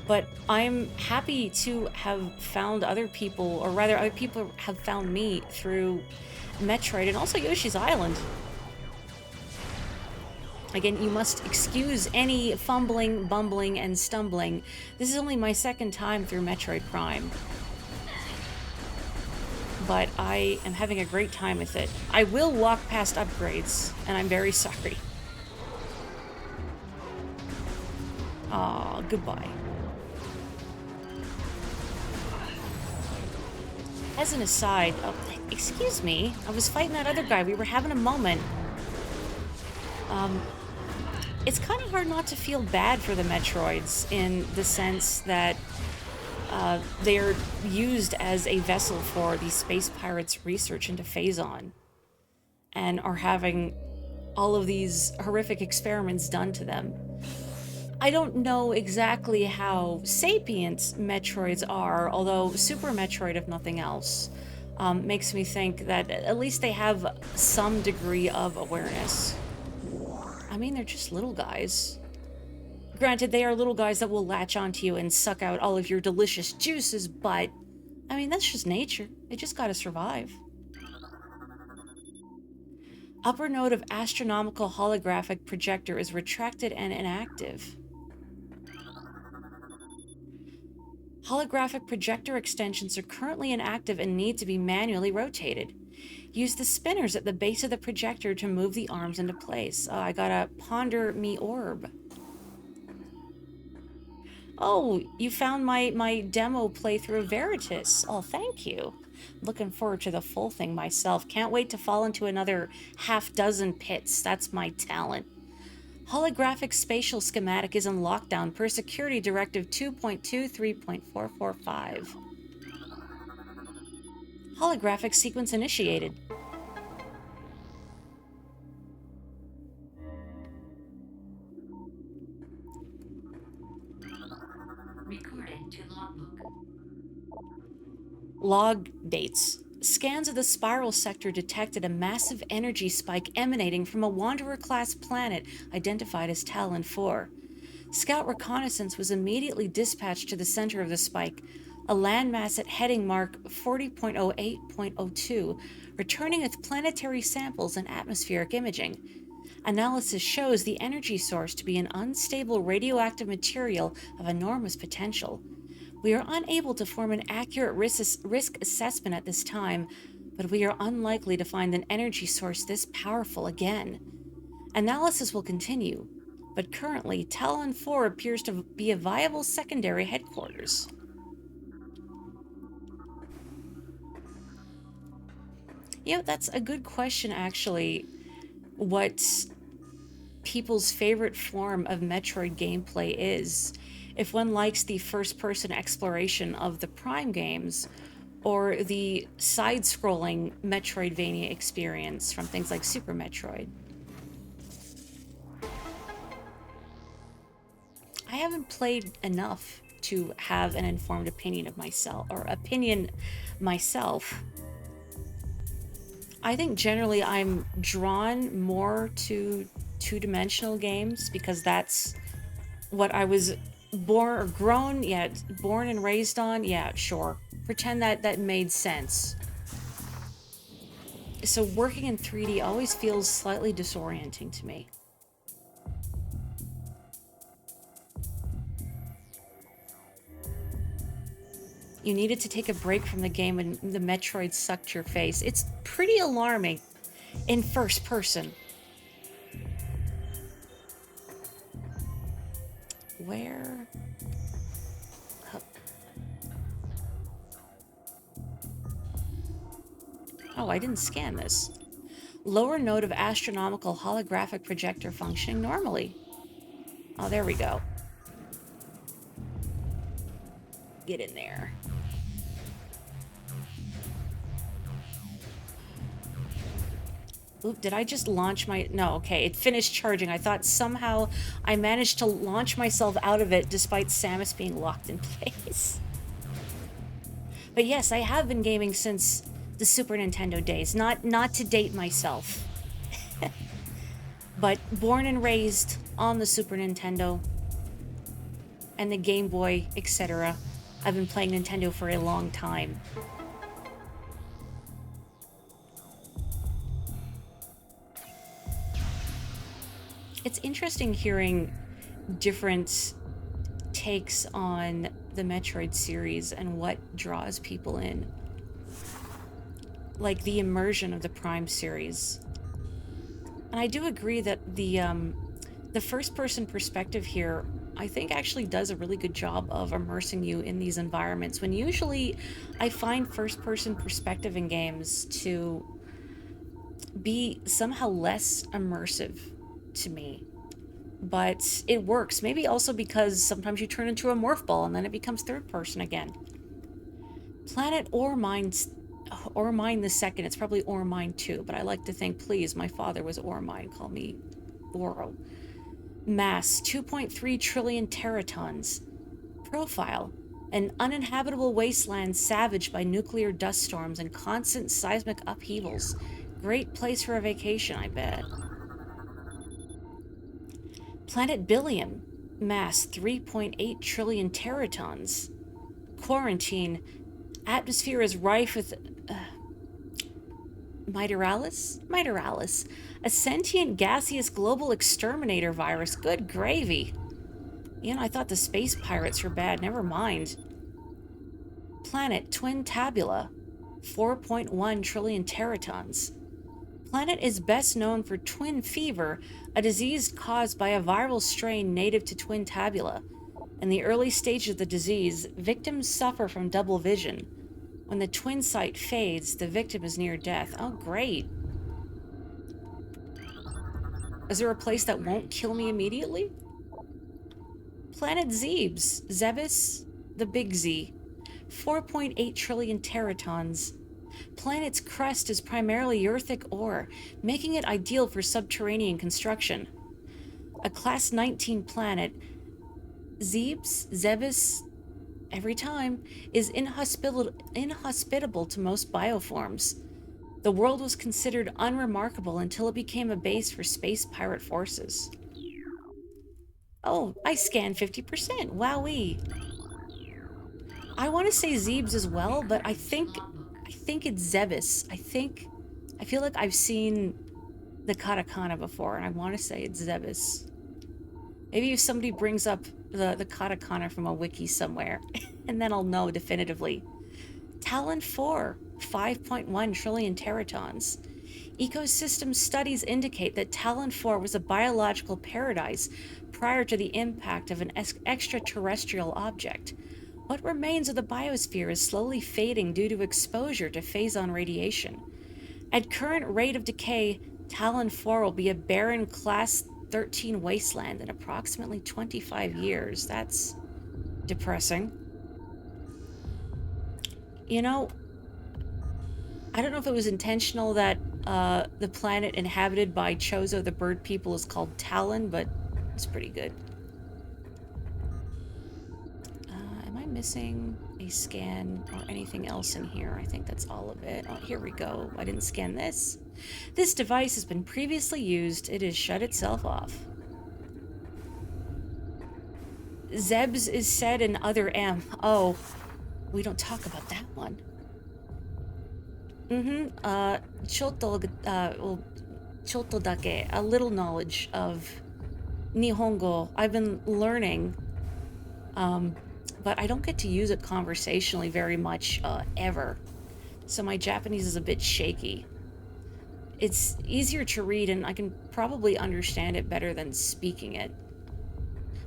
but I'm happy to have found other people, or rather other people have found me through Metroid and also Yoshi's Island. Again, you must excuse any fumbling, bumbling, and stumbling. This is only my second time through Metroid Prime, but I am having a great time with it. I will walk past upgrades, and I'm very sorry. Aw, goodbye. As an aside, oh, excuse me, I was fighting that other guy. We were having a moment. It's kind of hard not to feel bad for the Metroids in the sense that they're used as a vessel for the space pirates' research into Phazon and are having all of these horrific experiments done to them. I don't know exactly how sapient Metroids are, although Super Metroid, if nothing else, makes me think that at least they have some degree of awareness. I mean, they're just little guys. Granted, they are little guys that will latch onto you and suck out all of your delicious juices, but, I mean, that's just nature. They just gotta survive. Upper node of astronomical holographic projector is retracted and inactive. Holographic projector extensions are currently inactive and need to be manually rotated. Use the spinners at the base of the projector to move the arms into place. I gotta ponder me orb. Oh, you found my demo playthrough of Veritas. Oh, thank you. Looking forward to the full thing myself. Can't wait to fall into another half dozen pits. That's my talent. Holographic spatial schematic is in lockdown per Security Directive 2.23.445. Holographic sequence initiated. Recording to logbook. Log dates. Scans of the spiral sector detected a massive energy spike emanating from a Wanderer-class planet identified as Talon 4. Scout reconnaissance was immediately dispatched to the center of the spike, a landmass at heading mark 40.08.02, returning with planetary samples and atmospheric imaging. Analysis shows the energy source to be an unstable radioactive material of enormous potential. We are unable to form an accurate risk assessment at this time, but we are unlikely to find an energy source this powerful again. Analysis will continue, but currently Talon 4 appears to be a viable secondary headquarters. That's a good question, actually. What people's favorite form of Metroid gameplay is. If one likes the first-person exploration of the Prime games, or the side-scrolling Metroidvania experience from things like Super Metroid. I haven't played enough to have an informed opinion myself. I think generally I'm drawn more to two-dimensional games because that's what I was born and raised on. Yeah, sure. Pretend that made sense. So working in 3D always feels slightly disorienting to me. You needed to take a break from the game and the Metroid sucked your face. It's pretty alarming in first person. Where? Oh, I didn't scan this. Lower node of astronomical holographic projector functioning normally. Oh, there we go. Get in there. Oop, did I just launch my... No, okay, it finished charging. I thought somehow I managed to launch myself out of it despite Samus being locked in place. But yes, I have been gaming since the Super Nintendo days. Not to date myself. But born and raised on the Super Nintendo and the Game Boy, etc. I've been playing Nintendo for a long time. It's interesting hearing different takes on the Metroid series and what draws people in. Like the immersion of the Prime series. And I do agree that the first-person perspective here, I think, actually does a really good job of immersing you in these environments, when usually I find first-person perspective in games to be somehow less immersive to me. But it works. Maybe also because sometimes you turn into a morph ball and then it becomes third person again. Planet Ormine the second. It's probably Ormine 2, but I like to think, please, my father was Ormine. Call me Oro. Mass, 2.3 trillion teratons. Profile, an uninhabitable wasteland savaged by nuclear dust storms and constant seismic upheavals. Great place for a vacation, I bet. Planet Billiam, mass 3.8 trillion teratons. Quarantine, atmosphere is rife with Miteralis, a sentient gaseous global exterminator virus. Good gravy. You know, I thought the space pirates were bad. Never mind. Planet Twin Tabula, 4.1 trillion teratons. Planet is best known for twin fever, a disease caused by a viral strain native to Twin Tabula. In the early stages of the disease, victims suffer from double vision. When the twin sight fades, the victim is near death. Oh, great. Is there a place that won't kill me immediately? Planet Zebes, the Big Z, 4.8 trillion teratons. Planet's crust is primarily earthic ore, making it ideal for subterranean construction. A Class 19 planet, Zebes, every time, is inhospitable to most bioforms. The world was considered unremarkable until it became a base for space pirate forces. Oh, I scanned 50%. Wowee. I want to say Zebes as well, but I think it's Zebes. I feel like I've seen the katakana before, and I want to say it's Zebes. Maybe if somebody brings up the katakana from a wiki somewhere, and then I'll know definitively. Talon 4, 5.1 trillion teratons. Ecosystem studies indicate that Talon 4 was a biological paradise prior to the impact of an extraterrestrial object. What remains of the biosphere is slowly fading due to exposure to phazon radiation. At current rate of decay, Talon 4 will be a barren Class 13 wasteland in approximately 25 years. That's depressing. You know, I don't know if it was intentional that the planet inhabited by Chozo the bird people is called Talon, but it's pretty good. Am I missing a scan or anything else in here? I think that's all of it. Oh, here we go. I didn't scan this. This device has been previously used. It has shut itself off. Zebs is said in other M. Oh, we don't talk about that one. Choto dake, a little knowledge of Nihongo. I've been learning, but I don't get to use it conversationally very much, ever. So my Japanese is a bit shaky. It's easier to read, and I can probably understand it better than speaking it.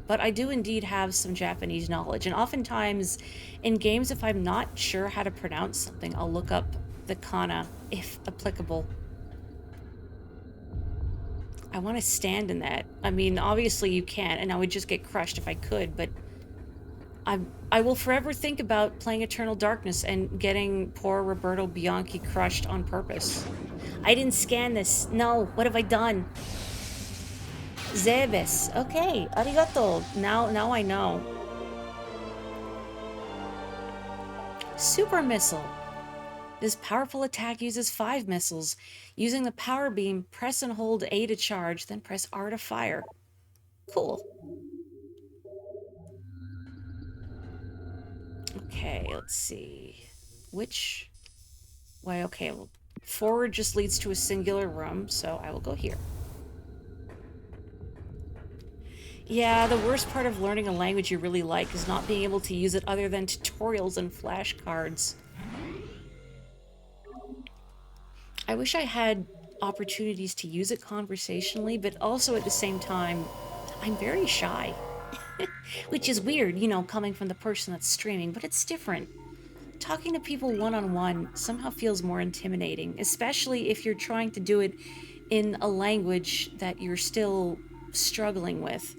But I do indeed have some Japanese knowledge, and oftentimes in games, if I'm not sure how to pronounce something, I'll look up the kana, if applicable. I want to stand in that. I mean, obviously you can't, and I would just get crushed if I could, but I will forever think about playing Eternal Darkness and getting poor Roberto Bianchi crushed on purpose. I didn't scan this. No, what have I done? Zebes. Okay, arigato. Now I know. Super Missile. This powerful attack uses 5 missiles. Using the power beam, press and hold A to charge, then press R to fire. Cool. Okay, let's see. Which way? Okay, well, forward just leads to a singular room, so I will go here. Yeah, the worst part of learning a language you really like is not being able to use it other than tutorials and flashcards. I wish I had opportunities to use it conversationally, but also at the same time, I'm very shy. Which is weird, you know, coming from the person that's streaming, but it's different. Talking to people one-on-one somehow feels more intimidating, especially if you're trying to do it in a language that you're still struggling with.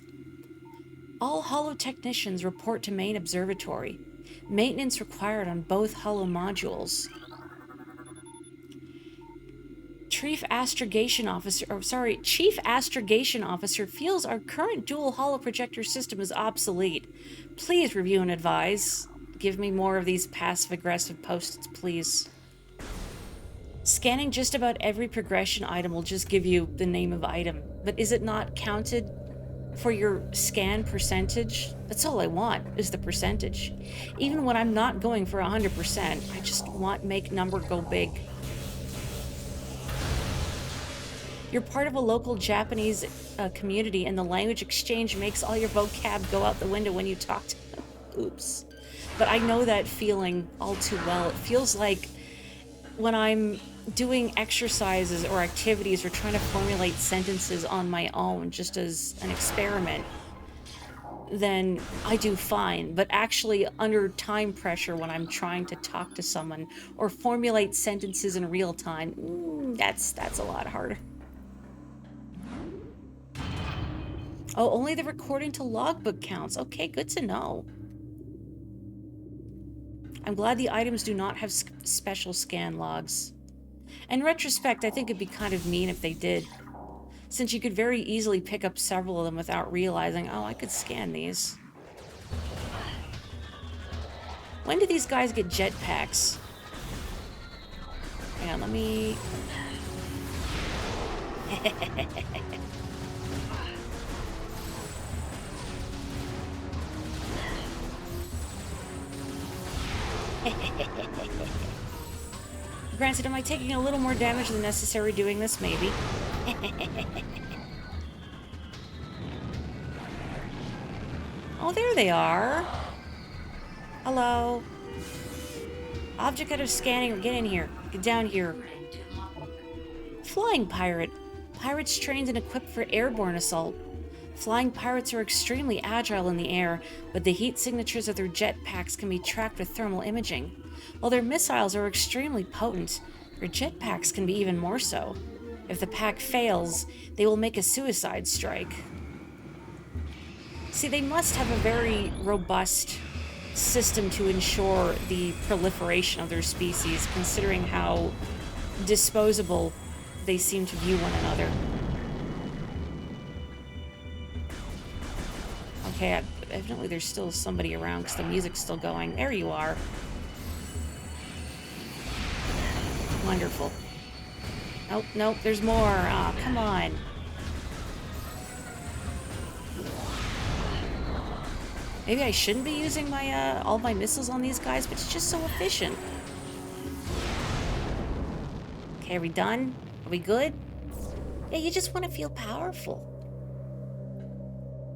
All holo technicians report to main observatory. Maintenance required on both holo modules. Chief Astrogation Officer feels our current dual holoprojector system is obsolete. Please review and advise. Give me more of these passive-aggressive posts, please. Scanning just about every progression item will just give you the name of item, but is it not counted for your scan percentage? That's all I want, is the percentage. Even when I'm not going for 100%, I just want make number go big. You're part of a local Japanese community, and the language exchange makes all your vocab go out the window when you talk to them. Oops. But I know that feeling all too well. It feels like when I'm doing exercises or activities or trying to formulate sentences on my own just as an experiment, then I do fine. But actually, under time pressure, when I'm trying to talk to someone or formulate sentences in real time, that's a lot harder. Oh, only the recording to logbook counts. Okay, good to know. I'm glad the items do not have special scan logs. In retrospect, I think it'd be kind of mean if they did, since you could very easily pick up several of them without realizing, oh, I could scan these. When do these guys get jetpacks? Hang on, let me... Granted, am I taking a little more damage than necessary doing this? Maybe. Oh, there they are. Hello. Object out of scanning. Get in here. Get down here. Flying pirate. Pirates trained and equipped for airborne assault. Flying pirates are extremely agile in the air, but the heat signatures of their jetpacks can be tracked with thermal imaging. While their missiles are extremely potent, their jetpacks can be even more so. If the pack fails, they will make a suicide strike. See, they must have a very robust system to ensure the proliferation of their species, considering how disposable they seem to view one another. Okay, evidently there's still somebody around because the music's still going. There you are. Wonderful. Oh, nope, there's more. Ah, come on. Maybe I shouldn't be using my, all my missiles on these guys, but it's just so efficient. Okay, are we done? Are we good? Yeah, you just want to feel powerful.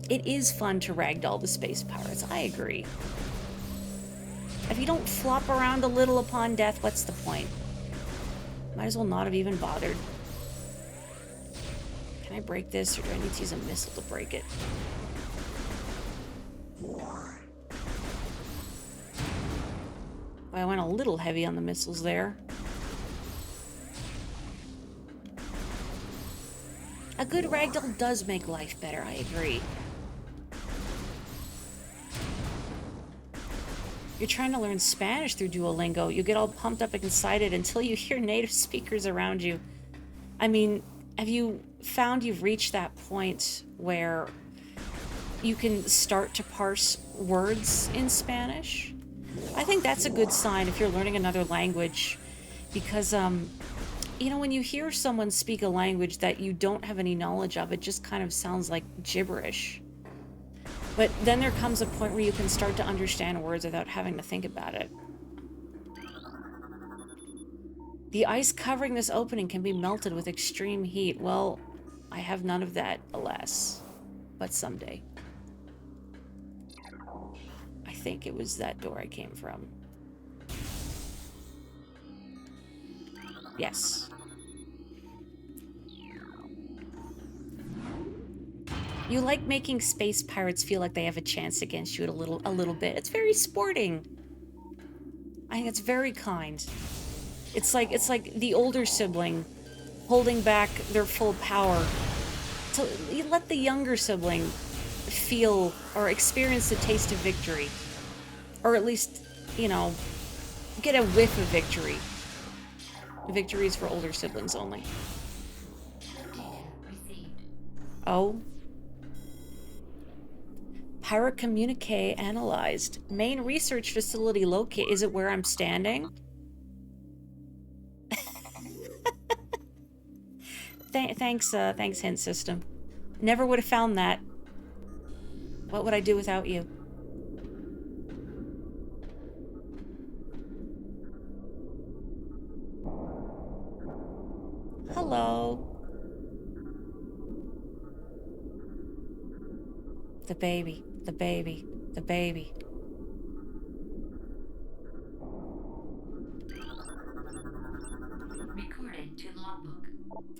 It is fun to ragdoll the space pirates, I agree. If you don't flop around a little upon death, what's the point? Might as well not have even bothered. Can I break this, or do I need to use a missile to break it? Well, I went a little heavy on the missiles there. A good ragdoll does make life better, I agree. You're trying to learn Spanish through Duolingo. You get all pumped up and excited until you hear native speakers around you. I mean, have you found you've reached that point where you can start to parse words in Spanish? I think that's a good sign if you're learning another language, because, you know, when you hear someone speak a language that you don't have any knowledge of, it just kind of sounds like gibberish. But then there comes a point where you can start to understand words without having to think about it. The ice covering this opening can be melted with extreme heat. Well, I have none of that, alas. But someday. I think it was that door I came from. Yes. You like making space pirates feel like they have a chance against you a little bit. It's very sporting. I think it's very kind. It's like the older sibling holding back their full power to let the younger sibling feel or experience the taste of victory. Or at least, you know, get a whiff of victory. Victory is for older siblings only. Oh. Pirate communique analyzed. Main research facility locate. Is it where I'm standing? Thanks, hint system. Never would have found that. What would I do without you? Hello. The baby, the baby, the baby. Recorded to logbook.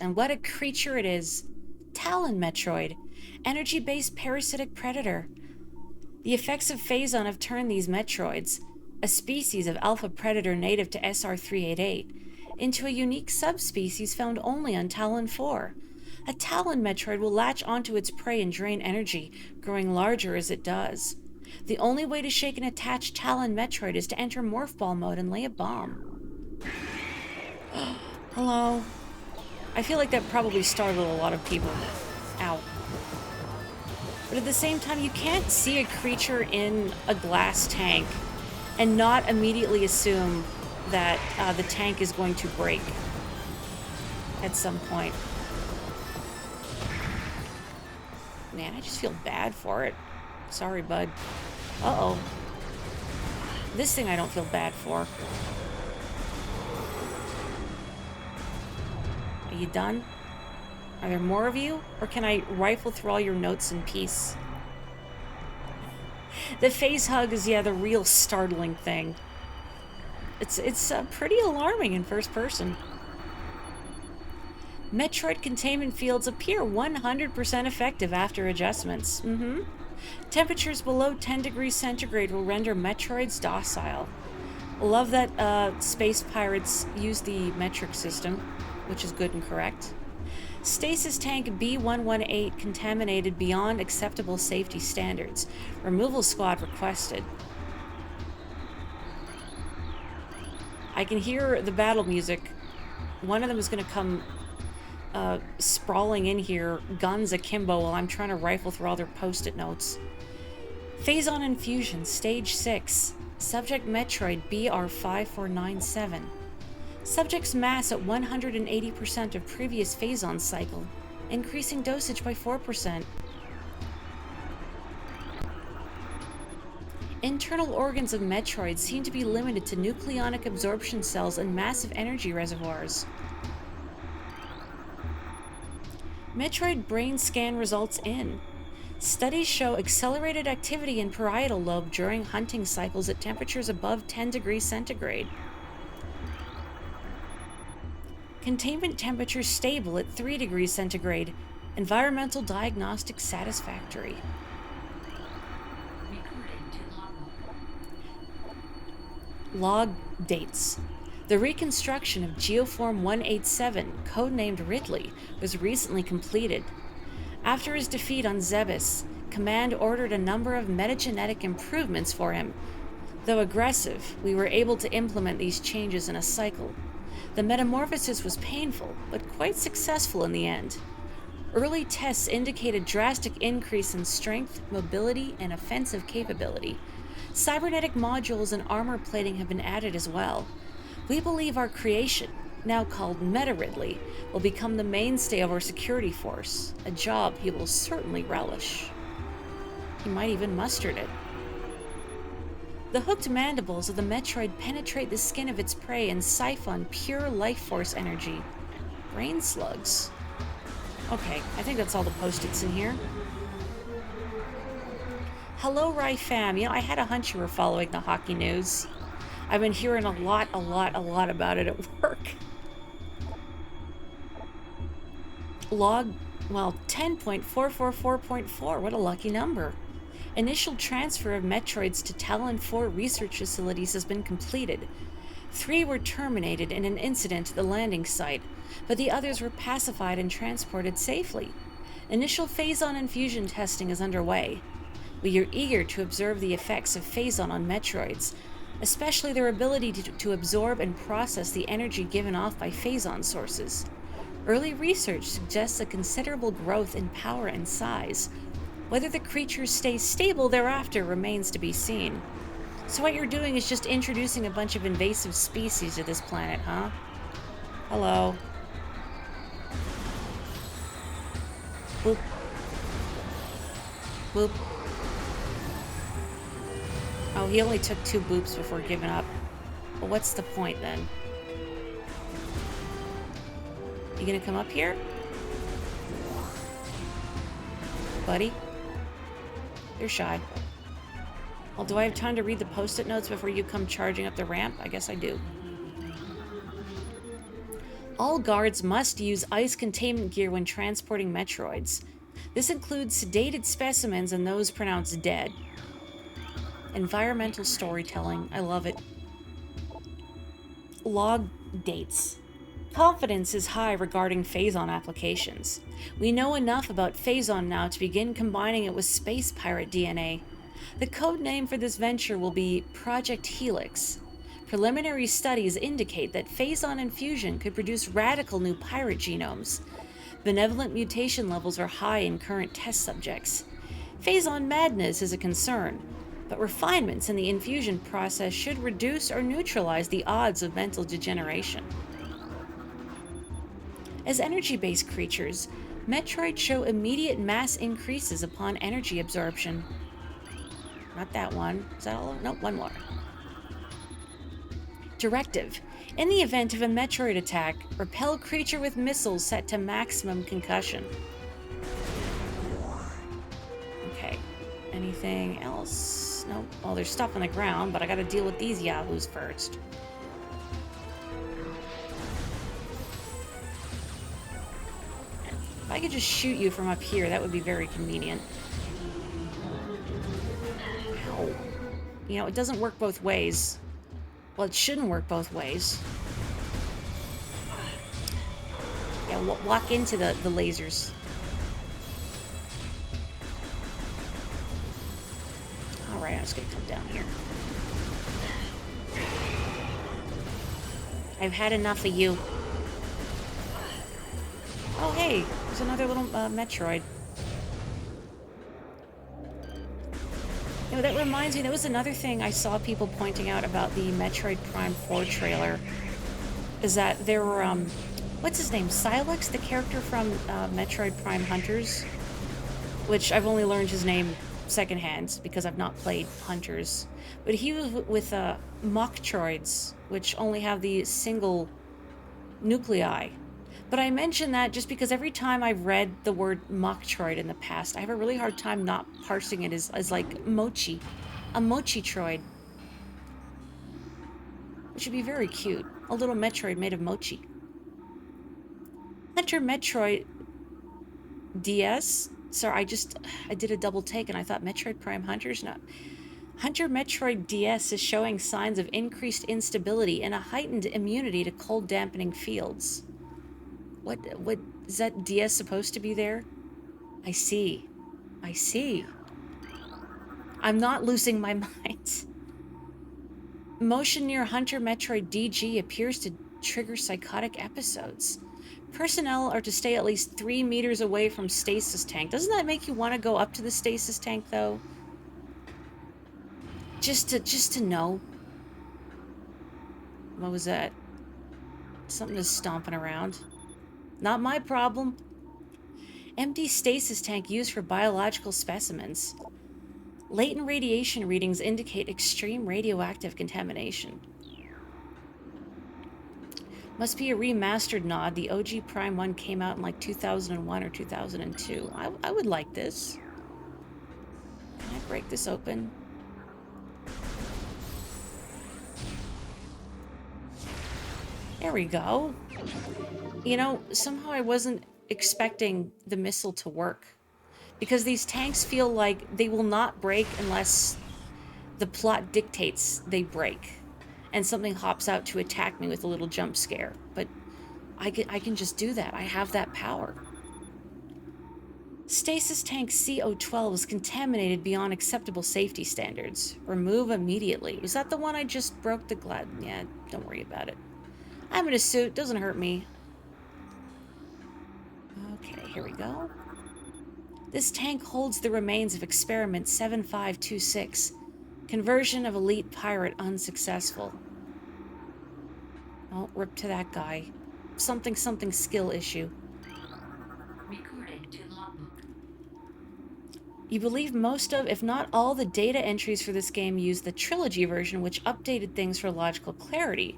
And what a creature it is. Talon Metroid, energy-based parasitic predator. The effects of Phazon have turned these Metroids, a species of alpha predator native to SR388, into a unique subspecies found only on Talon 4. A Talon Metroid will latch onto its prey and drain energy, growing larger as it does. The only way to shake an attached Talon Metroid is to enter Morph Ball mode and lay a bomb. Hello. I feel like that probably startled a lot of people. Ow. But at the same time, you can't see a creature in a glass tank and not immediately assume that the tank is going to break at some point. Man, I just feel bad for it. Sorry, bud. Uh-oh. This thing I don't feel bad for. Are you done? Are there more of you? Or can I rifle through all your notes in peace? The face hug is, yeah, the real startling thing. It's pretty alarming in first person. Metroid containment fields appear 100% effective after adjustments. Temperatures below 10 degrees centigrade will render Metroids docile. Love that space pirates use the metric system, which is good and correct. Stasis tank B118 contaminated beyond acceptable safety standards. Removal squad requested. I can hear the battle music. One of them is going to come sprawling in here, guns akimbo, while I'm trying to rifle through all their post-it notes. Phazon infusion, stage 6. Subject Metroid BR5497. Subject's mass at 180% of previous Phazon cycle, increasing dosage by 4%. Internal organs of Metroid seem to be limited to nucleonic absorption cells and massive energy reservoirs. Metroid brain scan results in. Studies show accelerated activity in parietal lobe during hunting cycles at temperatures above 10 degrees centigrade. Containment temperature stable at 3 degrees centigrade. Environmental diagnostic satisfactory. Recorded to logbook. Log dates. The reconstruction of Geoform 187, codenamed Ridley, was recently completed. After his defeat on Zebes, Command ordered a number of metagenetic improvements for him. Though aggressive, we were able to implement these changes in a cycle. The metamorphosis was painful, but quite successful in the end. Early tests indicate a drastic increase in strength, mobility, and offensive capability. Cybernetic modules and armor plating have been added as well. We believe our creation, now called Meta Ridley, will become the mainstay of our security force, a job he will certainly relish. He might even mustard it. The hooked mandibles of the Metroid penetrate the skin of its prey and siphon pure life force energy. Brain slugs. Okay, I think that's all the post-its in here. Hello, Rai fam. You know, I had a hunch you were following the hockey news. I've been hearing a lot about it at work. Log, well, 10.444.4. What a lucky number. Initial transfer of Metroids to Talon 4 research facilities has been completed. 3 were terminated in an incident at the landing site, but the others were pacified and transported safely. Initial Phazon infusion testing is underway. We are eager to observe the effects of Phazon on Metroids, especially their ability to absorb and process the energy given off by Phazon sources. Early research suggests a considerable growth in power and size. Whether the creatures stay stable thereafter remains to be seen. So what you're doing is just introducing a bunch of invasive species to this planet, huh? Hello. Boop. Boop. Oh, he only took 2 boops before giving up. Well, what's the point then? You gonna come up here? Buddy? You're shy. Well, do I have time to read the post-it notes before you come charging up the ramp? I guess I do. All guards must use ice containment gear when transporting Metroids. This includes sedated specimens and those pronounced dead. Environmental storytelling. I love it. Log dates. Confidence is high regarding Phazon applications. We know enough about Phazon now to begin combining it with space pirate DNA. The code name for this venture will be Project Helix. Preliminary studies indicate that Phazon infusion could produce radical new pirate genomes. Benevolent mutation levels are high in current test subjects. Phazon madness is a concern, but refinements in the infusion process should reduce or neutralize the odds of mental degeneration. As energy-based creatures, Metroid show immediate mass increases upon energy absorption. Not that one. Is that all? Nope, one more. Directive. In the event of a Metroid attack, repel creature with missiles set to maximum concussion. Okay. Anything else? Nope. Well, there's stuff on the ground, but I gotta deal with these yahoos first. If I could just shoot you from up here, that would be very convenient. Ow. You know, it doesn't work both ways. Well, it shouldn't work both ways. Yeah, walk into the lasers. Alright, I'm just gonna come down here. I've had enough of you. Oh, hey, there's another little Metroid. You know, that reminds me, that was another thing I saw people pointing out about the Metroid Prime 4 trailer, is that there were, what's his name? Silex, the character from Metroid Prime Hunters, which I've only learned his name secondhand because I've not played Hunters. But he was with Mocktroids, which only have the single nuclei. But I mention that just because every time I've read the word Mocktroid in the past, I have a really hard time not parsing it as like mochi. A mochi-troid. Which would be very cute. A little Metroid made of mochi. Hunter Metroid DS? Sorry, I did a double take and I thought Metroid Prime Hunters? No. Hunter Metroid DS is showing signs of increased instability and a heightened immunity to cold dampening fields. What is that DS supposed to be there? I see. I see. I'm not losing my mind. Motion near Hunter Metroid DG appears to trigger psychotic episodes. Personnel are to stay at least 3 meters away from stasis tank. Doesn't that make you want to go up to the stasis tank, though? Just to know. What was that? Something is stomping around. Not my problem. Empty stasis tank used for biological specimens. Latent radiation readings indicate extreme radioactive contamination. Must be a remastered nod. The OG Prime 1 came out in like 2001 or 2002. I would like this. Can I break this open? There we go. You know, somehow I wasn't expecting the missile to work. Because these tanks feel like they will not break unless the plot dictates they break. And something hops out to attack me with a little jump scare. But I can just do that. I have that power. Stasis tank CO12 is contaminated beyond acceptable safety standards. Remove immediately. Was that the one I just broke the glass? Yeah, don't worry about it. I'm in a suit. Doesn't hurt me. Okay, here we go. This tank holds the remains of experiment 7526. Conversion of elite pirate unsuccessful. Oh, rip to that guy. Something skill issue. Recording to logbook. You believe most of, if not all, the data entries for this game use the trilogy version, which updated things for logical clarity.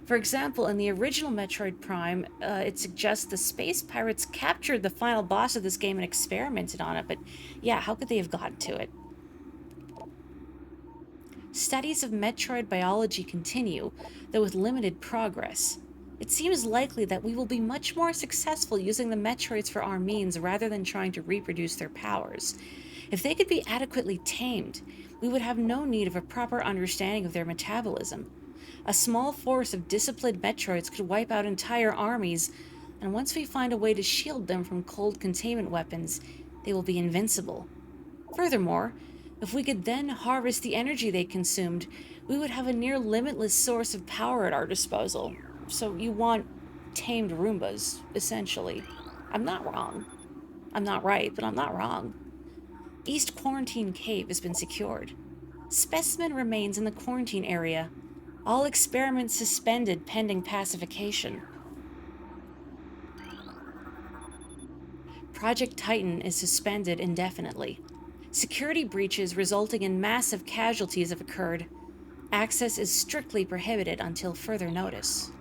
For example, in the original Metroid Prime, it suggests the space pirates captured the final boss of this game and experimented on it, but yeah, how could they have gotten to it? Studies of Metroid biology continue, though with limited progress. It seems likely that we will be much more successful using the Metroids for our means rather than trying to reproduce their powers. If they could be adequately tamed, we would have no need of a proper understanding of their metabolism. A small force of disciplined Metroids could wipe out entire armies, and once we find a way to shield them from cold containment weapons, they will be invincible. Furthermore, if we could then harvest the energy they consumed, we would have a near limitless source of power at our disposal. So you want tamed Roombas, essentially. I'm not wrong. I'm not right, but I'm not wrong. East Quarantine Cave has been secured. Specimen remains in the quarantine area. All experiments suspended pending pacification. Project Titan is suspended indefinitely. Security breaches resulting in massive casualties have occurred. Access is strictly prohibited until further notice.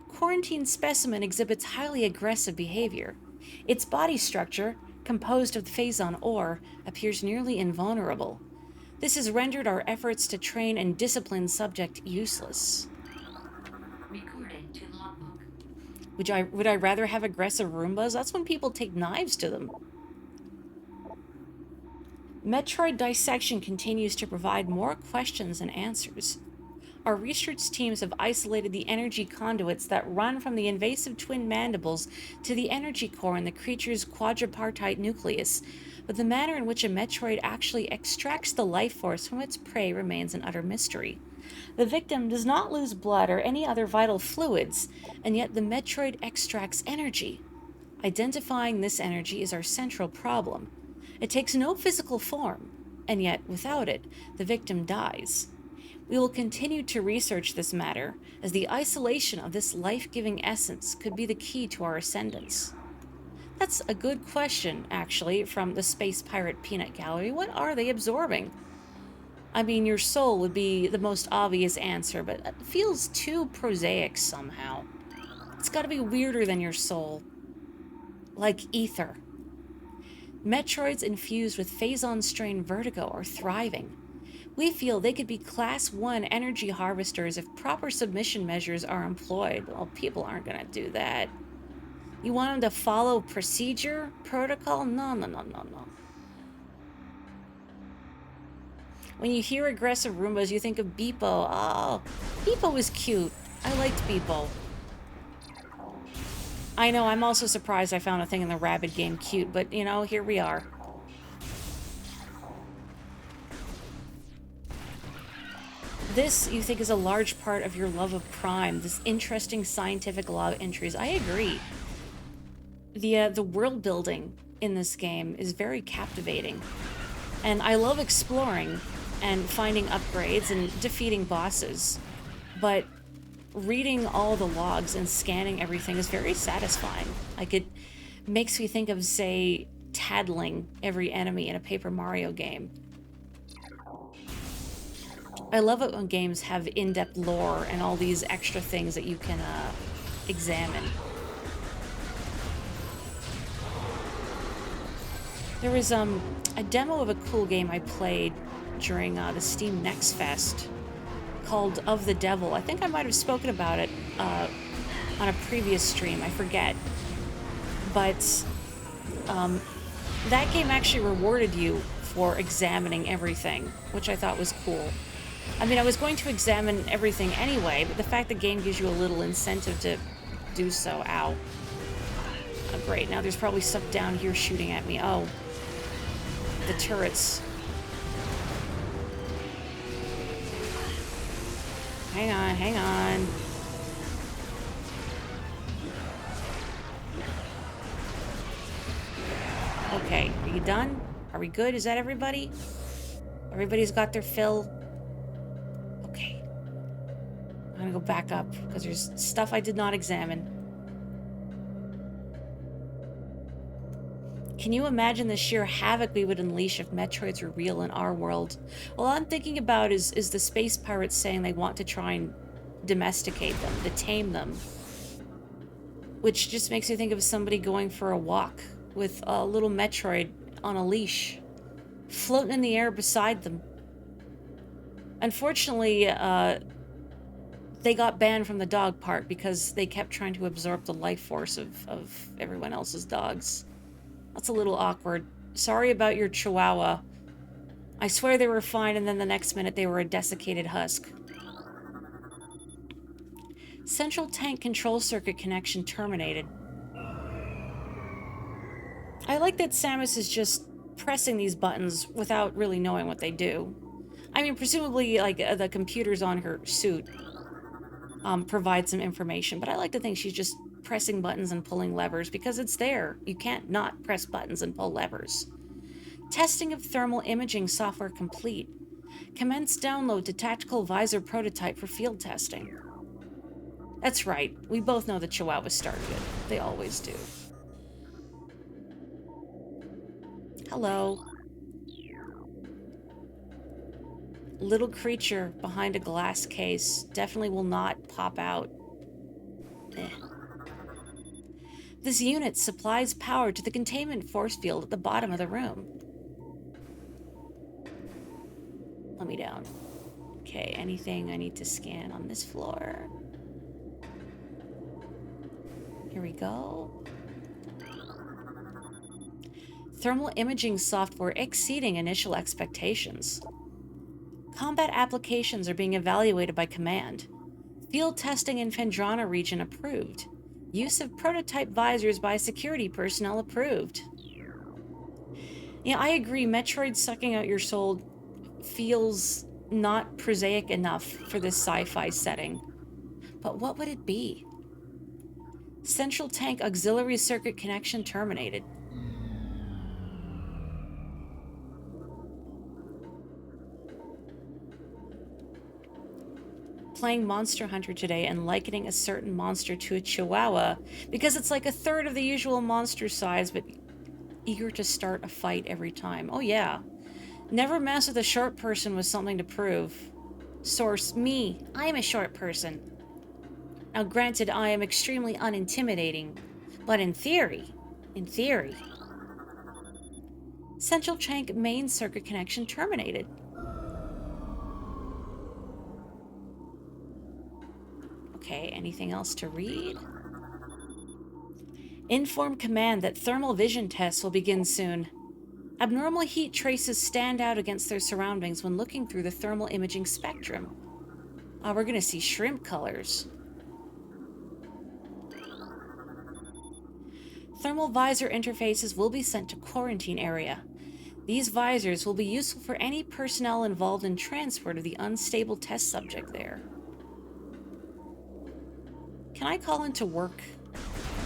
Quarantine specimen exhibits highly aggressive behavior. Its body structure, composed of phazon ore, appears nearly invulnerable. This has rendered our efforts to train and discipline subject useless. Recording to logbook. Would I rather have aggressive Roombas? That's when people take knives to them. Metroid dissection continues to provide more questions than answers. Our research teams have isolated the energy conduits that run from the invasive twin mandibles to the energy core in the creature's quadripartite nucleus, but the manner in which a Metroid actually extracts the life force from its prey remains an utter mystery. The victim does not lose blood or any other vital fluids, and yet the Metroid extracts energy. Identifying this energy is our central problem. It takes no physical form, and yet without it, the victim dies. We will continue to research this matter, as the isolation of this life-giving essence could be the key to our ascendance. That's a good question, actually, from the Space Pirate Peanut Gallery. What are they absorbing? I mean, your soul would be the most obvious answer, but it feels too prosaic somehow. It's gotta be weirder than your soul. Like ether. Metroids infused with phazon strain vertigo are thriving. We feel they could be Class 1 energy harvesters if proper submission measures are employed. Well, people aren't going to do that. You want them to follow procedure? Protocol? No, no, no, no, no. When you hear aggressive Roombas, you think of Beepo. Oh, Beepo was cute. I liked Beepo. I know, I'm also surprised I found a thing in the Rabid game cute, but, you know, here we are. This, you think, is a large part of your love of Prime, this interesting scientific log entries. I agree. The world building in this game is very captivating. And I love exploring and finding upgrades and defeating bosses. But reading all the logs and scanning everything is very satisfying. Like, it makes me think of, say, tattling every enemy in a Paper Mario game. I love it when games have in-depth lore and all these extra things that you can examine. There was a demo of a cool game I played during the Steam Next Fest called Of the Devil. I think I might have spoken about it on a previous stream, I forget. But that game actually rewarded you for examining everything, which I thought was cool. I mean, I was going to examine everything anyway, but the fact the game gives you a little incentive to do so. Ow. Oh, great, now there's probably stuff down here shooting at me. Oh. The turrets. Hang on, hang on. Okay, are you done? Are we good? Is that everybody? Everybody's got their fill? Okay. I'm gonna go back up, because there's stuff I did not examine. Can you imagine the sheer havoc we would unleash if Metroids were real in our world? All I'm thinking about is the space pirates saying they want to try and domesticate them, to tame them. Which just makes me think of somebody going for a walk with a little Metroid on a leash, floating in the air beside them. Unfortunately, they got banned from the dog park because they kept trying to absorb the life force of everyone else's dogs. That's a little awkward. Sorry about your chihuahua. I swear they were fine, and then the next minute they were a desiccated husk. Central tank control circuit connection terminated. I like that Samus is just pressing these buttons without really knowing what they do. I mean, presumably, like, the computers on her suit provide some information, but I like to think she's just pressing buttons and pulling levers because it's there. You can't not press buttons and pull levers. Testing of thermal imaging software complete. Commence download to tactical visor prototype for field testing. That's right. We both know the Chihuahua started it. They always do. Hello. Little creature behind a glass case. Definitely will not pop out. Eh. This unit supplies power to the containment force field at the bottom of the room. Let me down. Okay, anything I need to scan on this floor? Here we go. Thermal imaging software exceeding initial expectations. Combat applications are being evaluated by command. Field testing in Phendrana region approved. Use of prototype visors by security personnel approved. Yeah, I agree. Metroid sucking out your soul feels not prosaic enough for this sci-fi setting. But what would it be? Central tank auxiliary circuit connection terminated. Playing Monster Hunter today and likening a certain monster to a chihuahua because it's like a third of the usual monster size, but eager to start a fight every time. Oh yeah. Never mess with a short person with something to prove. Source, me. I am a short person. Now granted, I am extremely unintimidating, but in theory, Central tank main circuit connection terminated. Okay, anything else to read? Inform command that thermal vision tests will begin soon. Abnormal heat traces stand out against their surroundings when looking through the thermal imaging spectrum. We're gonna see shrimp colors. Thermal visor interfaces will be sent to quarantine area. These visors will be useful for any personnel involved in transport of the unstable test subject there. Can I call into work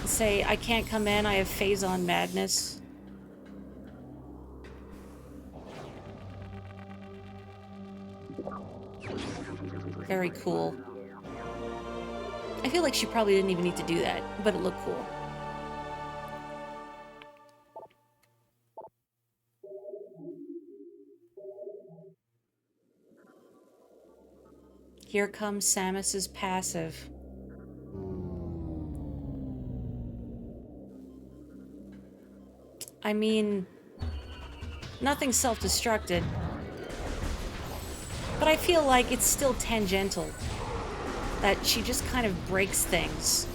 and say, I can't come in, I have phase-on madness? Very cool. I feel like she probably didn't even need to do that, but it looked cool. Here comes Samus's passive. I mean, nothing self-destructed, but I feel like it's still tangential, that she just kind of breaks things.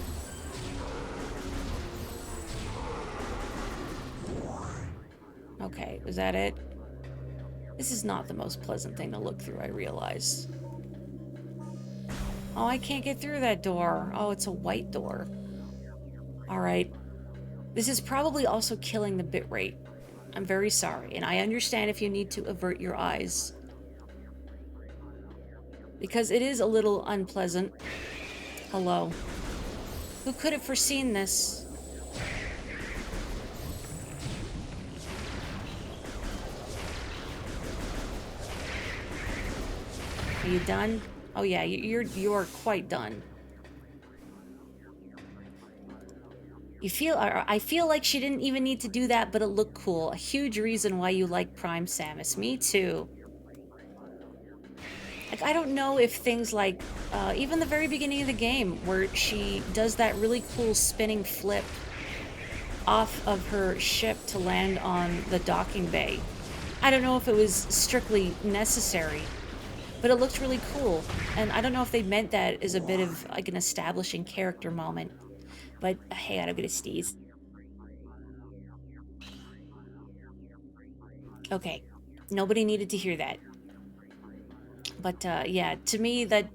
Okay, is that it? This is not the most pleasant thing to look through, I realize. Oh, I can't get through that door. Oh, it's a white door. Alright. This is probably also killing the bitrate. I'm very sorry, and I understand if you need to avert your eyes. Because it is a little unpleasant. Hello. Who could have foreseen this? Are you done? Oh yeah, you're quite done. I feel like she didn't even need to do that, but it looked cool. A huge reason why you like Prime Samus. Me too. Like, I don't know if things like, even the very beginning of the game, where she does that really cool spinning flip off of her ship to land on the docking bay. I don't know if it was strictly necessary, but it looked really cool. And I don't know if they meant that as a bit of like an establishing character moment. But hey, I don't get a sneeze. Okay, nobody needed to hear that. But yeah, to me that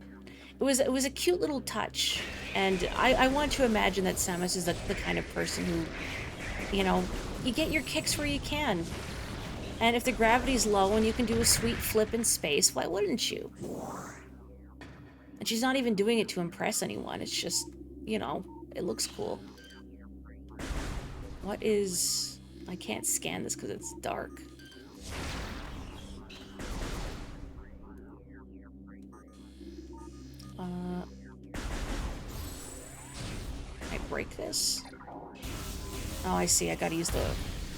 it was a cute little touch, and I want to imagine that Samus is the kind of person who, you get your kicks where you can. And if the gravity's low and you can do a sweet flip in space, why wouldn't you? And she's not even doing it to impress anyone. It's just, it looks cool. What is... I can't scan this because it's dark. I break this? Oh, I see. I gotta use the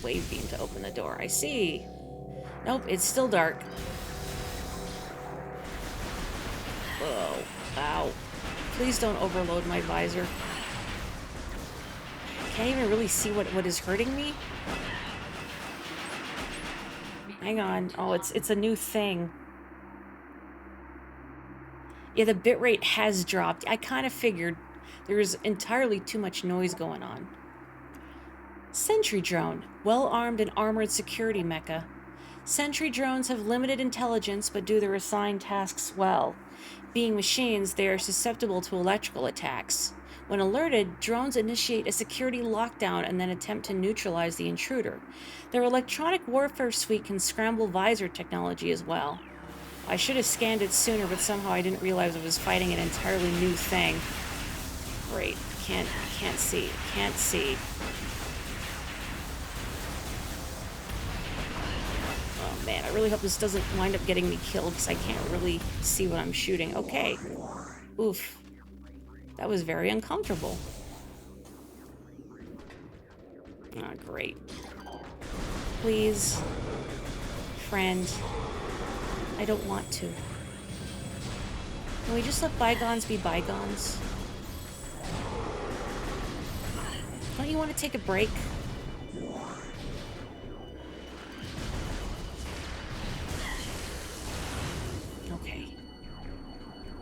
wave beam to open the door. I see. Nope, it's still dark. Whoa. Ow. Please don't overload my visor. Can't even really see what is hurting me. Hang on. Oh, it's a new thing. Yeah, the bitrate has dropped. I kind of figured there's entirely too much noise going on. Sentry drone. Well-armed and armored security mecha. Sentry drones have limited intelligence but do their assigned tasks well. Being machines, they are susceptible to electrical attacks. When alerted, drones initiate a security lockdown and then attempt to neutralize the intruder. Their electronic warfare suite can scramble visor technology as well. I should have scanned it sooner, but somehow I didn't realize I was fighting an entirely new thing. Great. Can't see. Can't see. Oh man, I really hope this doesn't wind up getting me killed because I can't really see what I'm shooting. Okay. Oof. That was very uncomfortable. Ah, great. Please. Friend. I don't want to. Can we just let bygones be bygones? Don't you want to take a break? Okay.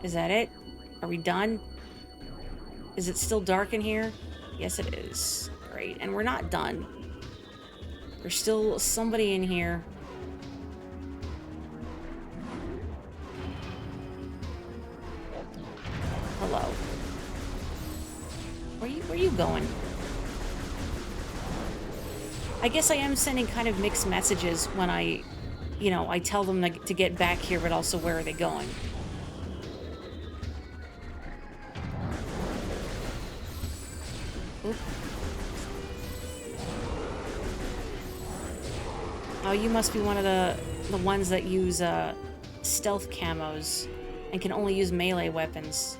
Is that it? Are we done? Is it still dark in here? Yes, it is. Great. And we're not done. There's still somebody in here. Hello. Where are you going? I guess I am sending kind of mixed messages when I tell them to get back here, but also where are they going? Oop. Oh, you must be one of the ones that use stealth camos and can only use melee weapons.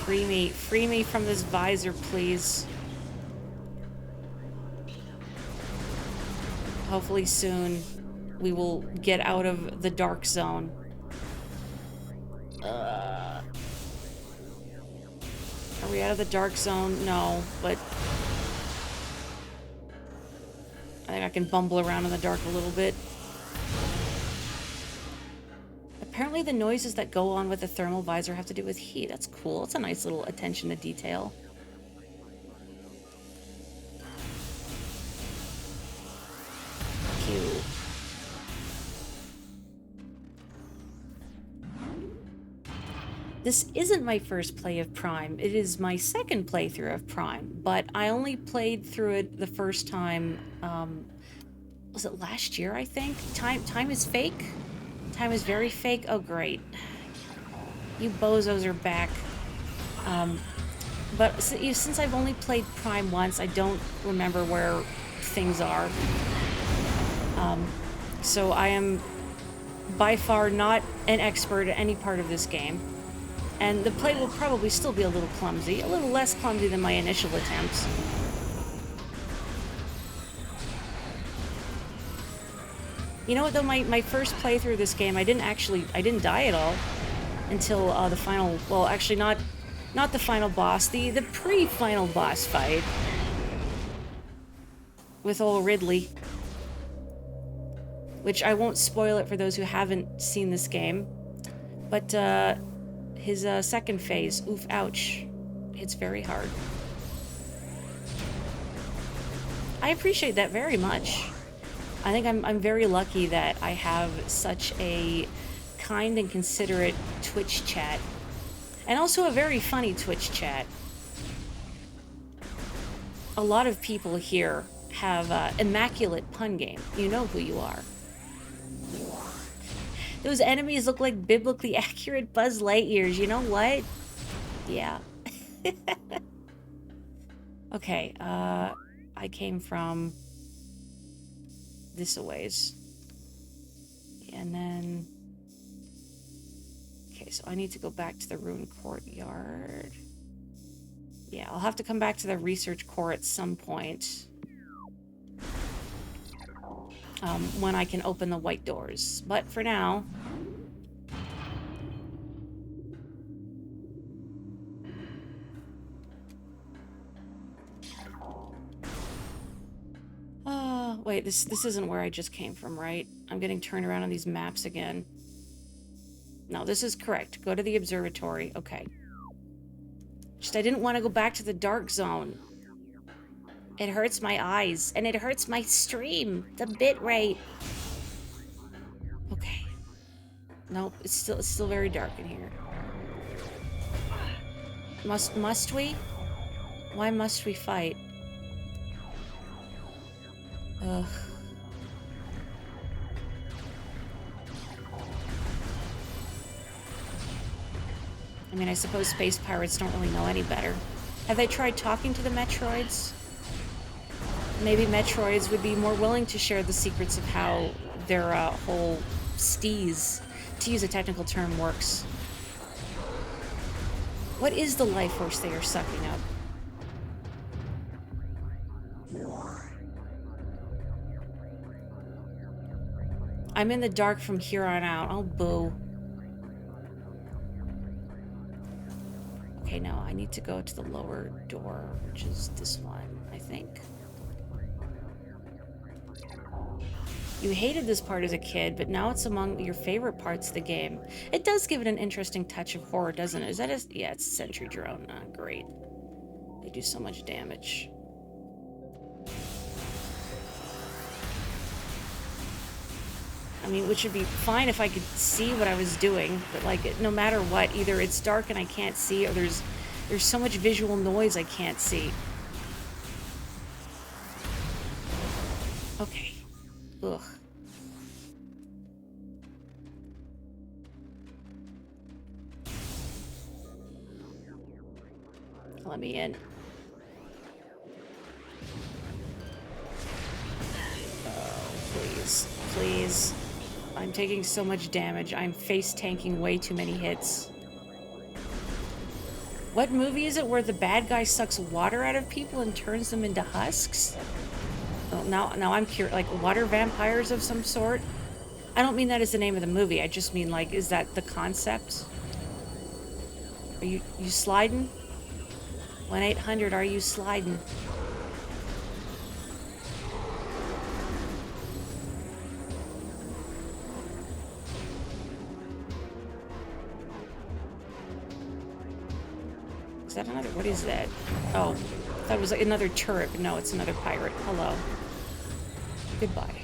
Free me from this visor, please. Hopefully soon we will get out of the dark zone. Are we out of the dark zone? No, but I think I can bumble around in the dark a little bit. Apparently the noises that go on with the thermal visor have to do with heat. That's cool. It's a nice little attention to detail. Cute. This isn't my first play of Prime. It is my second playthrough of Prime, but I only played through it the first time, was it last year, I think? Time is fake? Time is very fake? Oh, great. You bozos are back. But since I've only played Prime once, I don't remember where things are. So I am by far not an expert at any part of this game. And the play will probably still be a little clumsy, a little less clumsy than my initial attempts. You know what, though, my first playthrough of this game, I didn't die at all until the final, well, actually not the final boss, the pre-final boss fight. with old Ridley. Which I won't spoil it for those who haven't seen this game. But his second phase, oof, ouch, hits very hard. I appreciate that very much. I think I'm very lucky that I have such a kind and considerate Twitch chat. And also a very funny Twitch chat. A lot of people here have immaculate pun game. You know who you are. Those enemies look like biblically accurate Buzz Lightyears. You know what? Yeah. Okay, I came from this a ways. And then... Okay, so I need to go back to the ruined courtyard. Yeah, I'll have to come back to the research core at some point. When I can open the white doors. But for now... wait, this isn't where I just came from, right? I'm getting turned around on these maps again. No, this is correct. Go to the observatory. Okay. Just I didn't want to go back to the dark zone. It hurts my eyes, and it hurts my stream. The bit rate. Okay. Nope, it's still very dark in here. Must we? Why must we fight? Ugh. I mean, I suppose space pirates don't really know any better. Have they tried talking to the Metroids? Maybe Metroids would be more willing to share the secrets of how their whole steez, to use a technical term, works. What is the life force they are sucking up? I'm in the dark from here on out. Oh, boo. Okay, no, I need to go to the lower door, which is this one, I think. You hated this part as a kid, but now it's among your favorite parts of the game. It does give it an interesting touch of horror, doesn't it? Is that a... Yeah, it's a sentry drone. Great. They do so much damage. I mean, which would be fine if I could see what I was doing, but like, no matter what, either it's dark and I can't see, or there's so much visual noise I can't see. Okay. Ugh. Let me in. Oh, please. Please. I'm taking so much damage. I'm face tanking way too many hits. What movie is it where the bad guy sucks water out of people and turns them into husks? Oh, now I'm curious. Like water vampires of some sort? I don't mean that as the name of the movie. I just mean like, is that the concept? Are you sliding? 1-800, are you sliding? Is that another... What is that? Oh, that was like another turret, but no, it's another pirate. Hello. Goodbye.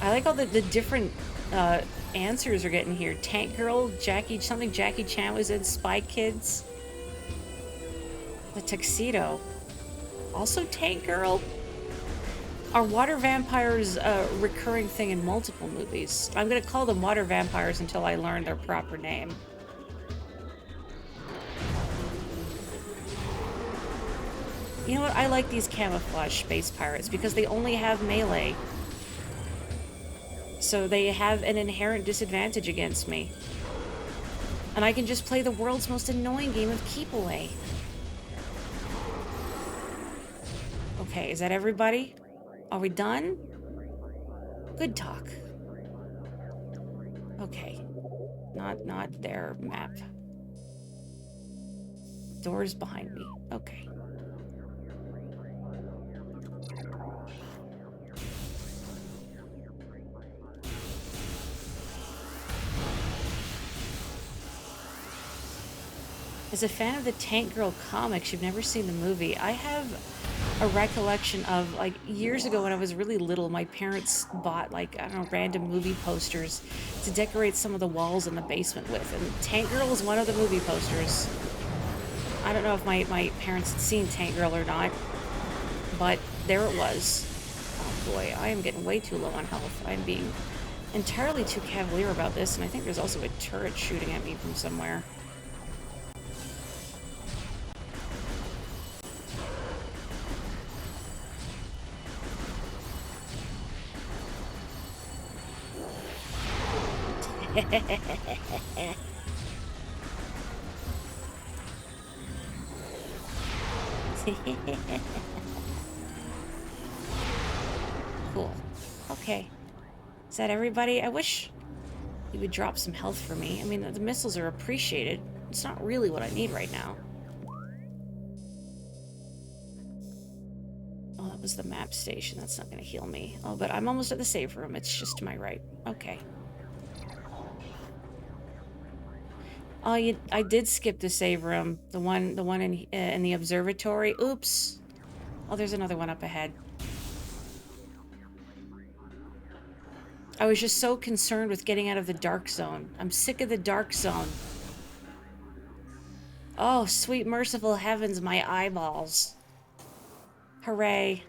I like all the different answers we're getting here. Tank Girl, Jackie Chan was in, Spy Kids. The Tuxedo. Also Tank Girl? Are water vampires a recurring thing in multiple movies? I'm gonna call them water vampires until I learn their proper name. You know what? I like these camouflage space pirates because they only have melee. So they have an inherent disadvantage against me. And I can just play the world's most annoying game of keep away. Okay, is that everybody? Are we done? Good talk. Okay. Not their map. Doors behind me. Okay. As a fan of the Tank Girl comics, you've never seen the movie. I have a recollection of, like, years ago when I was really little, my parents bought, like, I don't know, random movie posters to decorate some of the walls in the basement with. And Tank Girl was one of the movie posters. I don't know if my parents had seen Tank Girl or not, but there it was. Oh boy, I am getting way too low on health. I'm being entirely too cavalier about this, and I think there's also a turret shooting at me from somewhere. Cool. Okay. Is that everybody? I wish you would drop some health for me. I mean, the missiles are appreciated. It's not really what I need right now. Oh, that was the map station. That's not going to heal me. Oh, but I'm almost at the save room. It's just to my right. Okay. Oh, I did skip the save room. The one in the observatory. Oops. Oh, there's another one up ahead. I was just so concerned with getting out of the dark zone. I'm sick of the dark zone. Oh, sweet merciful heavens, my eyeballs. Hooray.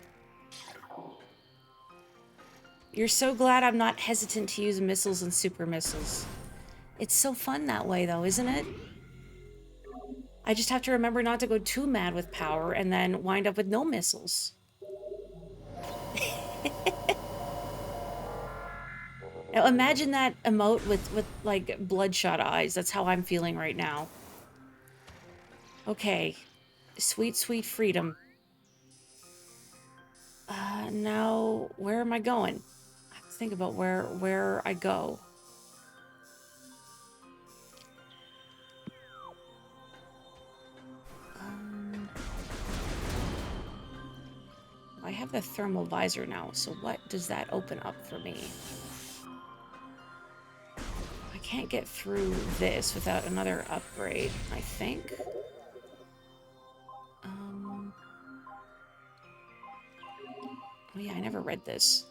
You're so glad I'm not hesitant to use missiles and super missiles. It's so fun that way, though, isn't it? I just have to remember not to go too mad with power and then wind up with no missiles. Now imagine that emote with like bloodshot eyes. That's how I'm feeling right now. Okay. Sweet, sweet freedom. Now, where am I going? I have to think about where I go. I have the thermal visor now, so what does that open up for me? I can't get through this without another upgrade, I think. Oh yeah, I never read this.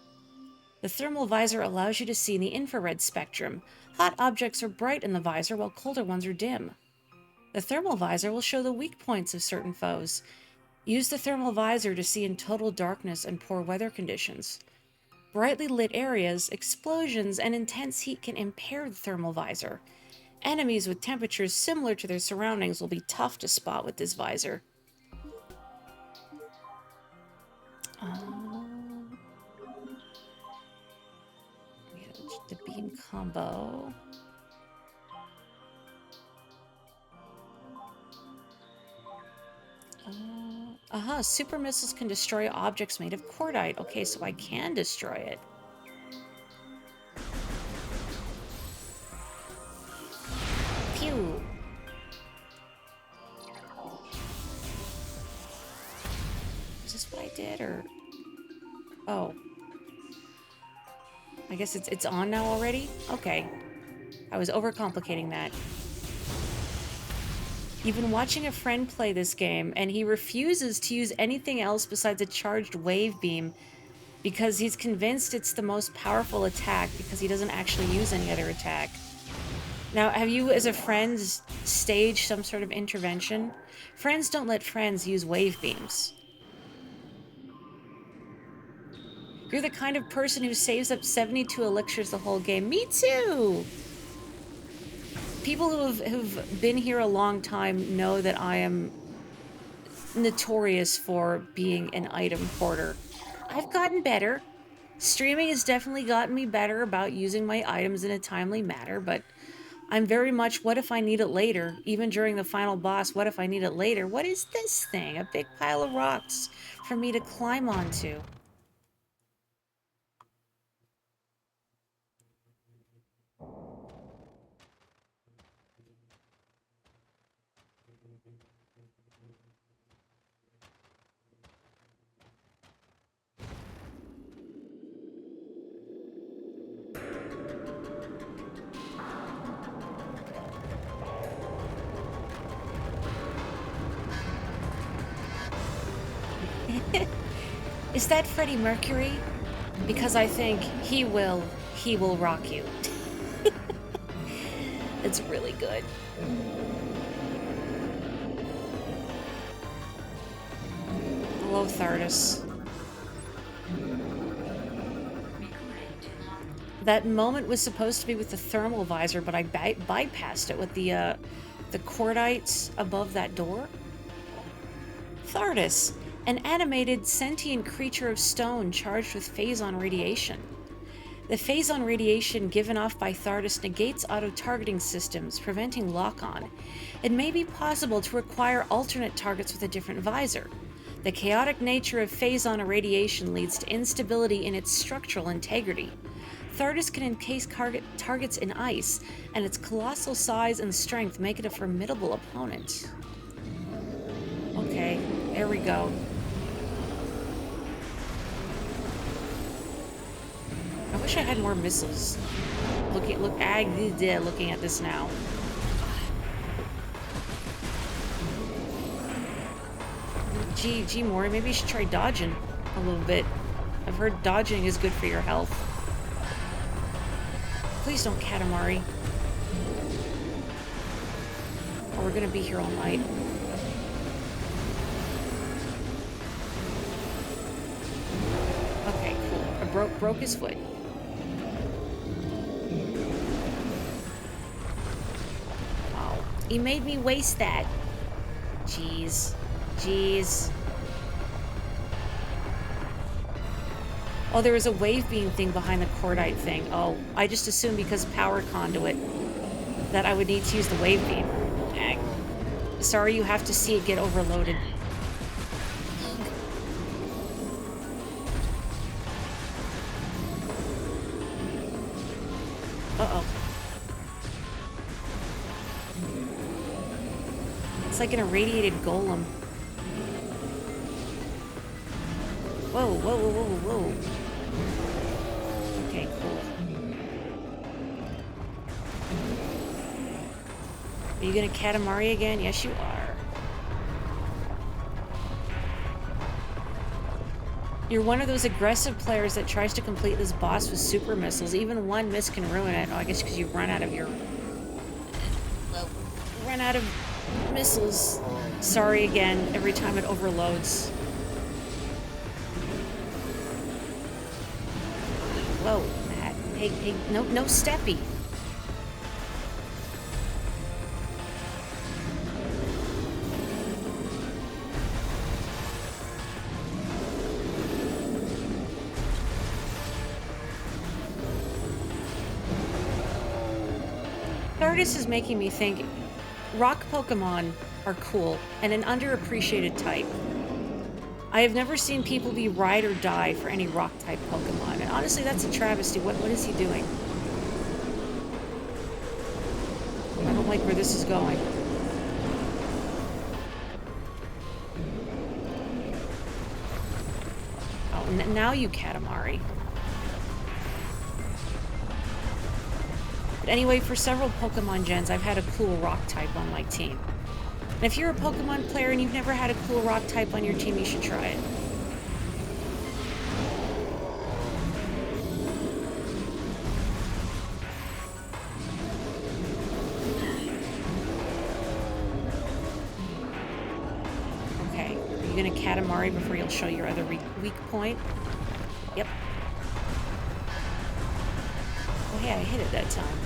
The thermal visor allows you to see in the infrared spectrum. Hot objects are bright in the visor while colder ones are dim. The thermal visor will show the weak points of certain foes. Use the thermal visor to see in total darkness and poor weather conditions. Brightly lit areas, explosions, and intense heat can impair the thermal visor. Enemies with temperatures similar to their surroundings will be tough to spot with this visor. We have the beam combo. Super missiles can destroy objects made of cordite. Okay, so I can destroy it. Pew! Is this what I did, or... Oh. I guess it's on now already? Okay. I was overcomplicating that. You've been watching a friend play this game, and he refuses to use anything else besides a charged wave beam because he's convinced it's the most powerful attack because he doesn't actually use any other attack. Now, have you, as a friend, staged some sort of intervention? Friends don't let friends use wave beams. You're the kind of person who saves up 72 elixirs the whole game. Me too! People who've been here a long time know that I am notorious for being an item hoarder. I've gotten better. Streaming has definitely gotten me better about using my items in a timely manner, but I'm very much, what if I need it later? Even during the final boss, what if I need it later? What is this thing? A big pile of rocks for me to climb onto. Is that Freddie Mercury? Because I think he will rock you. It's really good. Hello, Thardus. That moment was supposed to be with the thermal visor, but I bypassed it with the cordites above that door. Thardus, an animated sentient creature of stone charged with phazon radiation. The phazon radiation given off by Thardus negates auto-targeting systems, preventing lock-on. It may be possible to acquire alternate targets with a different visor. The chaotic nature of phazon irradiation leads to instability in its structural integrity. Thardus can encase targets in ice, and its colossal size and strength make it a formidable opponent. Okay, there we go. I wish I had more missiles. Looking at this now. Gee, Mori, maybe you should try dodging a little bit. I've heard dodging is good for your health. Please don't Katamari. Or we're gonna be here all night. Okay, cool. I broke his foot. Wow. He made me waste that. Jeez. Oh, there was a wave beam thing behind the cordite thing. Oh, I just assumed because power conduit that I would need to use the wave beam. Dang. Sorry you have to see it get overloaded. Uh-oh. It's like an irradiated golem. Whoa. Okay, cool. Are you gonna Katamari again? Yes, you are. You're one of those aggressive players that tries to complete this boss with super missiles. Even one miss can ruin it. Oh, I guess because you run out of your... Well, run out of missiles. Sorry again, every time it overloads. Whoa, hey, no steppy. Thardus is making me think rock Pokemon are cool and an underappreciated type. I have never seen people be ride or die for any rock-type Pokemon, and honestly, that's a travesty. What is he doing? I don't like where this is going. Oh, now you Katamari. But anyway, for several Pokemon gens, I've had a cool rock-type on my team. And if you're a Pokemon player and you've never had a cool rock type on your team, you should try it. Okay, are you gonna Katamari before you'll show your other weak point? Yep. Oh yeah, I hit it that time.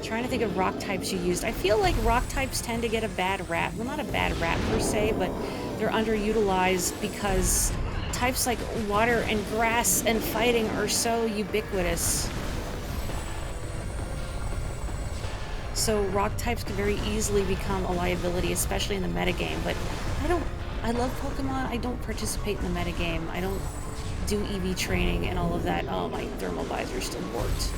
Trying to think of rock types you used. I feel like rock types tend to get a bad rap. Well, not a bad rap per se, but they're underutilized because types like water and grass and fighting are so ubiquitous. So rock types can very easily become a liability, especially in the metagame. But I love Pokemon. I don't participate in the metagame. I don't do EV training and all of that. Oh, my thermal visor still worked.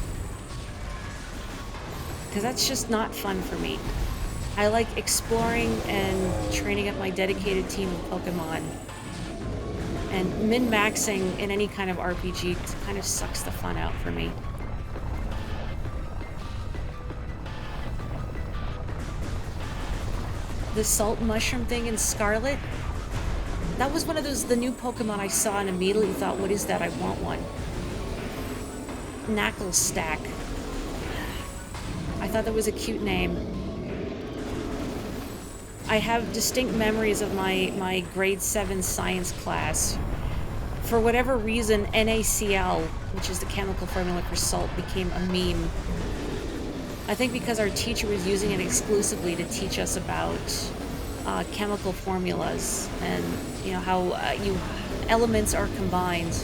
Because that's just not fun for me. I like exploring and training up my dedicated team of Pokemon. And min-maxing in any kind of RPG kind of sucks the fun out for me. the salt mushroom thing in Scarlet. That was one of those, the new Pokemon I saw and immediately thought, what is that? I want one. Knackle Stack. I thought that was a cute name. I have distinct memories of my grade 7 science class. For whatever reason, NaCl, which is the chemical formula for salt, became a meme. I think because our teacher was using it exclusively to teach us about chemical formulas and, you know, how elements are combined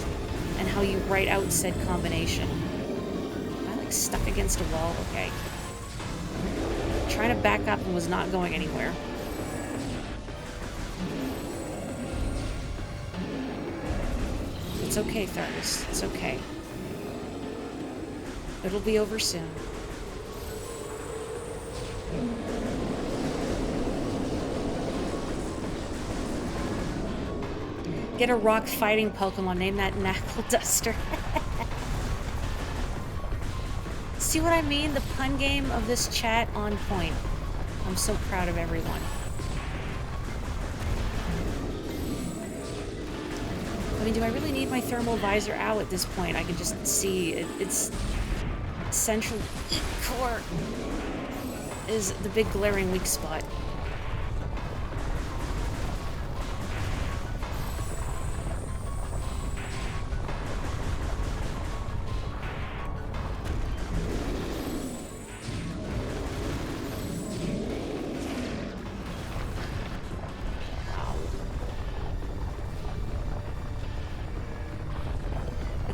and how you write out said combination. Am I like stuck against a wall? Okay. Trying to back up and was not going anywhere. It's okay, Thargus. It's okay. It'll be over soon. Get a rock fighting Pokemon. Name that Knackle Duster. See what I mean? The pun game of this chat on point. I'm so proud of everyone. I mean, do I really need my thermal visor out at this point? I can just see its central core is the big glaring weak spot.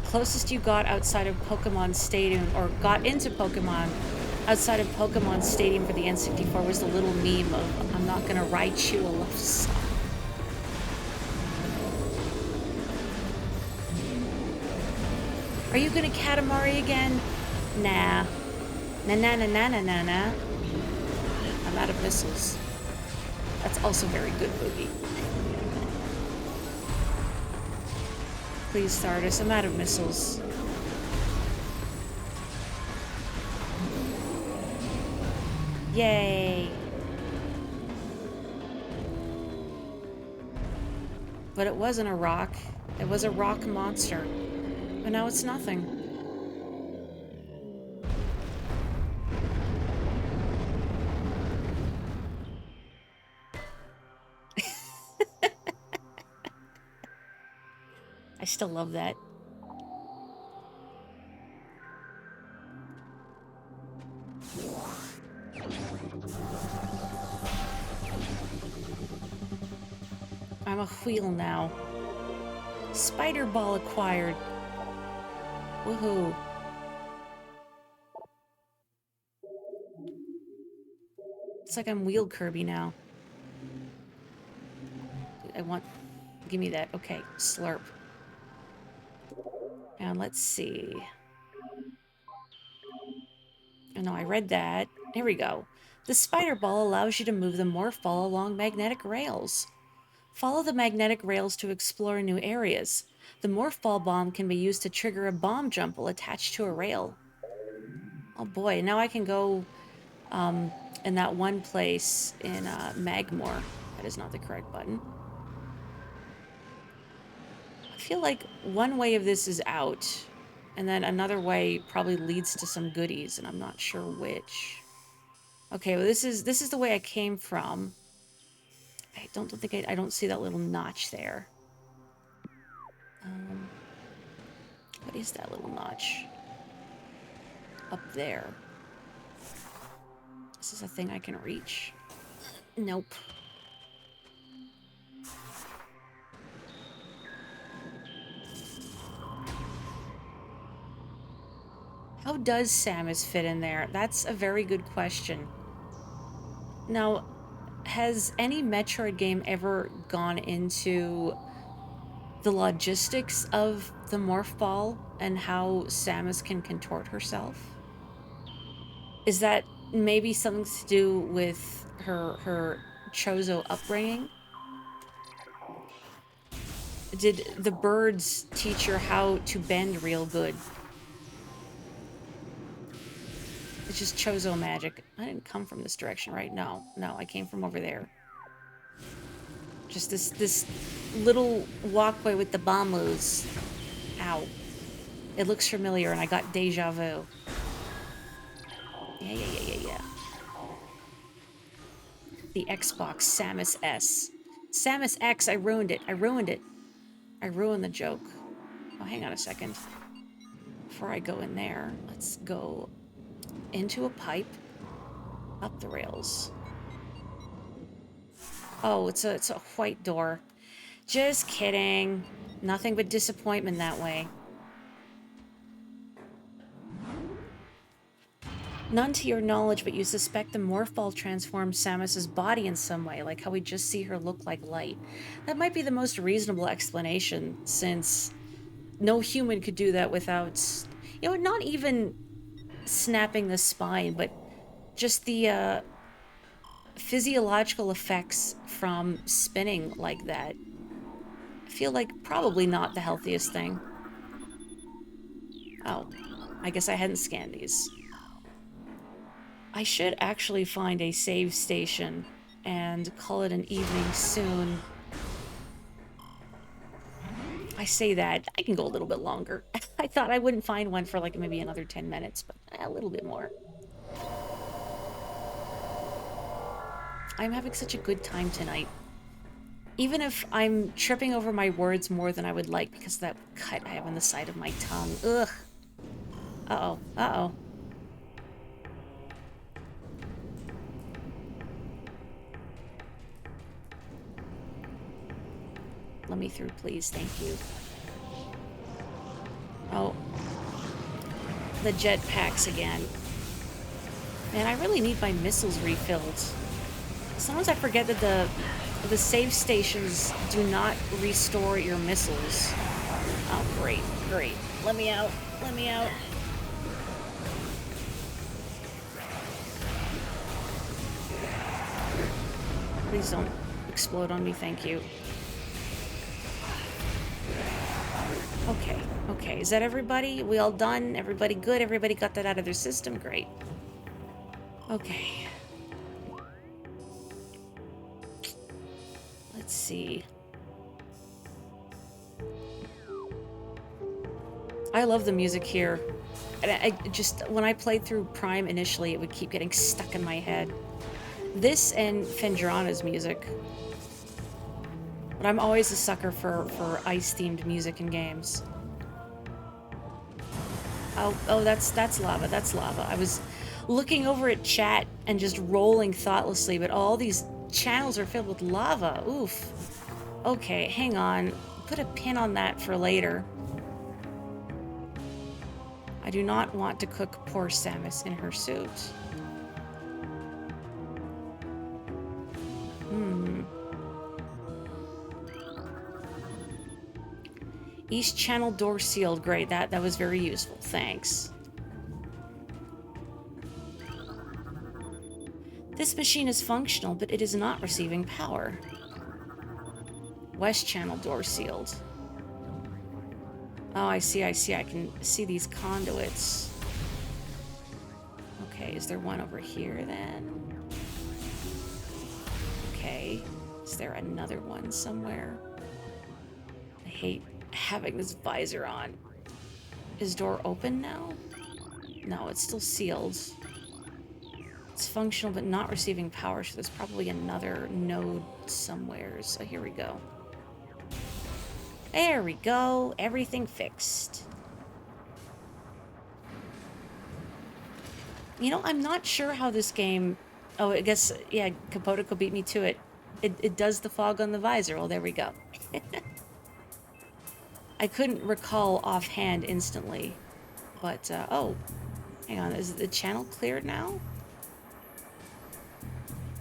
Closest you got outside of Pokemon Stadium, or got into Pokemon outside of Pokemon Stadium for the N64 was the little meme of, I'm not gonna write you a love song. Are you gonna Katamari again? Nah. Na na na na na na na. I'm out of missiles. That's also very good, Boogie. Please, Stardust, I'm out of missiles. Yay! But it wasn't a rock. It was a rock monster. But now it's nothing. I still love that. I'm a wheel now. Spider Ball acquired. Woohoo. It's like I'm Wheel Kirby now. I want... Give me that. Okay, slurp. And let's see. Oh no, I read that. Here we go. The Spider Ball allows you to move the Morph Ball along magnetic rails. Follow the magnetic rails to explore new areas. The Morph Ball bomb can be used to trigger a bomb jump while attached to a rail. Oh boy, now I can go in that one place in Magmore. That is not the correct button. I feel like one way of this is out, and then another way probably leads to some goodies, and I'm not sure which. Okay, well this is the way I came from. I don't see that little notch there. What is that little notch? Up there. This is a thing I can reach. Nope. How does Samus fit in there? That's a very good question. Now, has any Metroid game ever gone into the logistics of the Morph Ball and how Samus can contort herself? Is that maybe something to do with her Chozo upbringing? Did the birds teach her how to bend real good? It's just Chozo magic. I didn't come from this direction, right? No, I came from over there. Just this little walkway with the bombos. Ow. It looks familiar, and I got deja vu. Yeah. The Xbox Samus S. Samus X, I ruined it. I ruined the joke. Oh, hang on a second. Before I go in there, let's go into a pipe, up the rails. Oh, it's a white door. Just kidding. Nothing but disappointment that way. None to your knowledge, but you suspect the morph ball transformed Samus's body in some way, like how we just see her look like light. That might be the most reasonable explanation, since no human could do that without, you know, not even snapping the spine, but just the physiological effects from spinning like that. I feel like probably not the healthiest thing. Oh, I guess I hadn't scanned these. I should actually find a save station and call it an evening soon. I say that, I can go a little bit longer. I thought I wouldn't find one for like maybe another 10 minutes, but a little bit more. I'm having such a good time tonight. Even if I'm tripping over my words more than I would like because of that cut I have on the side of my tongue. Ugh. Uh-oh. Uh-oh. Let me through, please. Thank you. Oh. The jetpacks again. Man, I really need my missiles refilled. Sometimes I forget that the save stations do not restore your missiles. Oh, great. Great. Let me out. Let me out. Please don't explode on me, thank you. Okay, okay. Is that everybody? We all done? Everybody good? Everybody got that out of their system? Great. Okay. Let's see. I love the music here. And I just, when I played through Prime initially, it would keep getting stuck in my head. This and Fendrana's music. But I'm always a sucker for ice-themed music in games. Oh, that's lava, that's lava. I was looking over at chat and just rolling thoughtlessly, but all these channels are filled with lava. Oof. Okay, hang on. Put a pin on that for later. I do not want to cook poor Samus in her suit. East channel door sealed. Great, that was very useful. Thanks. This machine is functional, but it is not receiving power. West channel door sealed. Oh, I see. I can see these conduits. Okay, is there one over here then? Okay. Is there another one somewhere? I hate having this visor on. Is door open now? No, it's still sealed. It's functional but not receiving power, so there's probably another node somewhere. So here we go. There we go. Everything fixed. You know, I'm not sure how this game... Oh, I guess, yeah, Kapotiko beat me to it. It does the fog on the visor. Well, there we go. I couldn't recall offhand instantly. But, oh. Hang on, is the channel cleared now?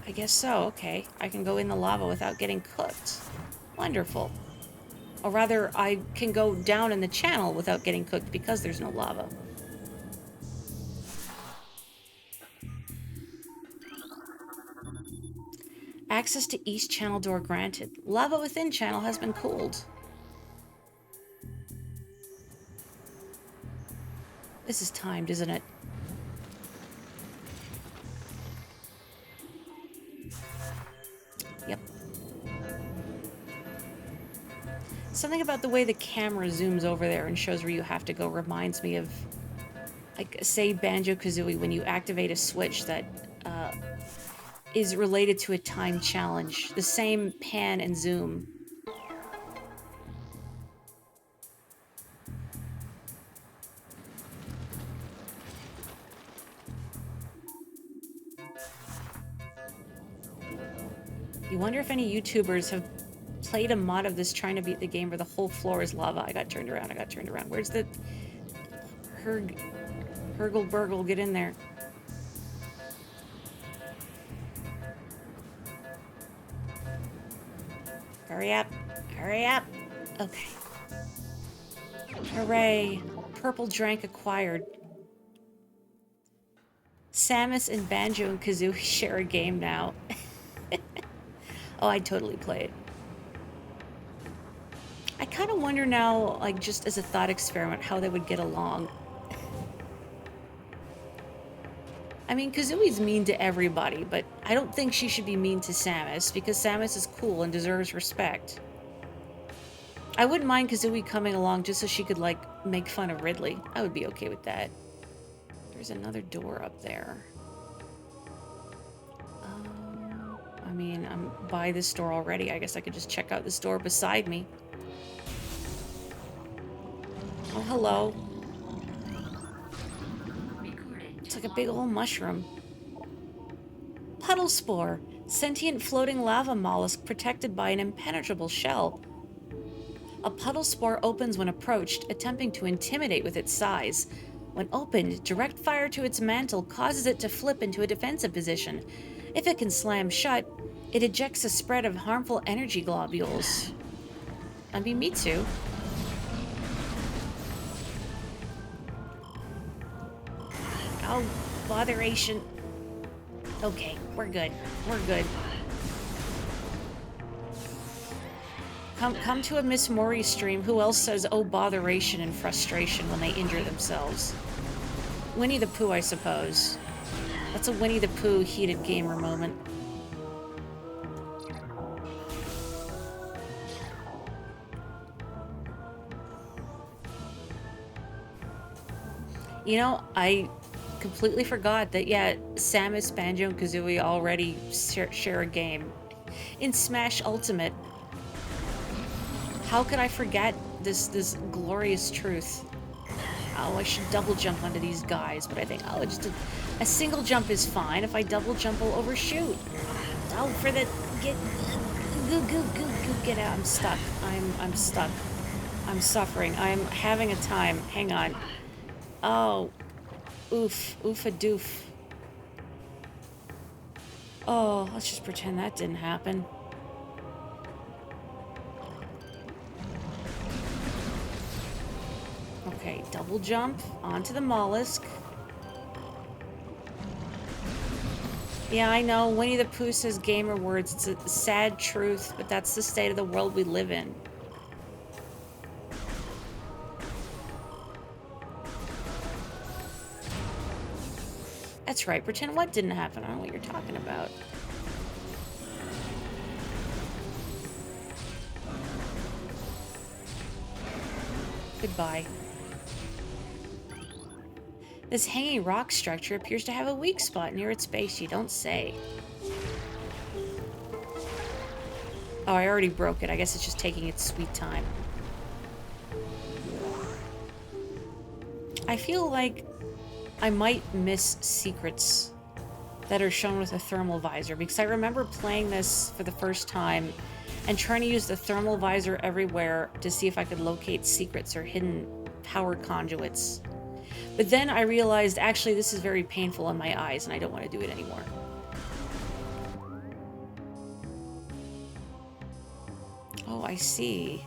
I guess so, okay. I can go in the lava without getting cooked. Wonderful. Or rather, I can go down in the channel without getting cooked because there's no lava. Access to east channel door granted. Lava within channel has been cooled. This is timed, isn't it? Yep. Something about the way the camera zooms over there and shows where you have to go reminds me of, like, say, Banjo-Kazooie, when you activate a switch that is related to a time challenge. The same pan and zoom. You wonder if any YouTubers have played a mod of this trying to beat the game where the whole floor is lava. I got turned around. Where's the... Hergle Burgle, get in there. Hurry up. Hurry up. Okay. Hooray. Purple drank acquired. Samus and Banjo and Kazooie share a game now. Oh, I'd totally play it. I kind of wonder now, like, just as a thought experiment, how they would get along. I mean, Kazooie's mean to everybody, but I don't think she should be mean to Samus, because Samus is cool and deserves respect. I wouldn't mind Kazooie coming along just so she could, like, make fun of Ridley. I would be okay with that. There's another door up there. I mean, I'm by this door already. I guess I could just check out this door beside me. Oh, hello. It's like a big old mushroom. Puddle Spore. Sentient floating lava mollusk protected by an impenetrable shell. A puddle spore opens when approached, attempting to intimidate with its size. When opened, direct fire to its mantle causes it to flip into a defensive position. If it can slam shut, it ejects a spread of harmful energy globules. I mean, me too. Oh, botheration. Okay, we're good. We're good. Come to a Miss Mori stream. Who else says, oh, botheration and frustration when they injure themselves? Winnie the Pooh, I suppose. That's a Winnie the Pooh heated gamer moment. You know, I completely forgot that, yeah, Samus, Banjo, and Kazooie already share a game. In Smash Ultimate. How could I forget this glorious truth? Oh, I should double jump onto these guys, but I think, oh, just a single jump is fine. If I double jump, I'll overshoot. Oh, for the... Get out. I'm stuck. I'm stuck. I'm suffering. I'm having a time. Hang on. Oh. Oof. Oof-a-doof. Oh, let's just pretend that didn't happen. Okay, double jump onto the mollusk. Yeah, I know, Winnie the Pooh says gamer words. It's a sad truth, but that's the state of the world we live in. That's right, pretend what didn't happen. I don't know what you're talking about. Goodbye. This hanging rock structure appears to have a weak spot near its base. You don't say. Oh, I already broke it. I guess it's just taking its sweet time. I feel like I might miss secrets that are shown with a thermal visor, because I remember playing this for the first time and trying to use the thermal visor everywhere to see if I could locate secrets or hidden power conduits. But then I realized, actually, this is very painful on my eyes, and I don't want to do it anymore. Oh, I see.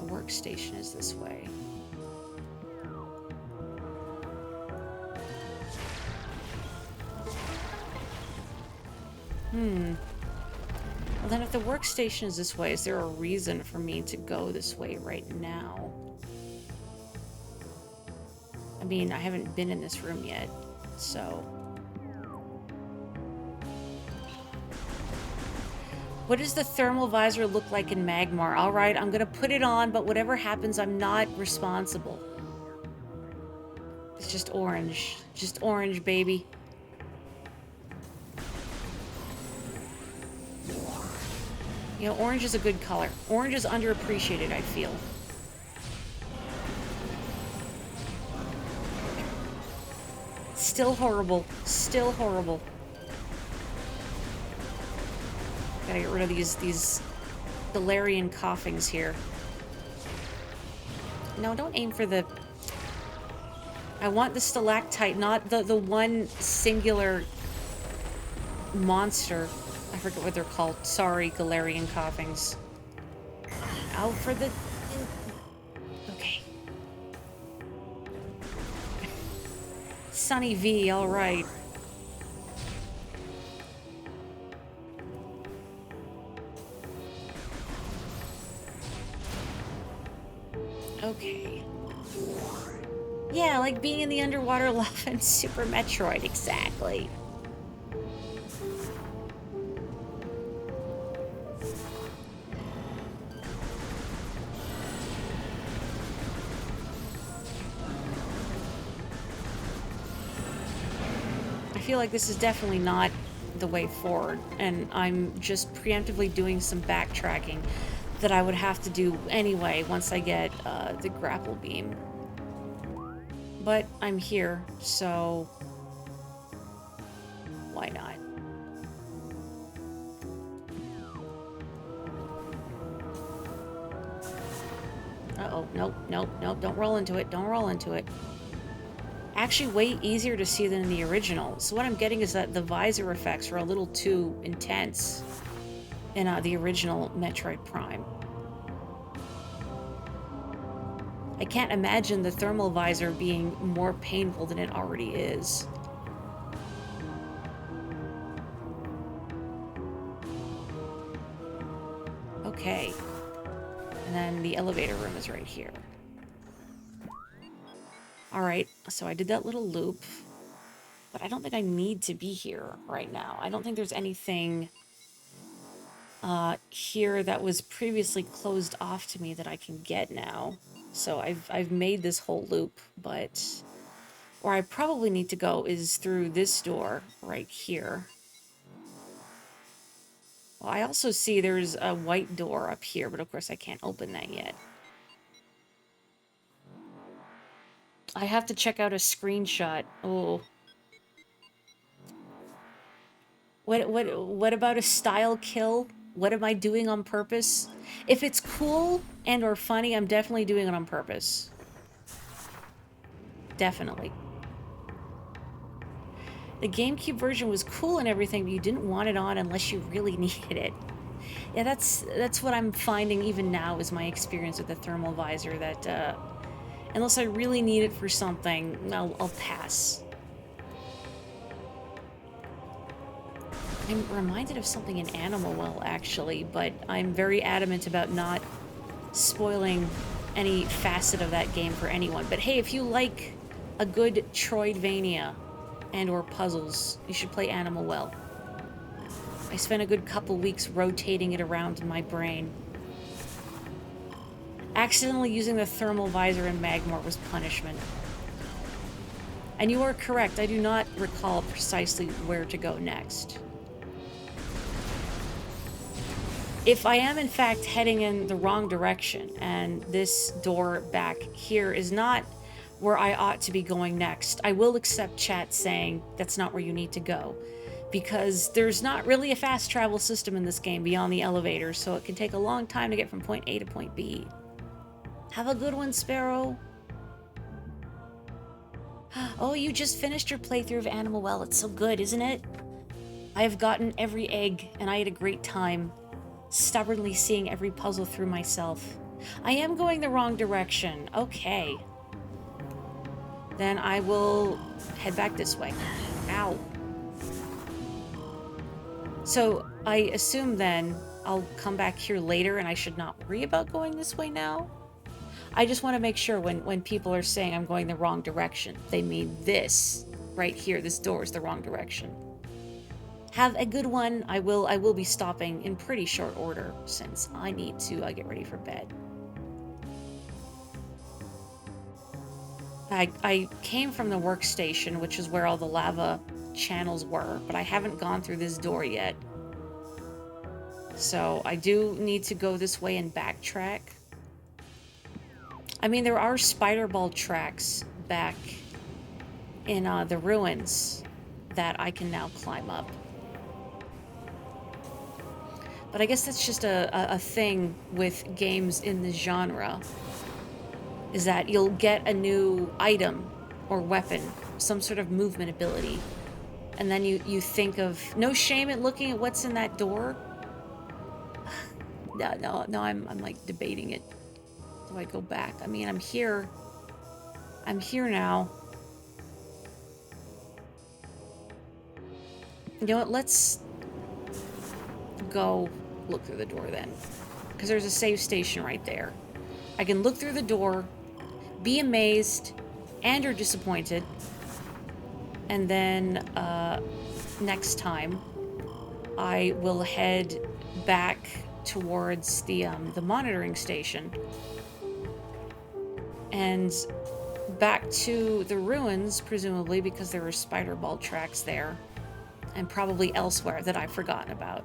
The workstation is this way. Well, then if the workstation is this way, is there a reason for me to go this way right now? I mean, I haven't been in this room yet, so... What does the thermal visor look like in Magmar? All right, I'm gonna put it on, but whatever happens, I'm not responsible. It's just orange. Just orange, baby. You know, orange is a good color. Orange is underappreciated, I feel. Still horrible. Still horrible. Gotta get rid of these Galarian coughings here. No, don't aim for the... I want the stalactite, not the one singular monster. I forget what they're called. Sorry, Galarian coughings. Out for the... Okay. Sunny V, alright. Okay. Yeah, like being in the underwater lava in Super Metroid, exactly. I feel like this is definitely not the way forward, and I'm just preemptively doing some backtracking that I would have to do anyway once I get the grapple beam. But I'm here, so why not? Uh-oh, nope, nope, nope, don't roll into it, don't roll into it. Actually way easier to see than in the original. So what I'm getting is that the visor effects are a little too intense in the original Metroid Prime. I can't imagine the thermal visor being more painful than it already is. Okay. And then the elevator room is right here. Alright, so I did that little loop. But I don't think I need to be here right now. I don't think there's anything here that was previously closed off to me that I can get now. So I've made this whole loop, but where I probably need to go is through this door right here. Well, I also see there's a white door up here, but of course I can't open that yet. I have to check out a screenshot. Oh. What about a style kill? What am I doing on purpose? If it's cool and or funny, I'm definitely doing it on purpose. Definitely. The GameCube version was cool and everything, but you didn't want it on unless you really needed it. Yeah, that's what I'm finding even now is my experience with the thermal visor, that unless I really need it for something, I'll pass. I'm reminded of something in Animal Well, actually, but I'm very adamant about not spoiling any facet of that game for anyone. But hey, if you like a good Troidvania and or puzzles, you should play Animal Well. I spent a good couple weeks rotating it around in my brain. Accidentally using the thermal visor in Magmar was punishment. And you are correct, I do not recall precisely where to go next. If I am in fact heading in the wrong direction, and this door back here is not where I ought to be going next, I will accept chat saying that's not where you need to go. Because there's not really a fast travel system in this game beyond the elevator, so it can take a long time to get from point A to point B. Have a good one, Sparrow. Oh, you just finished your playthrough of Animal Well. It's so good, isn't it? I have gotten every egg, and I had a great time, stubbornly seeing every puzzle through myself. I am going the wrong direction. Okay. Then I will head back this way. Ow. So, I assume then I'll come back here later and I should not worry about going this way now? I just want to make sure when people are saying I'm going the wrong direction, they mean this right here, this door is the wrong direction. Have a good one. I will be stopping in pretty short order since I need to get ready for bed. I came from the workstation, which is where all the lava channels were, but I haven't gone through this door yet. So I do need to go this way and backtrack. I mean, there are spider ball tracks back in the ruins that I can now climb up. But I guess that's just a thing with games in the genre, is that you'll get a new item or weapon, some sort of movement ability, and then you think of, no shame at looking at what's in that door. No, I'm like debating it. Do I go back? I mean, I'm here. I'm here now. You know what, let's go look through the door then. Because there's a save station right there. I can look through the door, be amazed and or disappointed, and then next time I will head back towards the monitoring station and back to the ruins, presumably, because there were spider ball tracks there and probably elsewhere that I've forgotten about.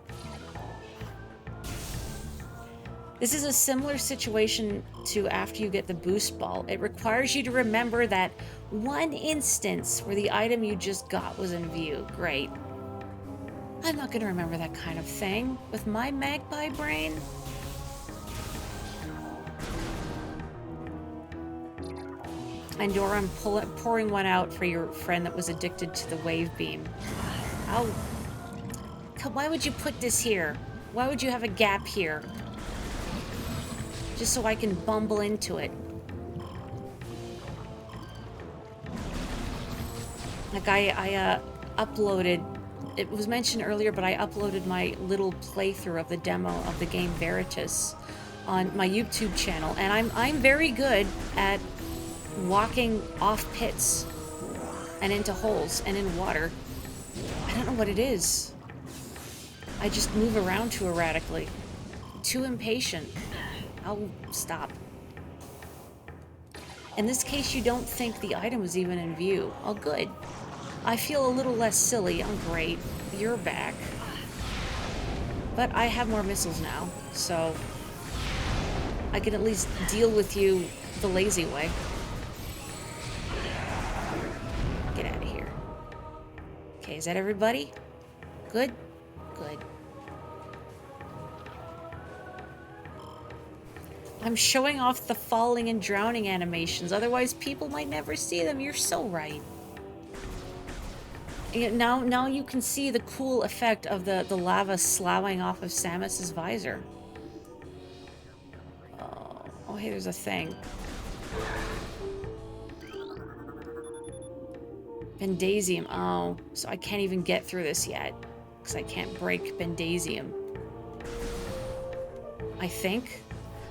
This is a similar situation to after you get the boost ball. It requires you to remember that one instance where the item you just got was in view. Great. I'm not gonna remember that kind of thing with my magpie brain. And Dora, I'm pouring one out for your friend that was addicted to the wave beam. Ow. Why would you put this here? Why would you have a gap here? Just so I can bumble into it. Like I uploaded, it was mentioned earlier, but I uploaded my little playthrough of the demo of the game Veritas on my YouTube channel, and I'm very good at walking off pits and into holes and in water. I don't know what it is. I just move around too erratically. Too impatient. I'll stop. In this case, you don't think the item was even in view. Oh, good. I feel a little less silly. I'm great. You're back. But I have more missiles now, so I can at least deal with you the lazy way. Get out of here. Okay, is that everybody? Good? Good. I'm showing off the falling and drowning animations, otherwise people might never see them. You're so right. Now you can see the cool effect of the lava sloughing off of Samus's visor. Oh, hey, there's a thing. Bendasium. Oh, so I can't even get through this yet because I can't break Bendasium. I think.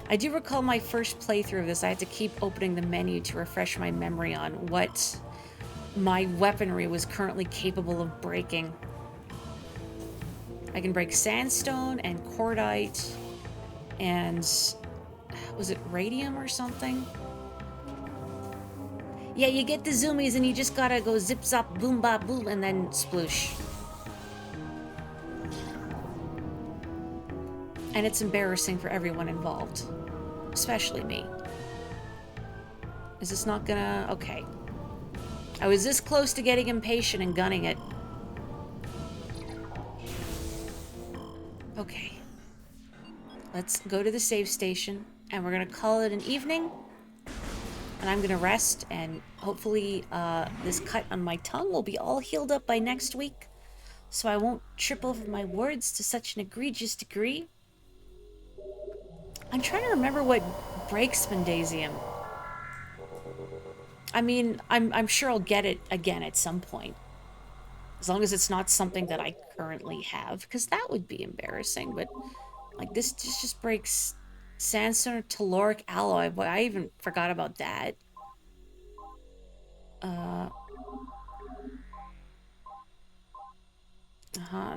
I do recall my first playthrough of this, I had to keep opening the menu to refresh my memory on what my weaponry was currently capable of breaking. I can break sandstone and cordite and... was it radium or something? Yeah, you get the zoomies and you just gotta go zip zop boom bop boom and then sploosh. And it's embarrassing for everyone involved. Especially me. Is this not gonna... okay. I was this close to getting impatient and gunning it. Okay. Let's go to the save station, and we're gonna call it an evening. And I'm gonna rest, and hopefully this cut on my tongue will be all healed up by next week, so I won't trip over my words to such an egregious degree. I'm trying to remember what breaks Spendasium. I mean, I'm sure I'll get it again at some point. As long as it's not something that I currently have, because that would be embarrassing, but like this just breaks sandstone or telluric alloy. Boy, I even forgot about that.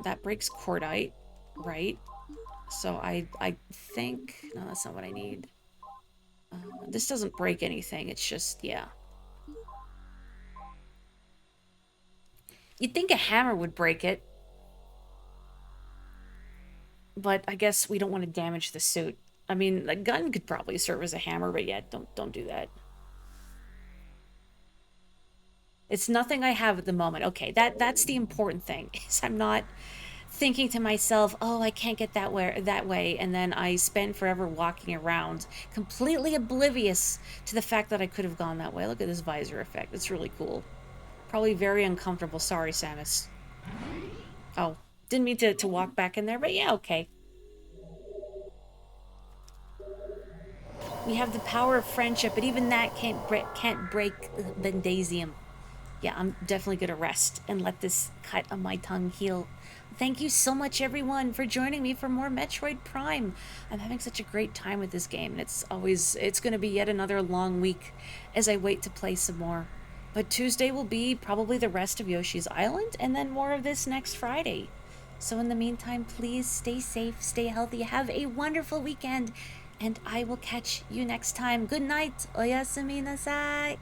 That breaks cordite, right? So I think no, that's not what I need. This doesn't break anything. It's just yeah. You'd think a hammer would break it, but I guess we don't want to damage the suit. I mean, a gun could probably serve as a hammer, but yeah, don't do that. It's nothing I have at the moment. Okay, that's the important thing. Is I'm not thinking to myself, "Oh, I can't get that way," and then I spend forever walking around completely oblivious to the fact that I could have gone that way. Look at this visor effect. It's really cool. Probably very uncomfortable. Sorry, Samus. Oh, didn't mean to walk back in there, but yeah, okay. We have the power of friendship, but even that can't break Bendasium. Yeah, I'm definitely gonna rest and let this cut on my tongue heal. Thank you so much, everyone, for joining me for more Metroid Prime. I'm having such a great time with this game, and it's gonna be yet another long week as I wait to play some more. But Tuesday will be probably the rest of Yoshi's Island, and then more of this next Friday. So in the meantime, please stay safe, stay healthy, have a wonderful weekend, and I will catch you next time. Good night. Oyasumi nasai.